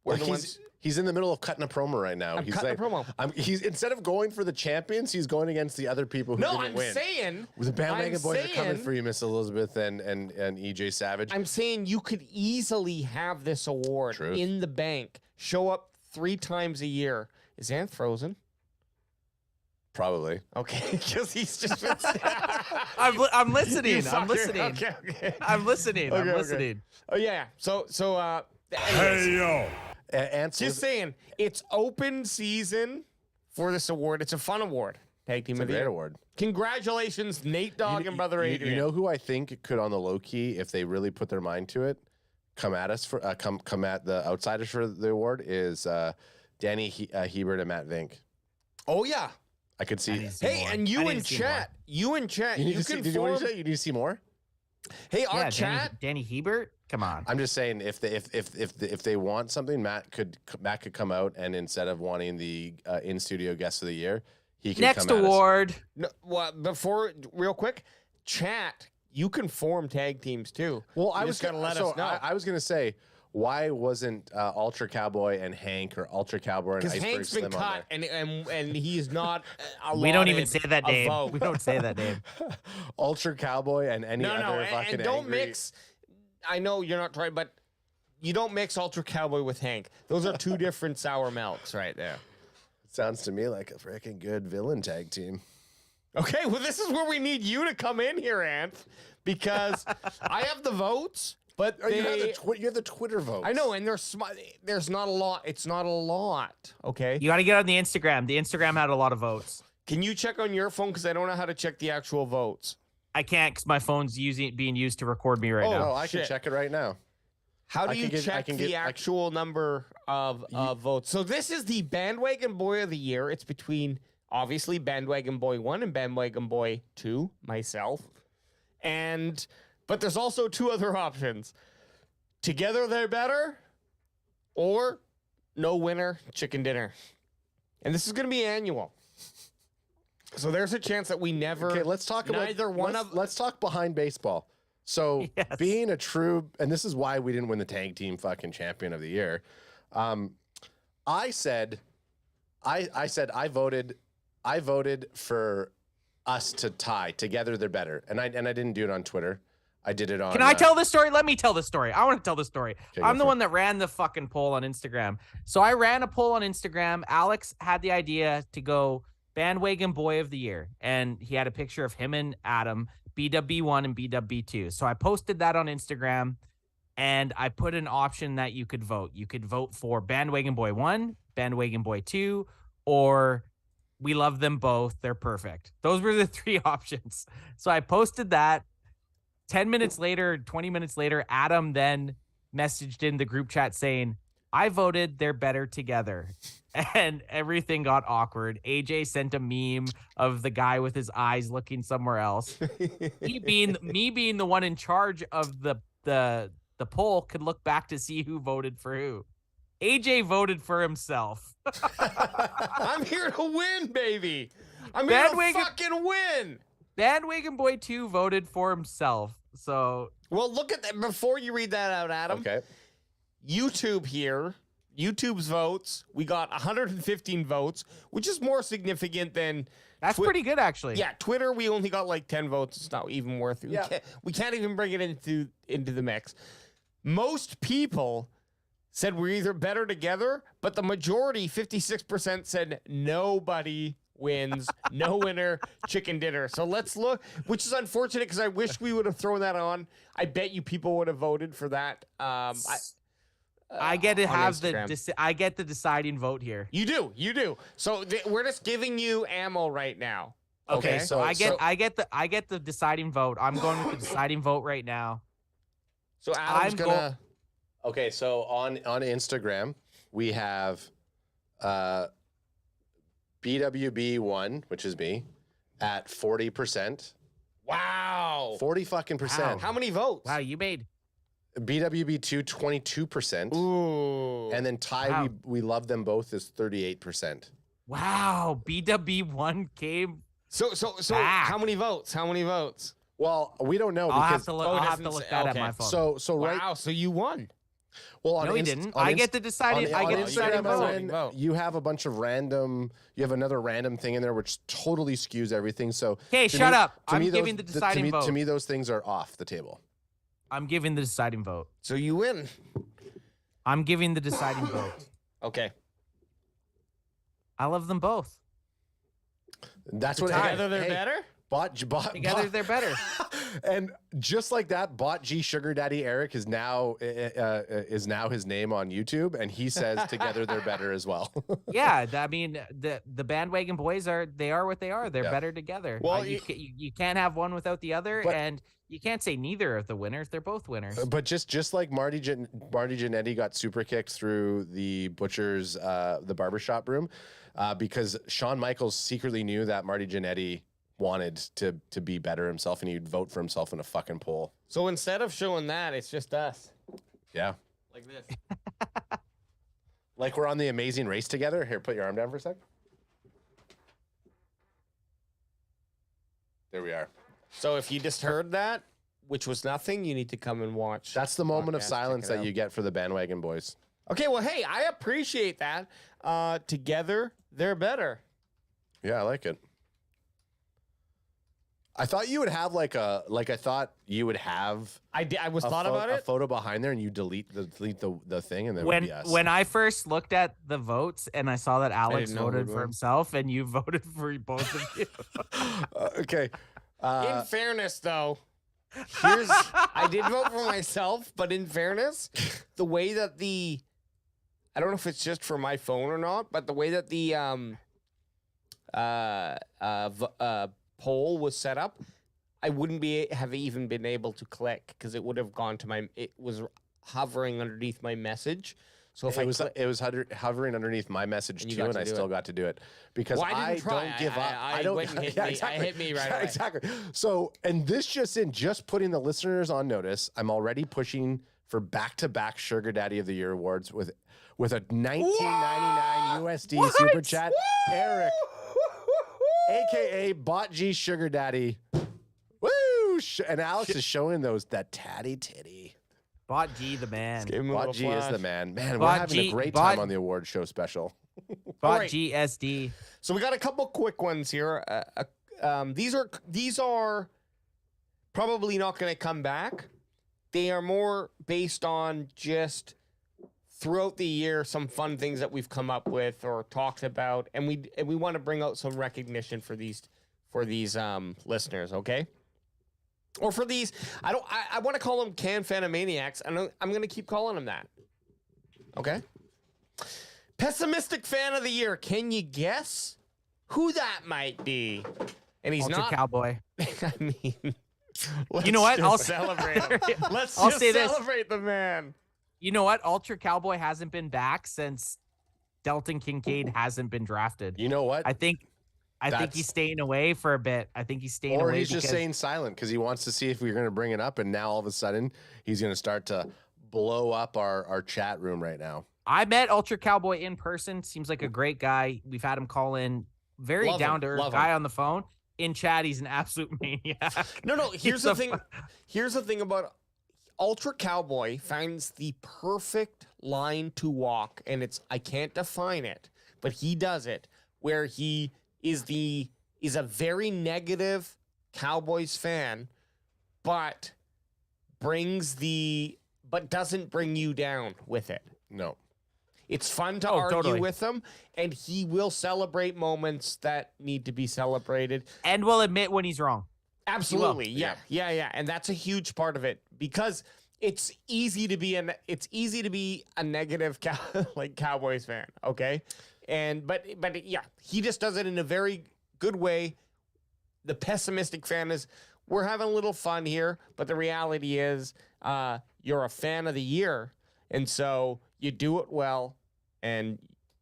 we're the ones. He's in the middle of cutting a promo right now. I'm cutting a promo. He's instead of going for the champions, he's going against the other people who didn't win. The bandwagon boys are coming for you, Miss Elizabeth and EJ Savage. I'm saying you could easily have this award in the bank. Show up 3 times a year. Is Anth frozen? Probably. Okay, because he's just. I'm listening. I'm listening. Okay. I'm listening. I'm listening. Oh yeah. So. Hey yo. Just saying, it's open season for this award. It's a fun award. Tag Team of the Year award. Congratulations, Nate Dogg and Brother Adrian. You know who I think could, on the low key, if they really put their mind to it, come at us for come at the outsiders for the award is Danny Hebert and Matt Vink. Oh yeah. I could see. Hey, and you in chat. You in chat. You need to see. Did you want to say? You need to see more. Hey, our chat. Danny Hebert. Come on. I'm just saying, if they want something, Matt could come out and instead of wanting the in studio guest of the year, he could next come at award. us. No, well, before real quick, chat. You can form tag teams too. Well, I was gonna let us know. I was gonna say, why wasn't Ultra Cowboy and Hank or Ultra Cowboy and Iceberg Hank's been Slim cut and he's not. We don't even say that name. We don't say that name. Ultra Cowboy and any other fucking and don't angry... mix. I know you're not trying, but you don't mix Ultra Cowboy with Hank. Those are 2 different sour milks right there. Sounds to me like a freaking good villain tag team. Okay, well, this is where we need you to come in here, Anth, because I have the votes, but you have the Twitter votes. I know, and there's not a lot. It's not a lot, okay? You got to get on the Instagram. The Instagram had a lot of votes. Can you check on your phone? Because I don't know how to check the actual votes. I can't because my phone's being used to record me right now. Oh, I can check it right now. How do you check the actual number of votes? So this is the Bandwagon Boy of the Year. It's between, obviously, Bandwagon Boy 1 and Bandwagon Boy 2, myself. But there's also 2 other options. Together They're Better, or No Winner, Chicken Dinner. And this is going to be annual. So there's a chance that we never. Okay, let's talk about let's talk behind baseball. So being a true, and this is why we didn't win the tag team fucking champion of the year. I voted for us to tie. Together They're Better, and I didn't do it on Twitter. I did it on. Can I tell this story? Let me tell the story. I want to tell the story. Okay, I'm the one that ran the fucking poll on Instagram. So I ran a poll on Instagram. Alex had the idea to go Bandwagon Boy of the Year, and he had a picture of him and Adam, BWB1 and BWB2. So I posted that on Instagram, and I put an option that you could vote. You could vote for Bandwagon Boy 1, Bandwagon Boy 2, or we love them both. They're perfect. Those were the 3 options. So I posted that. 10 minutes later, 20 minutes later, Adam then messaged in the group chat saying, I voted They're Better Together. And everything got awkward. AJ sent a meme of the guy with his eyes looking somewhere else. me being the one in charge of the poll could look back to see who voted for who. AJ voted for himself. I'm here to win, baby. I'm here to fucking win. Bandwagon Boy 2 voted for himself. So, well, look at that. Before you read that out, Adam. Okay. YouTube here. YouTube's votes. We got 115 votes, which is more significant than. That's pretty good, actually. Yeah, Twitter, we only got like 10 votes. It's not even worth it. Yeah. We can't even bring it into the mix. Most people said we're either better together, but the majority, 56%, said nobody wins, no winner, chicken dinner. So let's look, which is unfortunate because I wish we would have thrown that on. I bet you people would have voted for that. I get to have I get the deciding vote here. You do. So we're just giving you ammo right now. Okay, Okay, so I get the deciding vote. I'm going with the deciding vote right now. So Adam's gonna. Okay, so on Instagram we have BWB1, which is me, at 40%. Wow. 40 fucking percent. How many votes? Wow, you made BWB2 22%. Ooh. And then Ty, Wow. we love them both, is 38%. wow. BW1 came. So back. how many votes? How many votes? Well, we don't know I'll because have to look. Oh, it I'll have to doesn't look say- that at okay. my phone. so right. Wow, so you won. Well, on no, he Inst- didn't. on I Inst- get the deciding. I on get the deciding Instagram, vote. Owen, vote. you have a bunch of random. You have another random thing in there which totally skews everything. So Okay, to shut me- up. to I'm me, giving those- the deciding vote. To me, those things are off the table. I'm giving the deciding vote. So you win. I'm giving the deciding vote. Okay. I love them both. That's what. Together they're hey, better? Together they're better. And just like that, Bot G Sugar Daddy Eric is now his name on YouTube, and he says together they're better as well. Yeah, I mean the bandwagon boys are what they are. They're Yeah. better together. Well, you can't have one without the other, But- and you can't say neither of the winners. They're both winners. But just like Marty Jannetty got super kicked through the butcher's the barbershop room, because Shawn Michaels secretly knew that Marty Jannetty wanted to be better himself, and he'd vote for himself in a fucking poll. So instead of showing that, it's just us. Yeah. Like this. Like we're on the Amazing Race together. Here, put your arm down for a sec. There we are. So if you just heard that, which was nothing, you need to come and watch. That's the moment of Podcast, silence check it that out. you get for the bandwagon boys. Okay, well, hey, I appreciate that. Together, they're better. Yeah, I like it. I thought you would have I thought you would have I was thought about a it. photo behind there, and you delete the thing, and then When I first looked at the votes and I saw that Alex didn't know voted who'd for win. himself and you voted for both of you. Okay. In fairness, though, I did vote for myself, but in fairness, the way that I don't know if it's just for my phone or not, but the way that the poll was set up, I wouldn't have even been able to click because it would have gone to it was hovering underneath my message. So if it was hovering underneath my message you too, got and to I do still it. got to do it because Well, I I didn't try. don't give up. I don't. went and hit Yeah, me. exactly. Hit me right Yeah, away. exactly. So, and this just putting the listeners on notice. I'm already pushing for back-to-back Sugar Daddy of the Year awards with a $19.99 USD super chat. Eric, aka Bot G Sugar Daddy. Woo! And Alex is showing that tatty titty. Bot G the man. Bot G is the man. Man, we're Bot having a G- great Bot- time on the award show special. Bot right. GSD. So we got a couple quick ones here. These are probably not going to come back. They are more based on just throughout the year some fun things that we've come up with or talked about, and we want to bring out some recognition for these listeners. Okay. Or for these, I want to call them CanFan Maniacs, and I'm going to keep calling them that. Okay. Pessimistic fan of the year. Can you guess who that might be? And he's Ultra not Cowboy. I mean, let's You know what? just I'll celebrate him. Let's I'll just say this. celebrate the man. You know what? Ultra Cowboy hasn't been back since Dalton Kincaid hasn't been drafted. You know what? I think he's staying away for a bit. I think he's staying Or away. he's just because- saying silent because he wants to see if we're going to bring it up, and now all of a sudden he's going to start to blow up our chat room right now. I met Ultra Cowboy in person. Seems like a great guy. We've had him call in. Very Love him. down to earth Love guy him. on the phone. In chat, he's an absolute maniac. No. Here's He's the a thing. Here's the thing about Ultra Cowboy finds the perfect line to walk, and I can't define it, but he does it where he is a very negative Cowboys fan, but doesn't bring you down with it. No. It's fun to argue totally. with him, and he will celebrate moments that need to be celebrated. And will admit when he's wrong. Absolutely, yeah. And that's a huge part of it because it's easy to be a negative Cowboys fan, okay? But yeah, he just does it in a very good way the pessimistic fan is, we're having a little fun here, but the reality is you're a fan of the year, and so you do it well and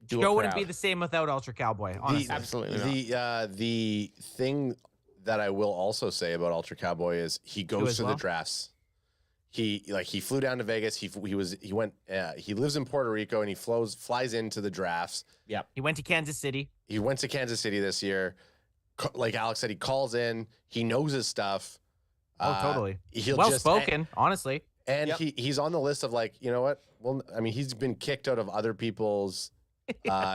do Show it wouldn't proud. be the same without Ultra Cowboy, honestly. Absolutely not. The thing that I will also say about Ultra Cowboy is he goes as to well? the drafts. He flew down to Vegas. He lives in Puerto Rico and he flies into the drafts. Yep. He went to Kansas City. He went to Kansas City this year. Like Alex said, he calls in. He knows his stuff. Oh, totally. He'll Well just- spoken, honestly. And he's on the list of, like, you know what? Well, I mean, he's been kicked out of other people's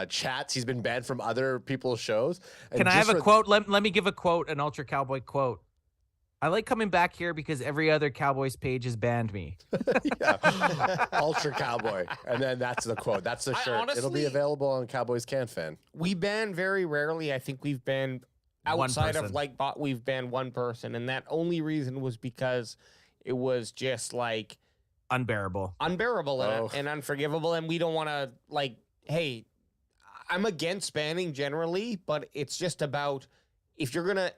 chats. He's been banned from other people's shows. And Can I just have a for- quote? Let me give a quote, an Ultra Cowboy quote. I like coming back here because every other Cowboys page has banned me. Ultra Cowboy. And then that's the quote. That's the shirt. It'll be honestly- available on Cowboys CanFan. We ban very rarely. I think we've banned outside of person. like bot. We've banned one person, and that only reason was because it was just like Unbearable. unbearable and unforgivable, and we don't want to like. Hey, I'm against banning generally, but it's just about if you're gonna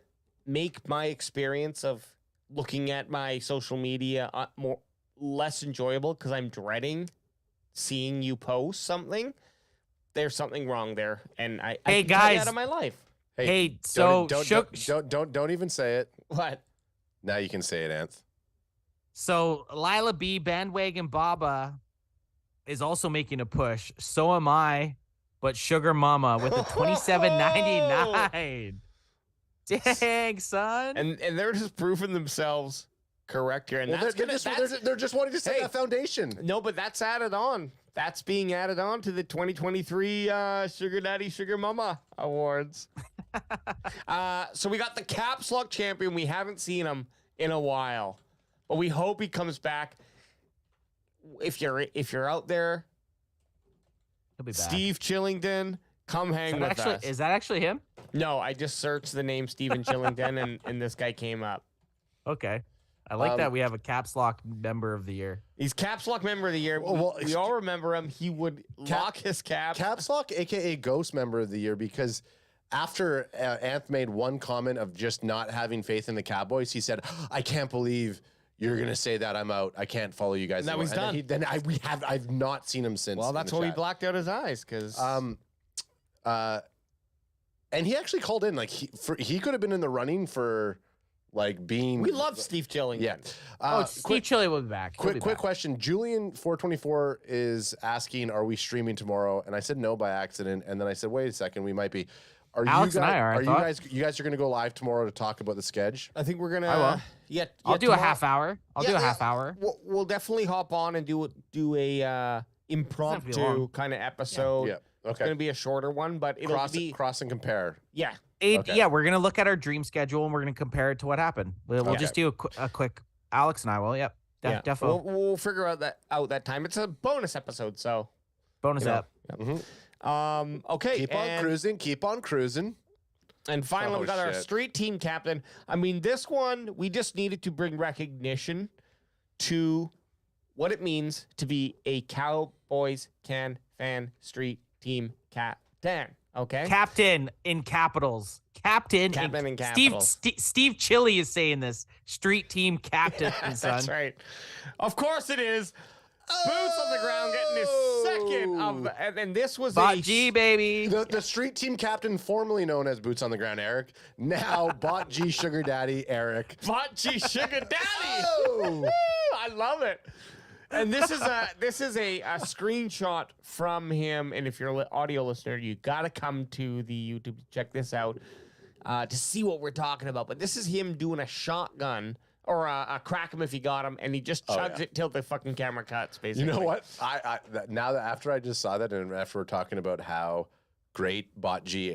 make my experience of looking at my social media less enjoyable because I'm dreading seeing you post something. There's something wrong there, and I Hey, can cut you guys. out of my life. Hey, so don't even say it. What? Now you can say it, Anth. So Lila B, Bandwagon Baba, is also making a push. So am I, but Sugar Mama with a $27.99. Dang, son. And they're just proving themselves correct here, and Well, that's they're just wanting to set Hey. that foundation. no, but that's added on. That's being added on to the 2023 Sugar Daddy Sugar Mama Awards. So we got the Caps Lock champion. We haven't seen him in a while, but we hope he comes back. If you're out there, He'll be back. Steve Chillington, come hang with us. Is that actually him? No, I just searched the name Steven Chillington, and this guy came up. Okay. I like that we have a Caps Lock member of the year. He's Caps Lock member of the year. We all remember him. He would lock his caps. Caps Lock, aka Ghost Member of the Year, because after Anth made one comment of just not having faith in the Cowboys, he said, "I can't believe you're gonna say that. I'm out. I can't follow you guys." Now anymore." he's And done. I've not seen him since. Well, in that's the why we chat. blacked out his eyes, because And he actually called in. Like he could have been in the running for like being. we love Steve Chillington. Yeah. Steve Chili will be back. He'll be Quick back. question. Julian424 is asking, "Are we streaming tomorrow?" And I said no by accident. And then I said, "Wait a second, we might be." Are Alex you and guys, I are, I you thought. guys? You guys are going to go live tomorrow to talk about the sketch. I think we're gonna. I will. I'll do a half hour. I'll do a half hour. We'll definitely hop on and do a impromptu long. kind of episode. Yeah. It's Okay. gonna be a shorter one, but it'll be Cross and compare. yeah. Okay. Yeah, we're gonna look at our dream schedule and we're gonna compare it to what happened. We'll Okay. just do a quick. Alex and I will. Yep. Yeah. Definitely. We'll figure out that time. It's a bonus episode, so Bonus you know. app. Okay. Keep on cruising. Keep on cruising. And finally, Oh, we got our shit. street team captain. I mean, this one, we just needed to bring recognition to what it means to be a Cowboys CanFan street team captain. Okay? Captain in capitals. Captain Captain in Steve capitals. Steve Chili is saying this. Street team captain, son. That's right. Of course it is. Boots on the ground getting his second of, and this was Bot a G, baby. The street team captain, formerly known as Boots on the Ground, Eric. Now Bot G Sugar Daddy, Eric. Bot G Sugar Daddy. Oh. I love it. And this is a screenshot from him. And if you're an audio listener, you got to come to the YouTube to check this out to see what we're talking about. But this is him doing a shotgun or a crack him if you got him, and he just chugs it till the fucking camera cuts. Basically, You know what? Now that after I just saw that, and after we're talking about how great Bot G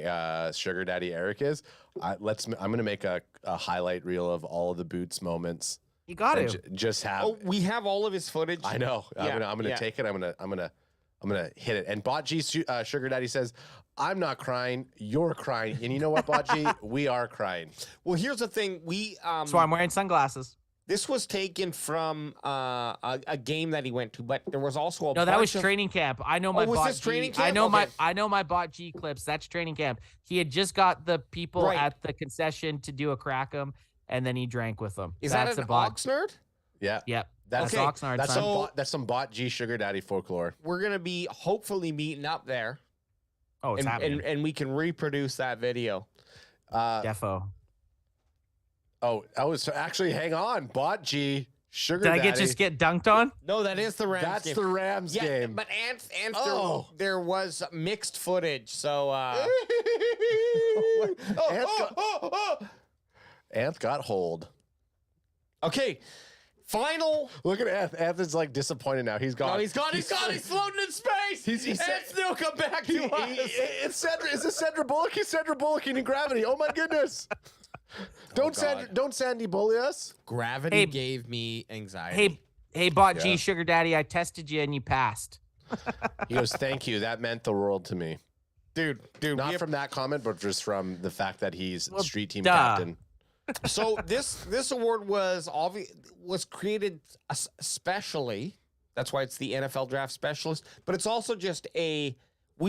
Sugar Daddy Eric is, I'm gonna make a highlight reel of all of the Boots moments. You got and to. just have. Oh, we have all of his footage. I know. Yeah, I'm gonna yeah. take it. I'm gonna hit it. And Bot G Sugar Daddy says, "I'm not crying. You're crying." And you know what, Bot G? We are crying. Well, here's the thing. We So I'm wearing sunglasses. This was taken from a game that he went to, but there was also a No, that was bunch of- training camp. I know my was bot this G. training I camp? know Okay. I know my bot G clips. That's training camp. He had just got the people Right. at the concession to do a crack 'em, and then he drank with them. Is That's that an a bot. Oxnard? Yeah. Yep. That's Okay. Oxnard. That's son. some bot G sugar daddy folklore. We're gonna be hopefully meeting up there, Oh, it's happening. and we can reproduce that video. Defo. Oh, actually, hang on. Bot G sugar Did I daddy. just get dunked on? No, that is the Rams That's game. the Rams Yeah, game. but Ant Oh. there was mixed footage, so Anth got hold. okay. Final. Look at Anth. Anth is like disappointed now. He's gone. No, he's gone. He's floating in space. He's and still come back to us. It's Sandra. Is it Sandra Bullock? He's Sandra Bullock in Gravity. Oh my goodness! Don't Sandy bully us. Gravity Hey. gave me anxiety. Hey, bot Yeah. G sugar daddy. I tested you and you passed. He goes, "Thank you. That meant the world to me." dude. Not from that comment, but just from the fact that he's street team duh. captain. So this award was created especially. That's why it's the NFL Draft Specialist. But it's also just we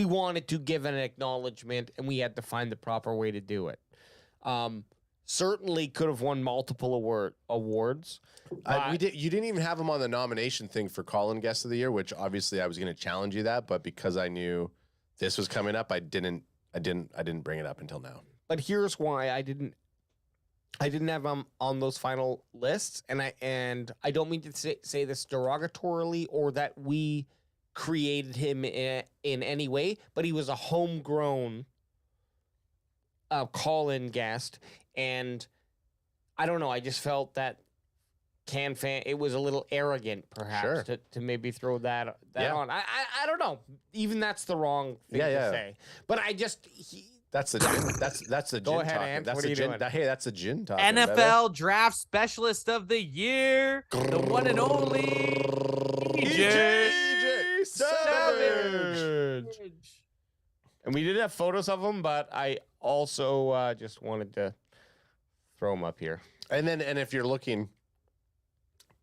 wanted to give an acknowledgement, and we had to find the proper way to do it. Certainly could have won multiple awards. You didn't even have him on the nomination thing for Colin Guest of the Year, which obviously I was going to challenge you that, but because I knew this was coming up, I didn't bring it up until now. But here's why I didn't have him on those final lists, and I don't mean to say this derogatorily or that we created him in any way, but he was a homegrown call-in guest, and I don't know. I just felt that CanFan, it was a little arrogant, perhaps, to maybe throw that on. I don't know. Even that's the wrong thing to say. But I just that's the gin. That's the Go gin ahead, talking. Ant. That's What the are you gin. doing? Hey, that's the gin talking. NFL Draft Specialist of the Year, the one and only EJ Savage. And we did have photos of him, but I also just wanted to throw him up here. And if you're looking,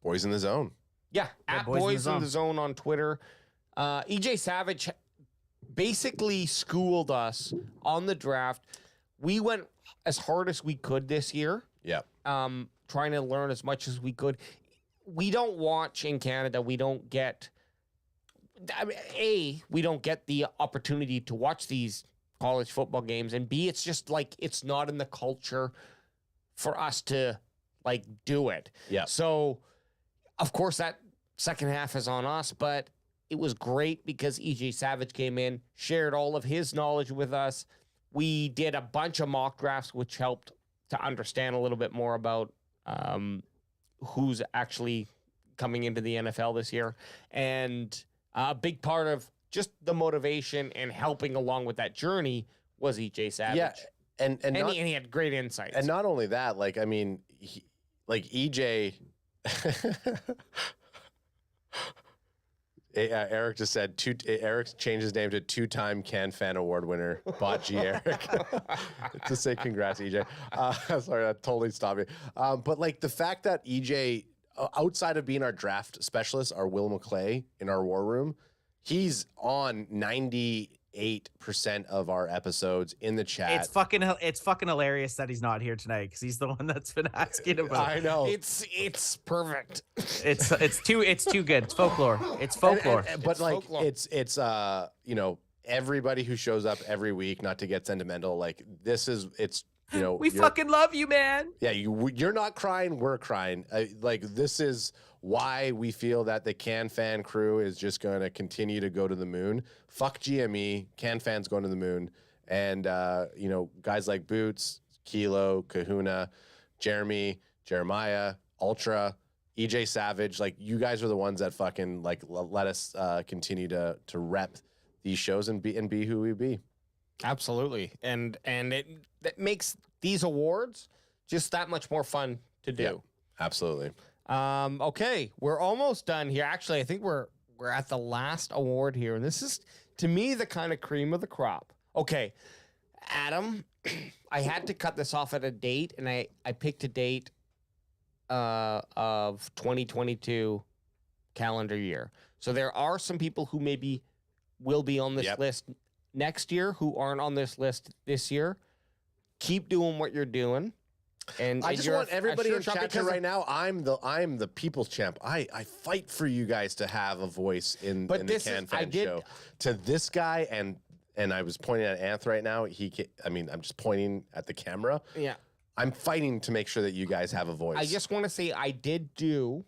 Boys in the Zone. Yeah, at Boys in the Zone on Twitter. EJ Savage basically schooled us on the draft. We went as hard as we could this year. Yeah. Trying to learn as much as we could. We don't watch in Canada. We don't get... we don't get the opportunity to watch these college football games, and B, it's just like it's not in the culture for us to like do it. Yeah. So, of course, that second half is on us, but it was great because EJ Savage came in, shared all of his knowledge with us. We did a bunch of mock drafts, which helped to understand a little bit more about who's actually coming into the NFL this year, and a big part of just the motivation and helping along with that journey was EJ Savage. Yeah, and he had great insights. And not only that, like I mean, EJ. Eric just said Eric changed his name to two-time CanFan Award winner, Bot G Eric, to say congrats, EJ. Sorry, that totally stopped me. But like the fact that EJ, outside of being our draft specialist, our Will McClay in our war room, he's on 98% of our episodes in the chat. It's fucking hilarious that he's not here tonight because he's the one that's been asking about. I know it's perfect. It's too good. It's folklore. It's folklore. But like it's you know, everybody who shows up every week, not to get sentimental, like it's you know, we fucking love you, man. Yeah, you're not crying, we're crying. Like this is why we feel that the CanFan crew is just going to continue to go to the moon. Fuck GME, CanFan's going to the moon, and you know, guys like Boots, Kilo, Kahuna, Jeremiah, Ultra, EJ Savage, like you guys are the ones that fucking like let us continue to rep these shows and be who we be. Absolutely, and that makes these awards just that much more fun to do. Yeah, absolutely. Okay, we're almost done here. Actually, I think we're at the last award here, and this is to me the kind of cream of the crop. Okay, Adam, I had to cut this off at a date, and I picked a date of 2022 calendar year. So there are some people who maybe will be on this list next year who aren't on this list this year. Keep doing what you're doing. And I just want everybody in chat to right now. I'm the people's champ. I fight for you guys to have a voice in the CanFan show. To this guy and I was pointing at Anth right now. I'm just pointing at the camera. Yeah. I'm fighting to make sure that you guys have a voice. I just want to say I did do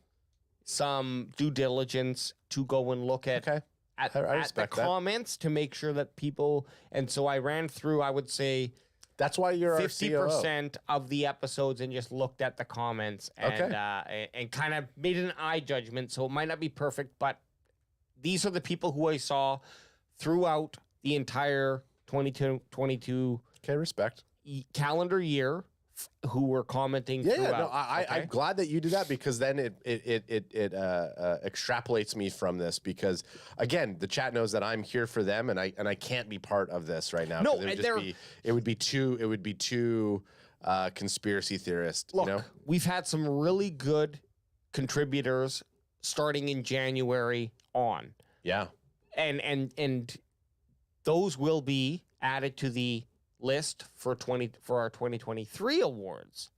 some due diligence to go and look at the comments to make sure that people, and so I ran through, I would say, that's why you're 50% of the episodes and just looked at the comments and kind of made an eye judgment. So it might not be perfect, but these are the people who I saw throughout the entire 2022 respect calendar year who were commenting throughout. I'm glad that you do that, because then it extrapolates me from this, because again, the chat knows that I'm here for them, and I can't be part of this right now. No, it would be too conspiracy theorist. Look, we've had some really good contributors starting in January on. Yeah. And those will be added to the list for our 2023 awards,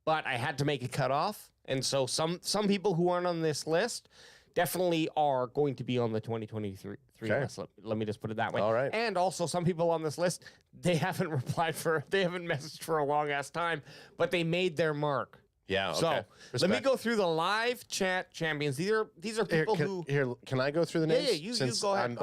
but I had to make a cutoff, and so some people who aren't on this list definitely are going to be on the 2023 list. Let me just put it that way. All right. And also some people on this list, they haven't messaged for a long ass time, but they made their mark. Yeah. Okay. So let me go through the live chat champions. These are people who. Can I go through the names? Yeah, you go ahead.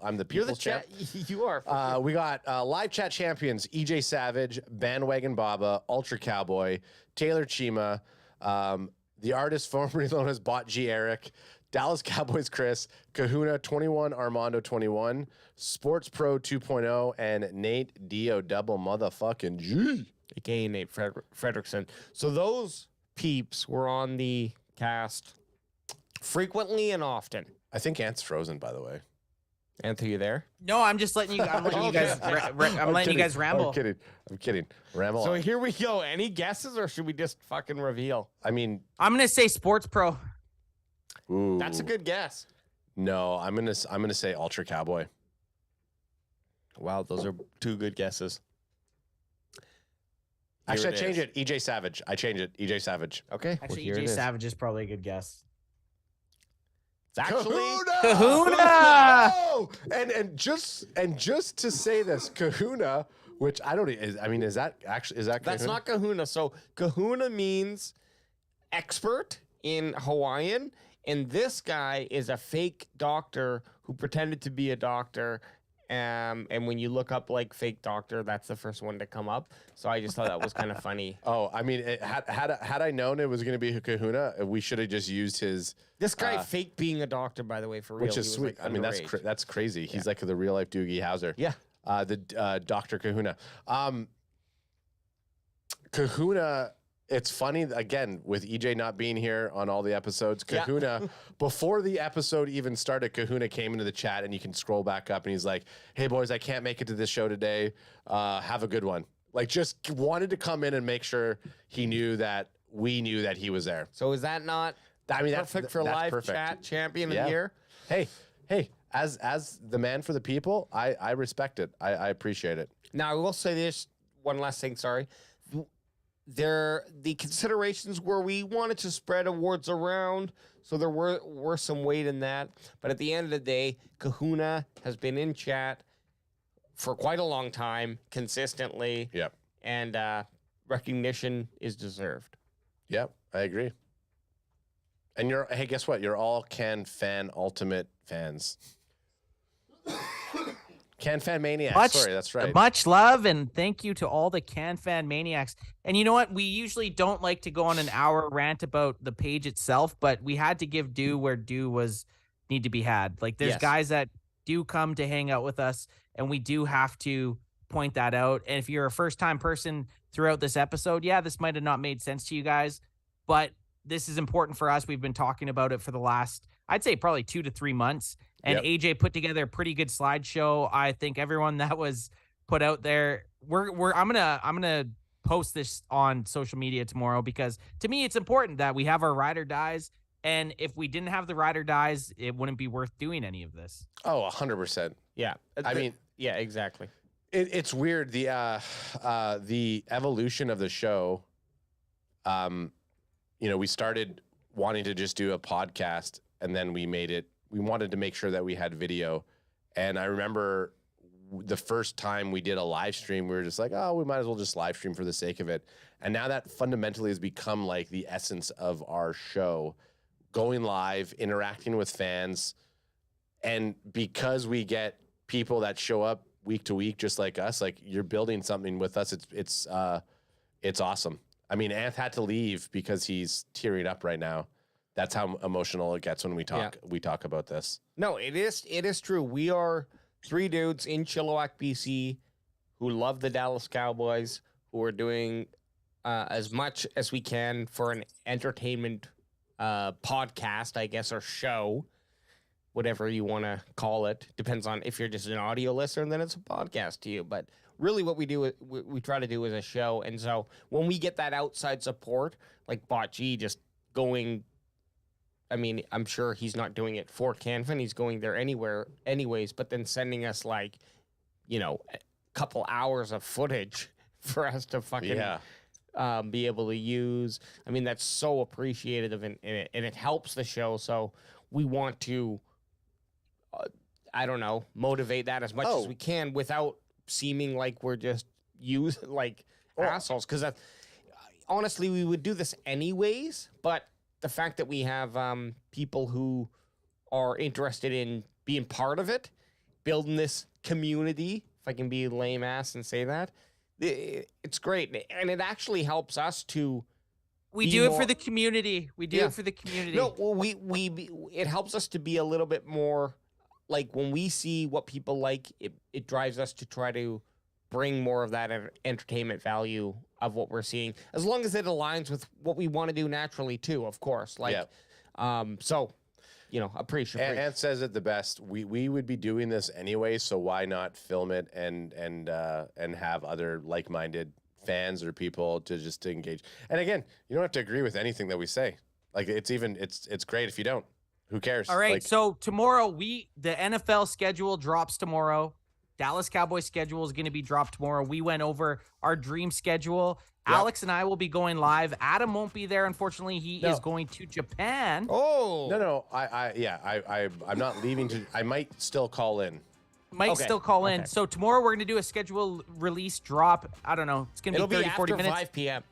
I'm the people's champ. You are. We got live chat champions: EJ Savage, Bandwagon Baba, Ultra Cowboy, Taylor Chima, the artist formerly known as Bot G Eric, Dallas Cowboys Chris, Kahuna 21, Armando 21, Sports Pro 2.0, and Nate Dio double motherfucking G. AKA Nate Fredrickson. So those peeps were on the cast frequently and often. I think Ant's frozen, by the way. Anth, are you there? No, I'm just letting you. I'm letting you guys. I'm letting you guys ramble. I'm kidding. Ramble. So here we go. Any guesses, or should we just fucking reveal? I mean, I'm gonna say Sports Pro. Ooh. That's a good guess. No, I'm gonna say Ultra Cowboy. Wow, those are two good guesses. Actually, I changed it. EJ Savage. I changed it. EJ Savage. Okay. Actually, EJ Savage is probably a good guess. It's actually Kahuna. Oh! And just to say this, Kahuna, which I don't. Is that Kahuna? That's not Kahuna. So Kahuna means expert in Hawaiian, and this guy is a fake doctor who pretended to be a doctor. And when you look up like fake doctor, that's the first one to come up. So I just thought that was kind of funny. Oh, I mean, had I known it was going to be Kahuna, we should have just used his. This guy fake being a doctor, by the way, for real. Which is sweet. Like, I mean, that's crazy. He's like the real life Doogie Howser. Yeah. The Dr. Kahuna. Kahuna. It's funny, again, with EJ not being here on all the episodes, Kahuna, before the episode even started, Kahuna came into the chat, and you can scroll back up, and he's like, hey, boys, I can't make it to this show today. Have a good one. Like, just wanted to come in and make sure we knew that he was there. So is that not perfect for live chat champion of the year? Hey, as the man for the people, I respect it. I appreciate it. Now, I will say this one last thing, sorry. The considerations were we wanted to spread awards around, so there were some weight in that. But at the end of the day, Kahuna has been in chat for quite a long time, consistently. Yep. And recognition is deserved. Yep, I agree. And hey, guess what? You're all CanFan Ultimate fans. CanFan Maniacs. Sorry, that's right. Much love and thank you to all the CanFan Maniacs. And you know what? We usually don't like to go on an hour rant about the page itself, but we had to give due where due need to be had. Like there's guys that do come to hang out with us, and we do have to point that out. And if you're a first-time person throughout this episode, this might have not made sense to you guys, but this is important for us. We've been talking about it for the last, I'd say probably 2 to 3 months. And AJ put together a pretty good slideshow. I think everyone that was put out there, I'm gonna post this on social media tomorrow, because to me it's important that we have our ride or dies. And if we didn't have the ride or dies, it wouldn't be worth doing any of this. Oh, 100%. Yeah. I mean, yeah, exactly. It's weird, the evolution of the show. We started wanting to just do a podcast, and then we wanted to make sure that we had video. And I remember the first time we did a live stream, we were just like, oh, we might as well just live stream for the sake of it. And now that fundamentally has become like the essence of our show, going live, interacting with fans. And because we get people that show up week to week, just like us, like you're building something with us. It's awesome. I mean, Anth had to leave because he's tearing up right now. That's how emotional it gets when we talk. Yeah. We talk about this. No, it is true. We are 3 dudes in Chilliwack, BC, who love the Dallas Cowboys, who are doing as much as we can for an entertainment podcast, I guess, or show, whatever you want to call it. Depends on if you're just an audio listener, then it's a podcast to you. But really what we do, we try to do is a show. And so when we get that outside support, like Bot G just going, I mean, I'm sure he's not doing it for CanFan. He's going there anyways, but then sending us like, a couple hours of footage for us to fucking be able to use. I mean, that's so appreciated and it helps the show. So we want to, motivate that as much as we can without seeming like we're just assholes. Because honestly, we would do this anyways, but the fact that we have people who are interested in being part of it, building this community, if I can be lame ass and say that, it's great. And it actually helps us to... We do it for the community. We do it for the community. No, well, it helps us to be a little bit more... Like, when we see what people like, it drives us to try to bring more of that entertainment value of what we're seeing, as long as it aligns with what we want to do naturally too, of course. Appreciate. And says it the best. We would be doing this anyway, so why not film it and have other like-minded fans or people to engage. And again, you don't have to agree with anything that we say. Like, it's great if you don't. Who cares? All right, so tomorrow the NFL schedule drops tomorrow. Dallas Cowboys schedule is going to be dropped tomorrow. We went over our dream schedule. Yep. Alex and I will be going live. Adam won't be there, unfortunately. He is going to Japan. Oh. No. I'm not leaving I might still call in. Still call in. So tomorrow we're going to do a schedule release drop. I don't know. It's going to be 30, 40 minutes. After 5 p.m.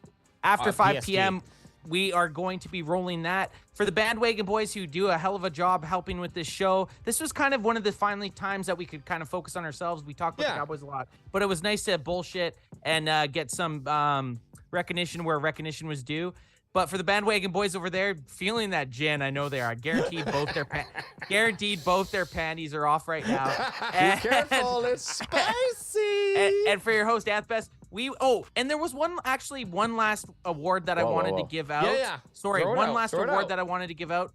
After 5 p.m., we are going to be rolling that. For the Bandwagon Boys who do a hell of a job helping with this show, this was kind of one of the finally times that we could kind of focus on ourselves. We talked about the Cowboys a lot, but it was nice to bullshit and get some recognition where recognition was due. But for the Bandwagon Boys over there, feeling that gin, I know they are. Guaranteed both their panties are off right now. Be careful, it's spicy. And for your host, Athbest, and there was one last award that I wanted to give out. Sorry, one last award that I wanted to give out.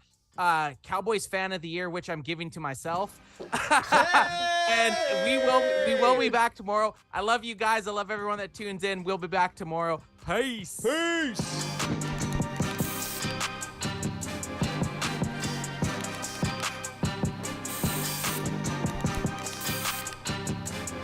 Cowboys Fan of the Year, which I'm giving to myself. And we will be back tomorrow. I love you guys. I love everyone that tunes in. We'll be back tomorrow. Peace. Peace.